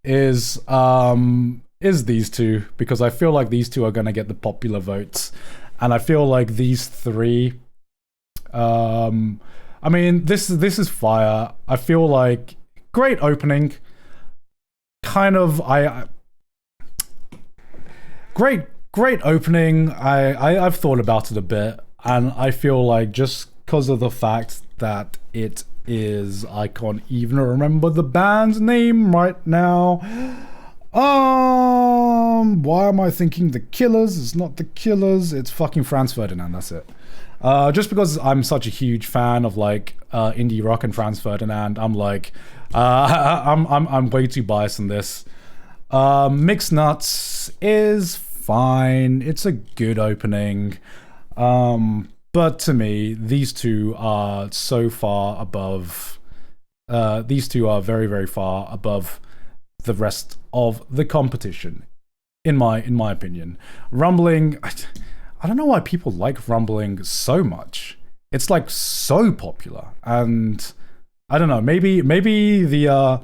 is these two, because I feel like these two are gonna get the popular votes, and I feel like these three. I mean, this is fire. I feel like great opening. Kind of, great opening. I've thought about it a bit, and I feel like just because of the fact that it is, I can't even remember the band's name right now. Why am I thinking The Killers? It's not The Killers. It's fucking Franz Ferdinand. That's it. Just because I'm such a huge fan of like indie rock and Franz Ferdinand, I'm like, I'm way too biased in this. Mixed Nuts is fine. It's a good opening. But to me, these two are so far above. These two are very, very far above the rest of the competition, in my opinion. Rumbling, I don't know why people like Rumbling so much. It's like so popular, and I don't know. Maybe the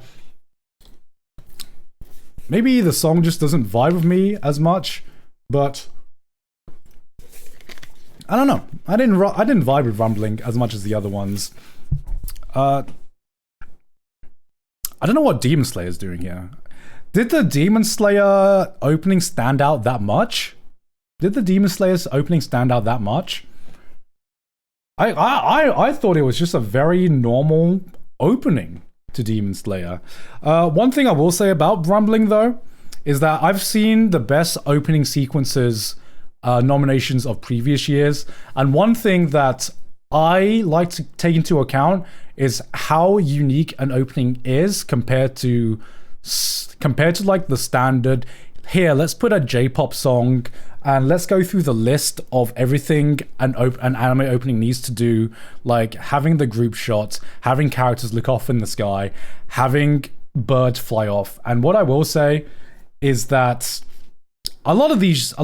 song just doesn't vibe with me as much, but I don't know. I didn't vibe with Rumbling as much as the other ones. I don't know what Demon Slayer's doing here. Did the Demon Slayer opening stand out that much? Did the Demon Slayer's opening stand out that much? I thought it was just a very normal opening to Demon Slayer. One thing I will say about Rumbling though is that I've seen the best opening sequences nominations of previous years, and one thing that I like to take into account is how unique an opening is compared to like the standard. Here, let's put a J-pop song and let's go through the list of everything an anime opening needs to do, like having the group shots, having characters look off in the sky, having birds fly off. And what I will say is that a lot of these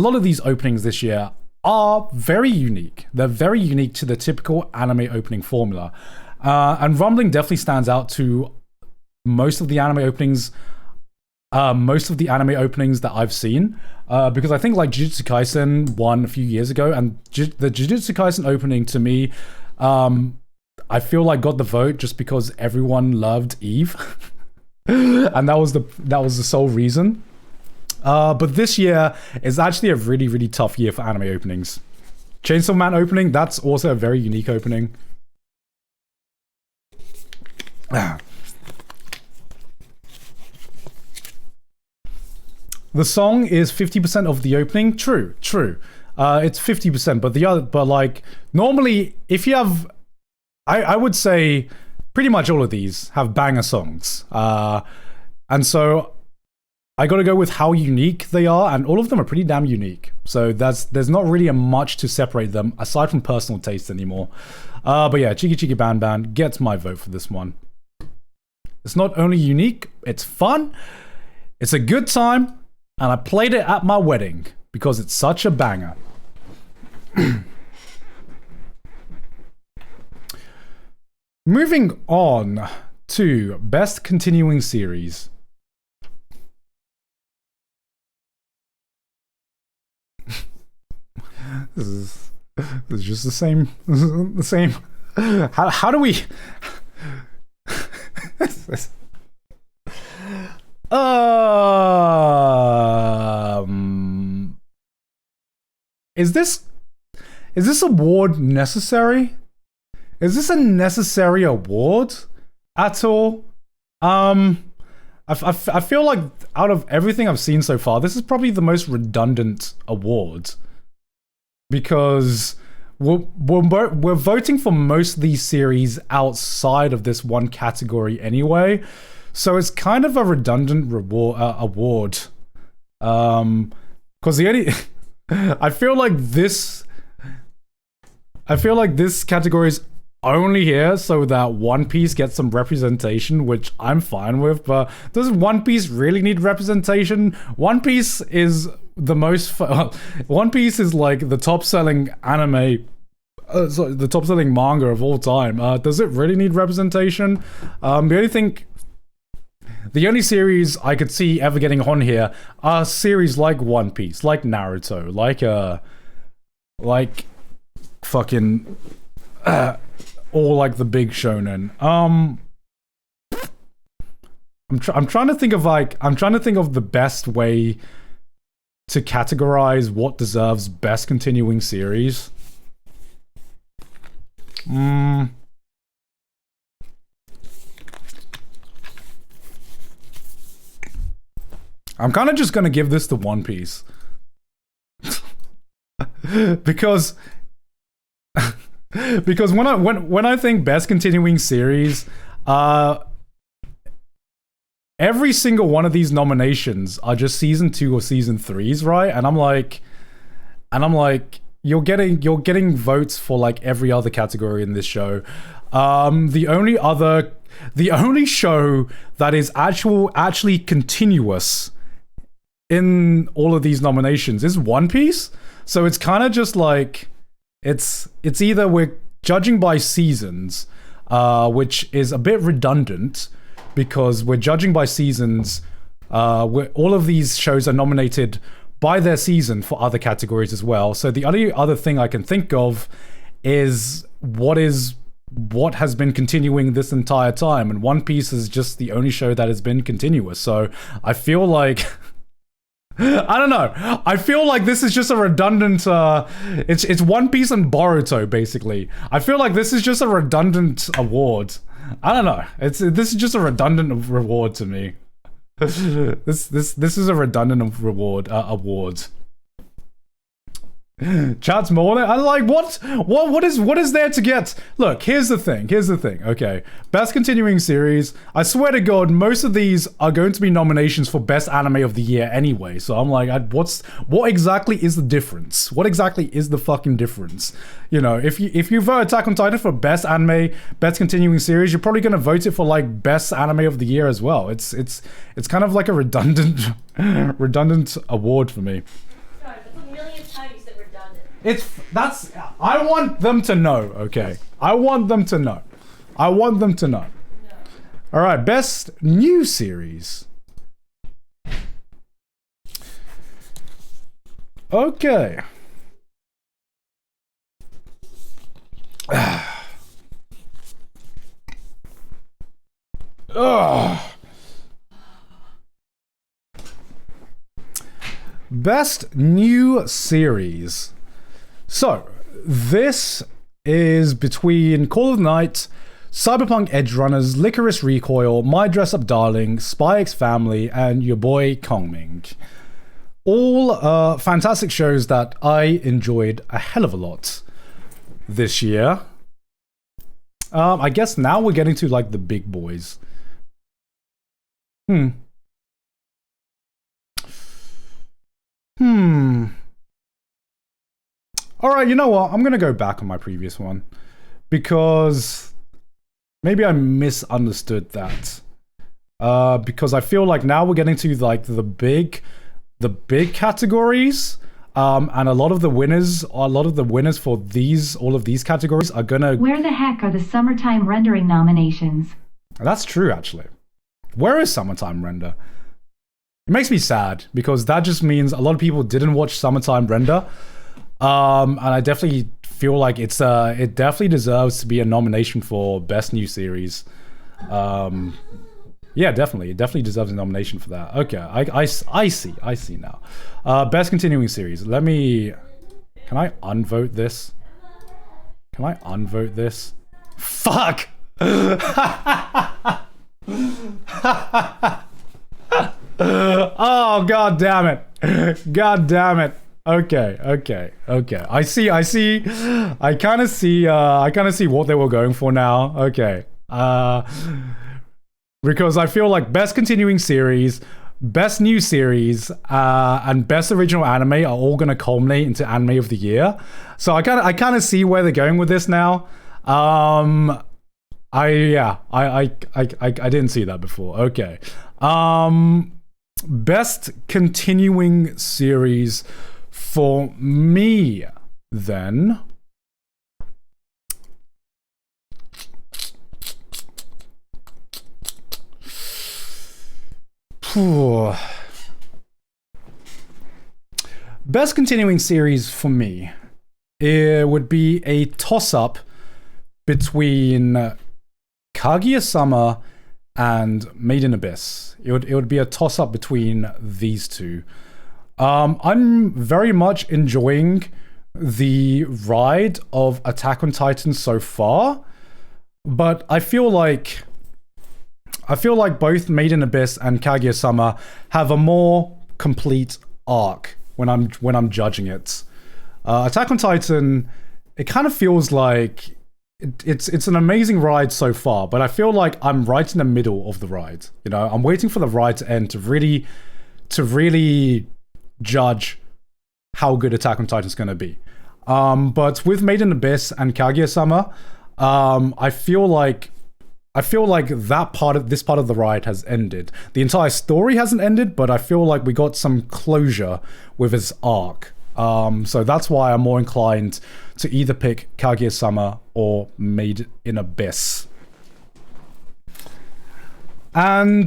openings this year are very unique. They're very unique to the typical anime opening formula. And Rumbling definitely stands out to most of the anime openings that I've seen, because I think like Jujutsu Kaisen won a few years ago, and the Jujutsu Kaisen opening to me, I feel like got the vote just because everyone loved Eve, and that was the sole reason. But this year is actually a really, really tough year for anime openings. Chainsaw Man opening, that's also a very unique opening. The song is 50% of the opening. True. It's 50%, but like normally, if you have, I would say pretty much all of these have banger songs, and so I got to go with how unique they are, and all of them are pretty damn unique. So there's not really much to separate them aside from personal taste anymore. But yeah, Cheeky Cheeky Ban Ban gets my vote for this one. It's not only unique, it's fun, it's a good time, and I played it at my wedding because it's such a banger. Moving on to Best Continuing Series. This is just the same. The same. How do we? Is this award necessary? Is this a necessary award at all? I feel like out of everything I've seen so far, this is probably the most redundant award, because we're voting for most of these series outside of this one category anyway, so it's kind of a redundant award. Because the only I feel like this category is only here so that One Piece gets some representation, which I'm fine with, but does One Piece really need representation? One Piece is the most One Piece is like the top selling anime so the top selling manga of all time. Does it really need representation? The only series I could see ever getting on here are series like One Piece, like Naruto, like fucking, or like the big shonen. I'm trying to think of the best way to categorize what deserves best continuing series. I'm kind of just gonna give this to One Piece. because when I think best continuing series, every single one of these nominations are just season 2 or season 3s, right? And I'm like, you're getting votes for like every other category in this show. The only show that is actually continuous in all of these nominations is One Piece. So it's kind of just like it's either we're judging by seasons, which is a bit redundant because we're judging by seasons. Where all of these shows are nominated by their season for other categories as well. So the only other thing I can think of is what has been continuing this entire time, and One Piece is just the only show that has been continuous. So I feel like I don't know. I feel like this is just a redundant. It's One Piece and Boruto basically. I feel like this is just a redundant award. I don't know. This is just a redundant reward to me. This is a redundant award. Chat's more than I like what is there to get? Look, here's the thing. Okay, best continuing series. I swear to God, most of these are going to be nominations for best anime of the year anyway. So I'm like, what exactly is the difference? What exactly is the fucking difference? You know, if you vote Attack on Titan for best anime, best continuing series, you're probably gonna vote it for like best anime of the year as well. It's kind of like a redundant award for me. Sorry, that's a million times you said redundant. I want them to know, okay? I want them to know. No. Alright, best new series. Okay. Best new series. So, this is between Call of the Night, Cyberpunk Edge Runners, Licorice Recoil, My Dress Up Darling, Spy X Family, and your boy Kongming. All fantastic shows that I enjoyed a hell of a lot this year. I guess now we're getting to like the big boys. Alright, you know what? I'm gonna go back on my previous one. Because maybe I misunderstood that. Because I feel like now we're getting to like the big categories. And a lot of the winners for all of these categories are gonna... Where the heck are the summertime rendering nominations? That's true, actually. Where is Summertime Render? It makes me sad, because that just means a lot of people didn't watch Summertime Render. And I definitely feel like it definitely deserves to be a nomination for Best New Series. Yeah, definitely. It definitely deserves a nomination for that. Okay, I see now. Best Continuing Series. Can I unvote this? Fuck! Oh, god damn it. Okay. I kind of see what they were going for now. Okay. Because I feel like Best Continuing Series, Best New Series, and Best Original Anime are all going to culminate into Anime of the Year. So I kind of see where they're going with this now. I didn't see that before. Okay. Best Continuing Series for me, then. Best continuing series for me, it would be a toss-up between Kaguya-sama and Made in Abyss. It would be a toss-up between these two. I'm very much enjoying the ride of Attack on Titan so far, but I feel like both Made in Abyss and Kaguya-sama have a more complete arc when I'm judging it. Attack on Titan, it kind of feels like it's an amazing ride so far, but I feel like I'm right in the middle of the ride. You know, I'm waiting for the ride to end to really judge how good Attack on Titan is going to be. But with Made in Abyss and Kaguya-sama, I feel like this part of the ride has ended. The entire story hasn't ended, but I feel like we got some closure with its arc. So that's why I'm more inclined to either pick Kaguya-sama or Made in Abyss. And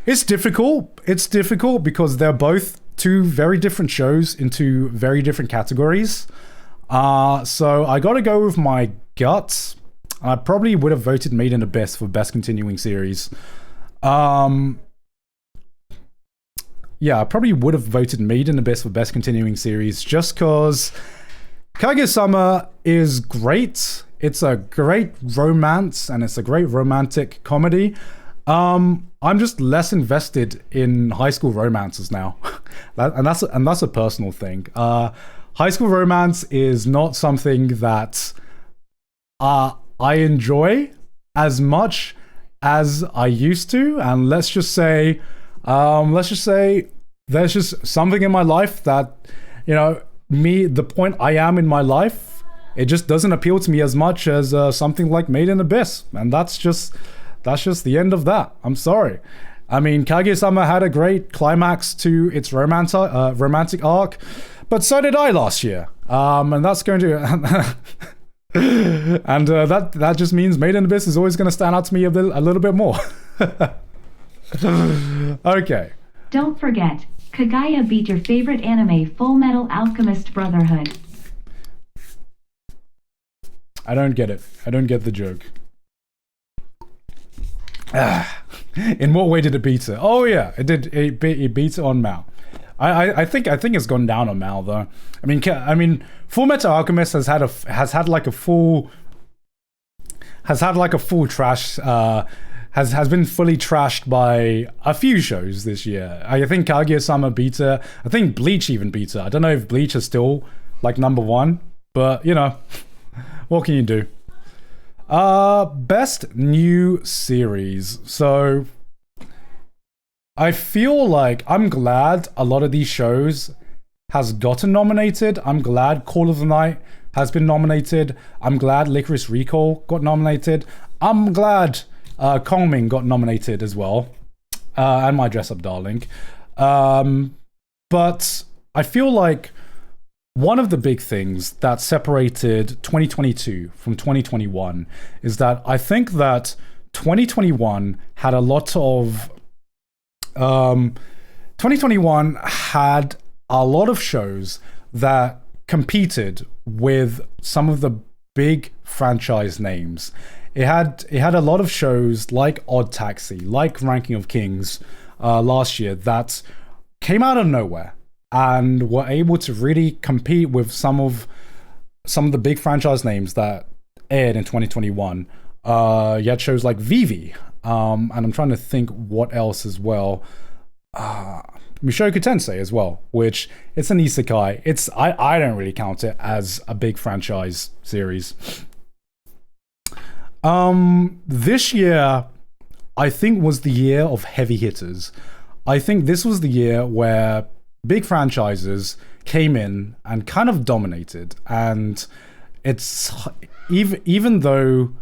it's difficult. It's difficult because they're both two very different shows into very different categories. So I gotta go with my guts. I probably would have voted Made in Abyss for Best Continuing Series. Yeah, I probably would have voted Made in Abyss for Best Continuing Series just because Kaguya-sama is great. It's a great romance and it's a great romantic comedy. I'm just less invested in high school romances now. and that's a personal thing. High school romance is not something that I enjoy as much as I used to, and let's just say there's just something in my life that, you know, the point I am in my life, it just doesn't appeal to me as much as something like Made in Abyss, and that's just the end of that. I'm sorry. I mean, Kaguya-sama had a great climax to its romantic arc, but so did I last year. And that's going to and that just means Made in Abyss is always going to stand out to me a little bit more. Okay. Don't forget, Kaguya beat your favorite anime, Full Metal Alchemist Brotherhood. I don't get it. I don't get the joke. In what way did it beat it? Oh yeah, it did. It beat it on Mal. I think it's gone down on Mal though. I mean, Full Metal Alchemist has had like a full trash. Has been fully trashed by a few shows this year. I think Kaguya-sama beat it. I think Bleach even beat it. I don't know if Bleach is still like #1, but you know, what can you do? Best new series. So I feel like I'm glad a lot of these shows has gotten nominated. I'm glad Call of the Night has been nominated. I'm glad Licorice Recall got nominated. I'm glad Kongming got nominated as well. And My Dress Up Darling. But I feel like one of the big things that separated 2022 from 2021 is that I think that 2021 had a lot of 2021 had a lot of shows that competed with some of the big franchise names. It had a lot of shows like Odd Taxi, like Ranking of Kings last year that came out of nowhere and were able to really compete with some of the big franchise names that aired in 2021. You had shows like Vivi, and I'm trying to think what else as well. Mushoku Tensei as well, which it's an isekai. I don't really count it as a big franchise series. This year, I think, was the year of heavy hitters. I think this was the year where big franchises came in and kind of dominated. And it's even though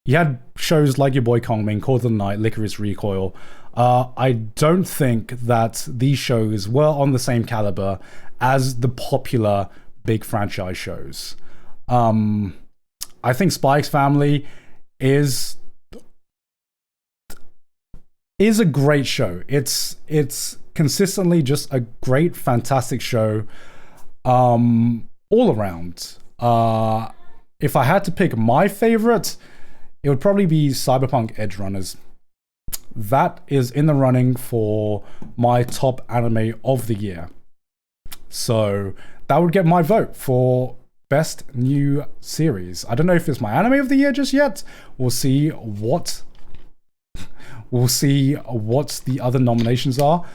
you had shows like your boy Kongming, Call of the Night, Licorice Recoil, I don't think that these shows were on the same caliber as the popular big franchise shows. I think Spy X Family is is a great show. It's consistently just a great, fantastic show, all around. If I had to pick my favorite, it would probably be Cyberpunk Edge Runners. That is in the running for my top anime of the year. So that would get my vote for best new series. I don't know if it's my anime of the year just yet. We'll see what the other nominations are.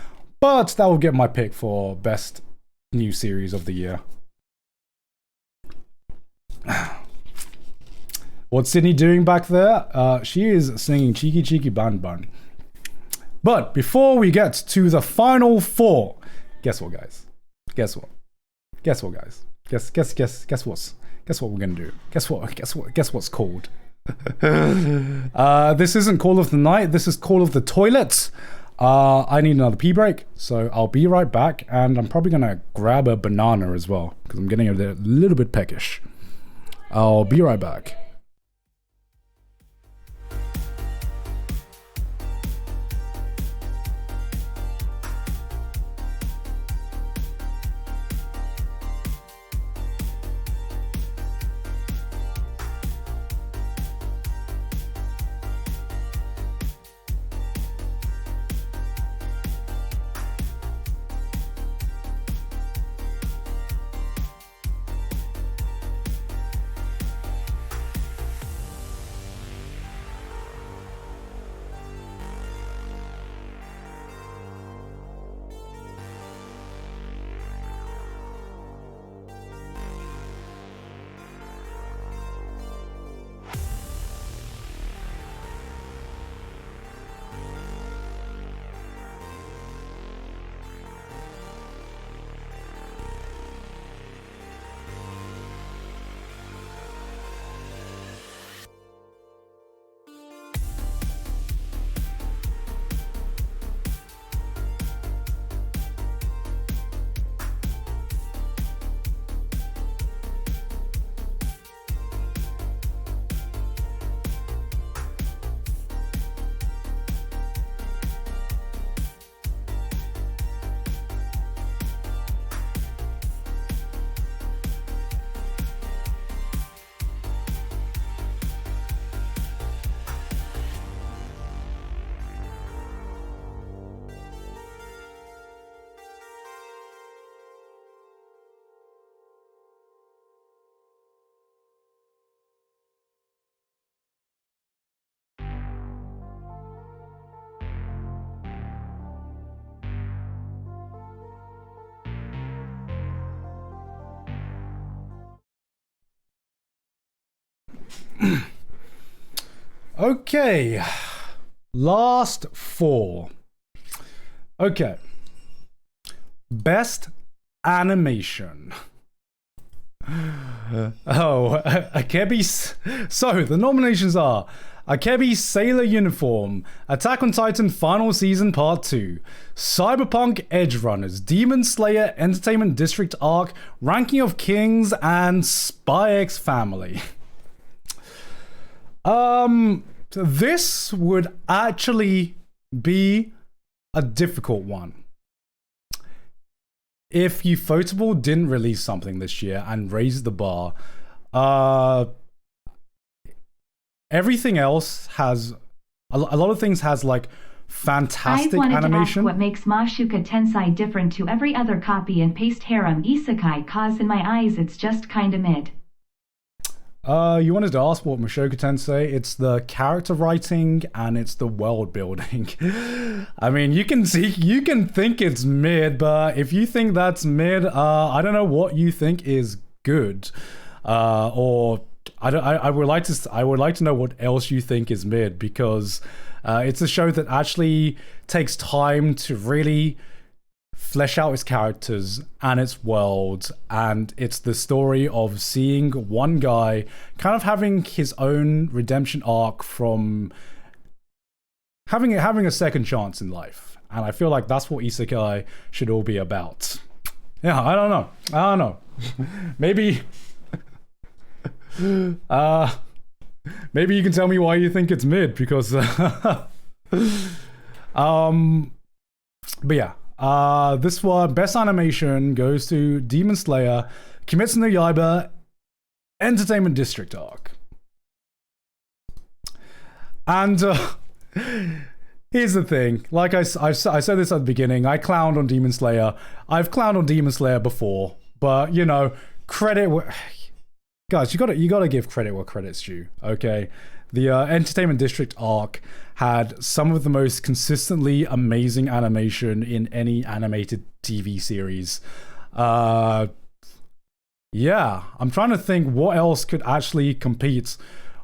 But that will get my pick for best new series of the year. What's Sydney doing back there? She is singing Cheeky Cheeky Bun Bun. But before we get to the final four, guess what, guys? Guess what, guys? Guess what we're gonna do? Guess what's called? This isn't Call of the Night. This is Call of the Toilet. I need another pee break, so I'll be right back, and I'm probably gonna grab a banana as well because I'm getting a little bit peckish. I'll be right back. Okay, last four. Okay, best animation. Oh, Akebi's. So the nominations are Akebi's Sailor Uniform, Attack on Titan Final Season Part 2, Cyberpunk Edge Runners, Demon Slayer Entertainment District Arc, Ranking of Kings, and Spy X Family. This would actually be a difficult one. If Ufotable didn't release something this year and raise the bar, everything else has a lot of things has like fantastic I wanted animation. to ask what makes Mashuka Tensei different to every other copy and paste harem isekai, cause in my eyes it's just kinda mid. You wanted to ask what Mushoku Tensei? It's the character writing and it's the world building. I mean, you can think it's mid, but if you think that's mid, I don't know what you think is good, or I would like to know what else you think is mid, because it's a show that actually takes time to really flesh out its characters and its world, and it's the story of seeing one guy kind of having his own redemption arc from having a second chance in life. And I feel like that's what isekai should all be about. Yeah, I don't know. Maybe maybe you can tell me why you think it's mid, because But yeah, this one, best animation goes to Demon Slayer, Kimetsu no Yaiba, Entertainment District arc. And here's the thing, like I said this at the beginning, I clowned on Demon Slayer. I've clowned on Demon Slayer before, but you know, guys, you gotta give credit where credit's due, okay? The Entertainment District arc had some of the most consistently amazing animation in any animated TV series. Yeah, I'm trying to think what else could actually compete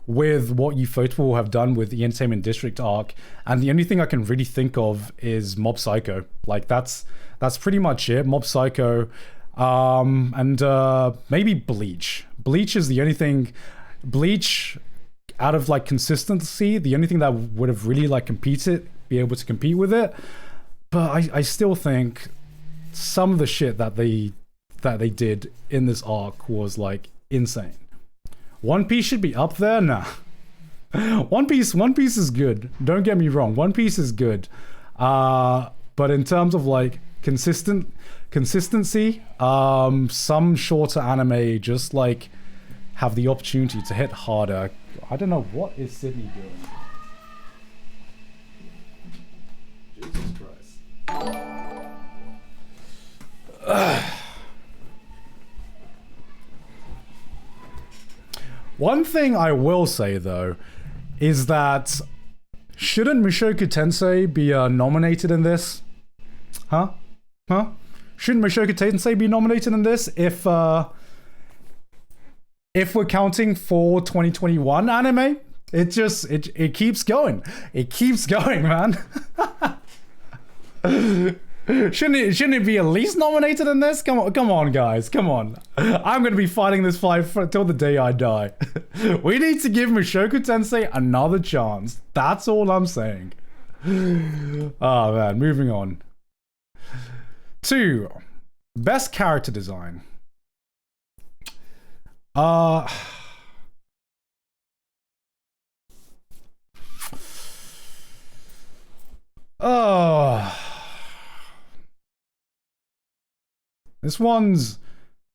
with what Ufotable have done with the Entertainment District arc, and the only thing I can really think of is Mob Psycho. Like that's pretty much it. Mob Psycho, and maybe Bleach. Bleach is the only thing. Bleach, out of like consistency, the only thing that would have really like be able to compete with it. But I still think some of the shit that they did in this arc was like insane. One Piece should be up there? Nah. One Piece is good. Don't get me wrong. One Piece is good. But in terms of like consistency, some shorter anime just like have the opportunity to hit harder. I don't know, what is Sydney doing? Jesus Christ. One thing I will say though is that shouldn't Mushoku Tensei be nominated in this? Huh? Shouldn't Mushoku Tensei be nominated in this if we're counting for 2021 anime? It keeps going. It keeps going, man. Shouldn't it be at least nominated in this? Come on, guys, come on. I'm gonna be fighting this fight till the day I die. We need to give Mushoku Tensei another chance. That's all I'm saying. Oh man, moving on. 2. Best character design. This one's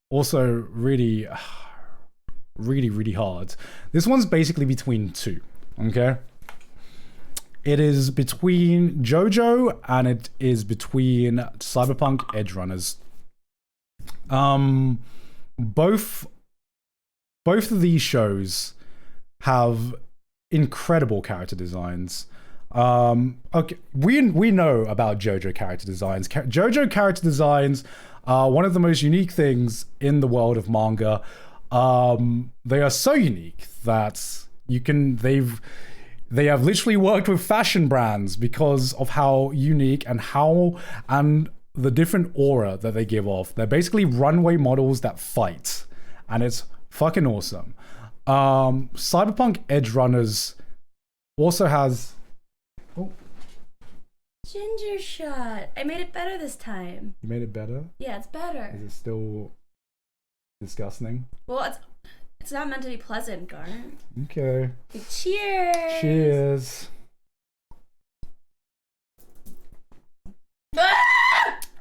also really hard. This one's basically between 2, okay? It is between JoJo and it is between Cyberpunk Edge Runners. Both of these shows have incredible character designs. Okay, we know about JoJo character designs. JoJo character designs are one of the most unique things in the world of manga. They are so unique that they have literally worked with fashion brands because of how unique and the different aura that they give off. They're basically runway models that fight, and it's fucking awesome. Cyberpunk Edge Runners also has... Oh. Ginger shot. I made it better this time. You made it better? Yeah, it's better. Is it still disgusting? Well, it's not meant to be pleasant, Garnet. Okay. Cheers! Cheers.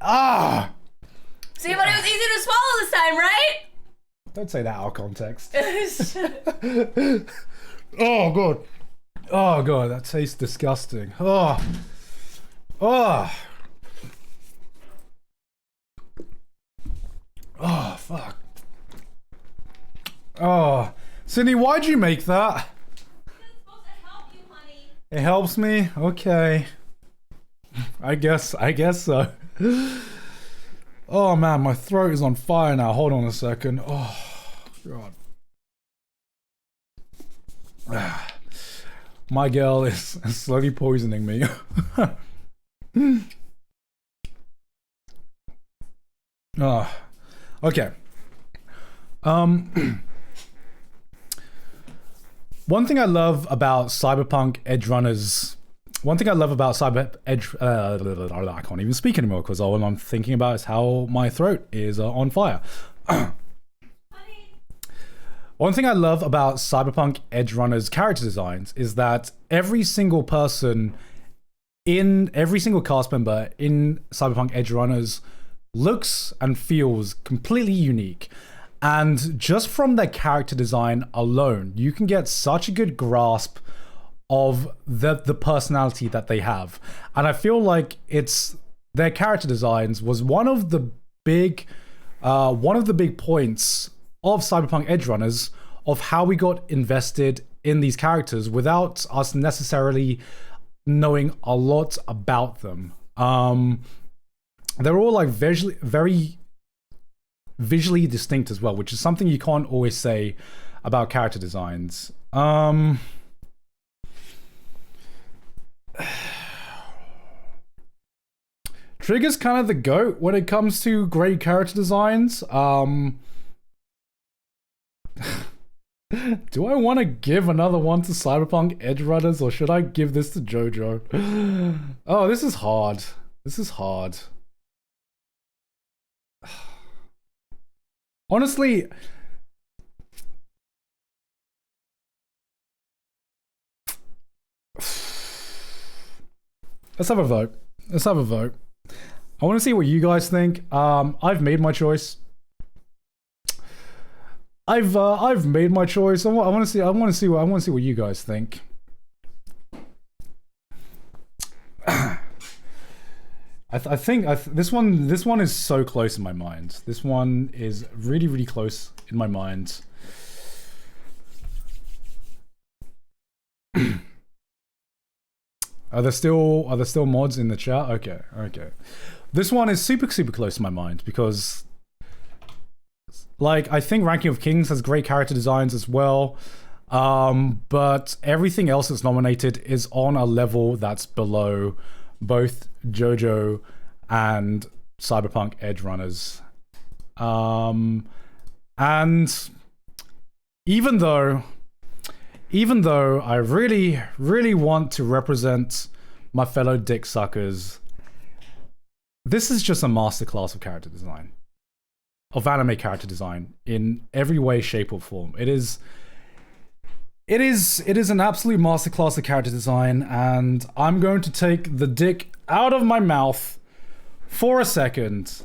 Ah! See, but it was easy to swallow this time, right? Don't say that out of context. Oh god. Oh god, that tastes disgusting. Oh. Oh. Oh fuck. Oh. Sydney, why'd you make that? It's supposed to help you, honey. It helps me? Okay. I guess so. Oh man, my throat is on fire now. Hold on a second. Oh god. My girl is slowly poisoning me. Oh, okay. One thing I love about Cyberpunk Edge Runners. One thing I love about Cyber Edge. I can't even speak anymore because all I'm thinking about is how my throat is on fire. One thing I love about Cyberpunk Edge Runners character designs is that every single person in every single cast member in Cyberpunk Edge Runners looks and feels completely unique. And just from their character design alone, you can get such a good grasp of the personality that they have. And I feel like it's their character designs was one of the big points of Cyberpunk Edge Runners of how we got invested in these characters without us necessarily knowing a lot about them. They're all like very visually distinct as well, which is something you can't always say about character designs. Trigger's kind of the GOAT when it comes to great character designs. Do I want to give another one to Cyberpunk Edge Runners, or should I give this to JoJo? Oh, this is hard. This is hard. Honestly, let's have a vote. Let's have a vote. I want to see what you guys think. I've made my choice. I've made my choice. I want to see what you guys think. I think this one is so close in my mind. This one is really close in my mind. Are there still mods in the chat? Okay. This one is super close to my mind because, like, I think Ranking of Kings has great character designs as well, but everything else that's nominated is on a level that's below both JoJo and Cyberpunk Edge Runners. And even though I really want to represent my fellow dick suckers, this is just a masterclass of character design. Of anime character design in every way, shape, or form. It is an absolute masterclass of character design, and I'm going to take the dick out of my mouth for a second,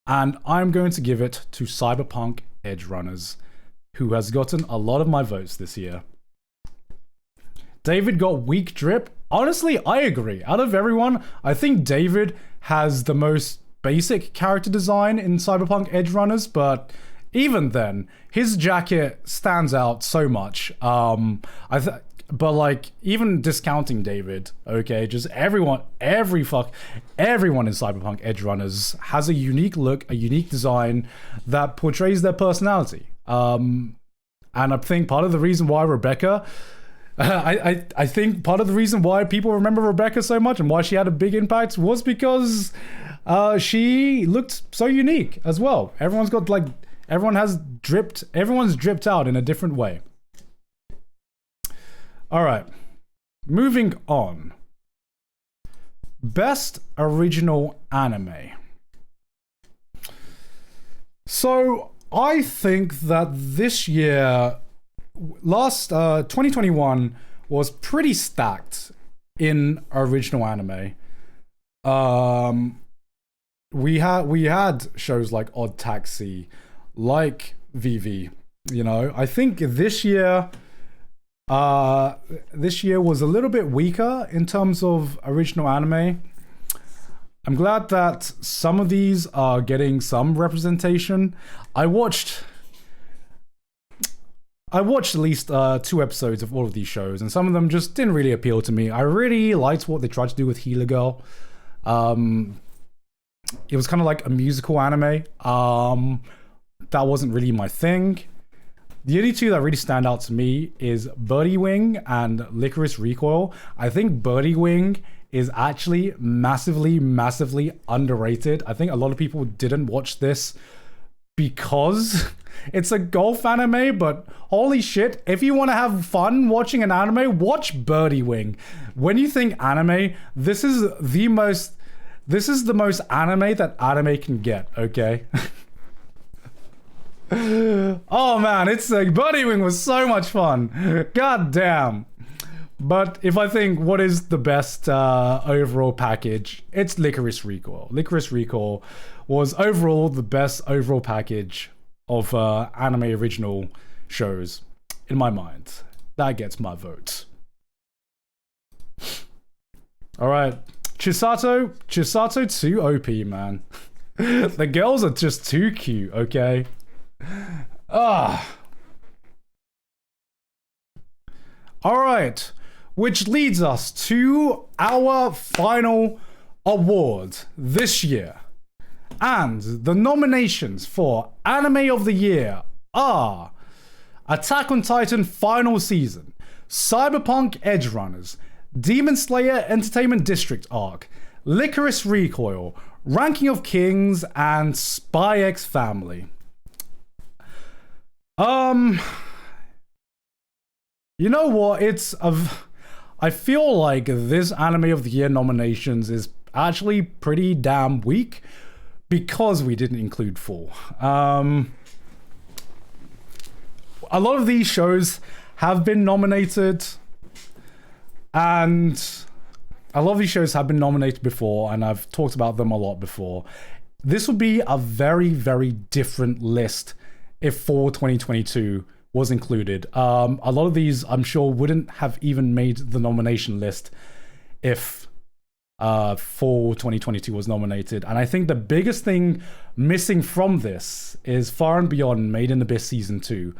and I'm going to give it to Cyberpunk Edge Runners, who has gotten a lot of my votes this year. David got weak drip. Honestly, I agree. Out of everyone, I think David has the most basic character design in Cyberpunk Edge Runners, but even then, his jacket stands out so much. But like, even discounting David, okay, just everyone in Cyberpunk Edge Runners has a unique look, a unique design that portrays their personality. And I think part of the reason why Rebecca, I think part of the reason why people remember Rebecca so much and why she had a big impact was because she looked so unique as well. Everyone's dripped out in a different way. All right, moving on. Best original anime. So I think that this year, 2021 was pretty stacked in original anime. We had shows like Odd Taxi, like VV. You know, I think this year was a little bit weaker in terms of original anime. I'm glad that some of these are getting some representation. I watched at least 2 episodes of all of these shows, and some of them just didn't really appeal to me. I really liked what they tried to do with Healer Girl. It was kind of like a musical anime. That wasn't really my thing. The only 2 that really stand out to me is Birdie Wing and Licorice Recoil. I think Birdie Wing is actually massively underrated. I think a lot of people didn't watch this because it's a golf anime, but holy shit, if you want to have fun watching an anime, watch Birdie Wing. When you think anime, this is the most anime that anime can get, okay? Oh man, it's like Birdie Wing was so much fun. God damn. But if I think what is the best overall package, it's Licorice Recoil. Licorice Recoil was overall the best overall package of anime original shows, in my mind. That gets my vote. Alright, Chisato too OP, man. The girls are just too cute, okay? Alright, which leads us to our final award this year. And the nominations for Anime of the Year are Attack on Titan Final Season, Cyberpunk Edgerunners, Demon Slayer Entertainment District Arc, Licorice Recoil, Ranking of Kings, and Spy X Family. You know what? I feel like this Anime of the Year nominations is actually pretty damn weak because we didn't include 4. A lot of these shows have been nominated, and a lot of these shows have been nominated before, and I've talked about them a lot before. This would be a very, very different list if Fall 2022 was included. A lot of these, I'm sure, wouldn't have even made the nomination list if Fall 2022 was nominated. And I think the biggest thing missing from this is Far and Beyond Made in Abyss Season 2.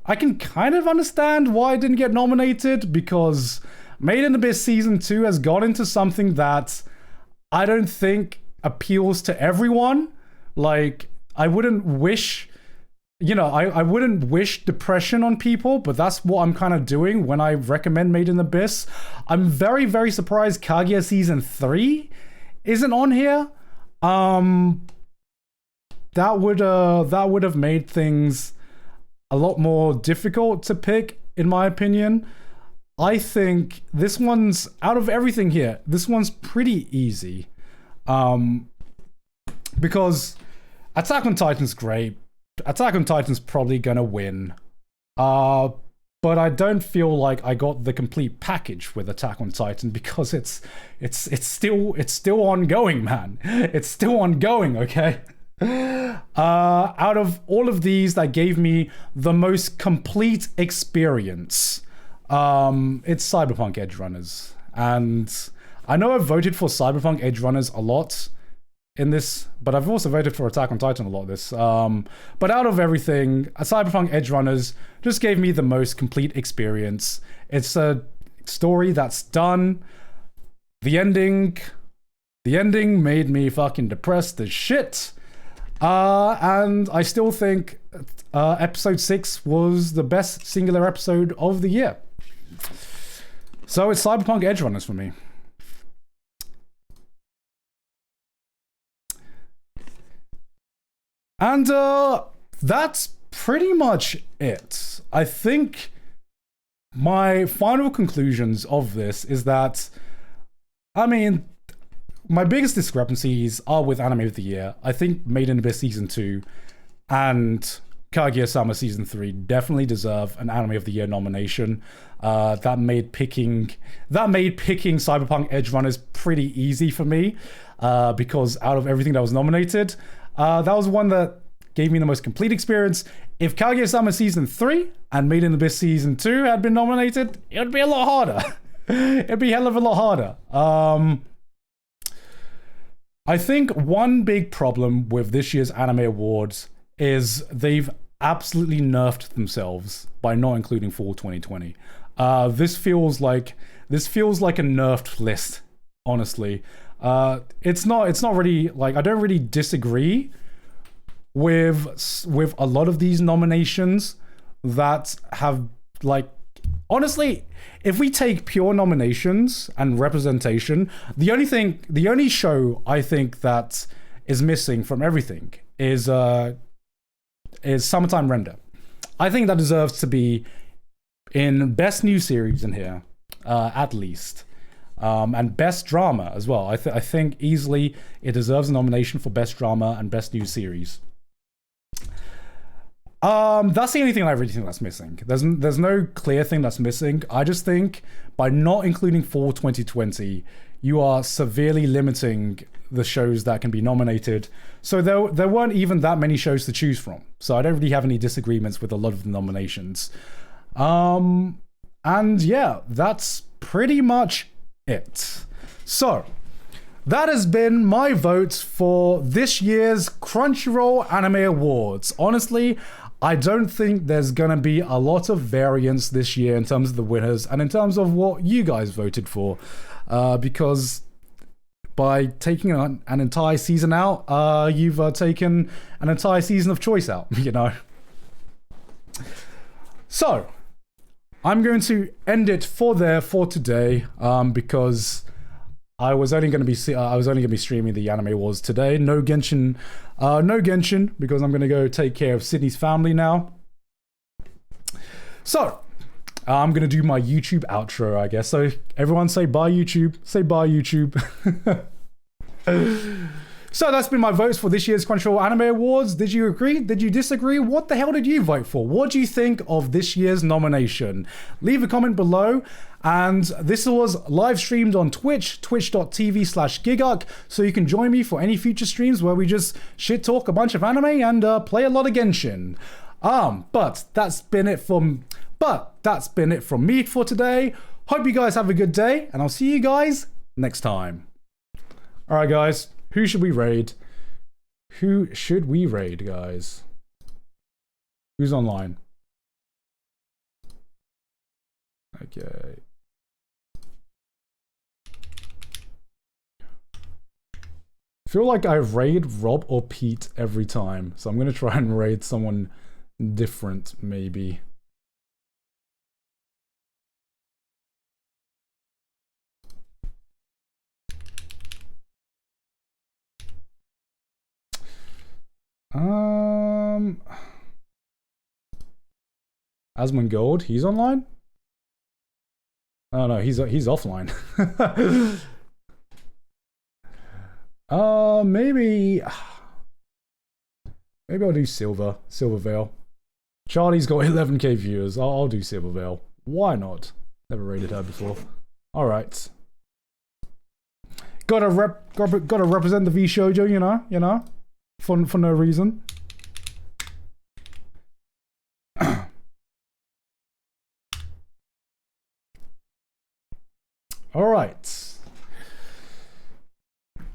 I can kind of understand why it didn't get nominated, because Made in Abyss Season 2 has gone into something that I don't think appeals to everyone. Like, I wouldn't wish, I wouldn't wish depression on people, but that's what I'm kind of doing when I recommend Made in Abyss. I'm very, very surprised Kaguya Season 3 isn't on here. That would have made things a lot more difficult to pick, in my opinion. I think this one's, out of everything here, this one's pretty easy. Because Attack on Titan's great. Attack on Titan's probably gonna win. But I don't feel like I got the complete package with Attack on Titan, because it's still ongoing, man. It's still ongoing, okay? Out of all of these that gave me the most complete experience, it's Cyberpunk Edgerunners. And I know I've voted for Cyberpunk Edgerunners a lot in this, but I've also voted for Attack on Titan a lot this. But out of everything, Cyberpunk Edgerunners just gave me the most complete experience. It's a story that's done. The ending made me fucking depressed as shit. And I still think episode 6 was the best singular episode of the year. So it's Cyberpunk Edgerunners for me. And that's pretty much it. I think my final conclusions of this is that, my biggest discrepancies are with Anime of the Year. I think Made in Abyss Season 2 and Kaguya-sama Season 3 definitely deserve an Anime of the Year nomination. That made picking Cyberpunk Edgerunners pretty easy for me, because out of everything that was nominated, that was one that gave me the most complete experience. If Kaguya-sama Season 3 and Made in Abyss Season 2 had been nominated, it would be a lot harder. It'd be a hell of a lot harder. I think one big problem with this year's anime awards is they've absolutely nerfed themselves by not including Fall 2020. This feels like a nerfed list, honestly. It's not really, like, I don't really disagree with a lot of these nominations that have, like, honestly, if we take pure nominations and representation, the only show I think that is missing from everything is Summertime Render. I think that deserves to be in Best New Series in here, at least. And Best Drama as well. I think easily it deserves a nomination for Best Drama and Best New Series. That's the only thing I really think that's missing. There's no clear thing that's missing. I just think by not including Fall 2020, you are severely limiting the shows that can be nominated. So there weren't even that many shows to choose from. So I don't really have any disagreements with a lot of the nominations. And yeah, that's pretty much it. So that has been my vote for this year's Crunchyroll Anime Awards. Honestly, I don't think there's gonna be a lot of variance this year in terms of the winners and in terms of what you guys voted for, because by taking an entire season out, you've taken an entire season of choice out, you know. So I'm going to end it for today, because I was only going to be streaming the Anime Awards today. No Genshin, because I'm going to go take care of Sydney's family now. So I'm going to do my YouTube outro, I guess. So everyone say bye YouTube. Say bye YouTube. So that's been my votes for this year's Crunchyroll Anime Awards. Did you agree? Did you disagree? What the hell did you vote for? What do you think of this year's nomination? Leave a comment below. And this was live streamed on Twitch, twitch.tv/gigark. So you can join me for any future streams where we just shit talk a bunch of anime and play a lot of Genshin. But that's been it from me for today. Hope you guys have a good day, and I'll see you guys next time. All right, guys. Who should we raid? Who should we raid, guys? Who's online? Okay. I feel like I raid Rob or Pete every time, so I'm gonna try and raid someone different, maybe. Asmongold, he's online? Oh no, he's offline. Maybe I'll do Silvervale. Charlie's got 11k viewers. I'll do Silvervale. Why not? Never rated her before. All right. Gotta represent the V Shoujo, you know, for no reason. All right.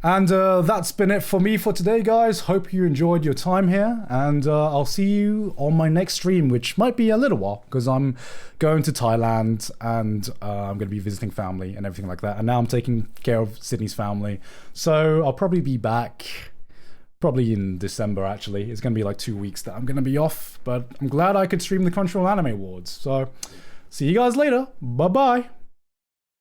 And that's been it for me for today, guys. Hope you enjoyed your time here, and I'll see you on my next stream, which might be a little while because I'm going to Thailand and I'm going to be visiting family and everything like that. And now I'm taking care of Sydney's family, so I'll probably be back probably in December. Actually, it's going to be like 2 weeks that I'm going to be off, but I'm glad I could stream the Crunchyroll Anime Awards. So see you guys later. Bye bye.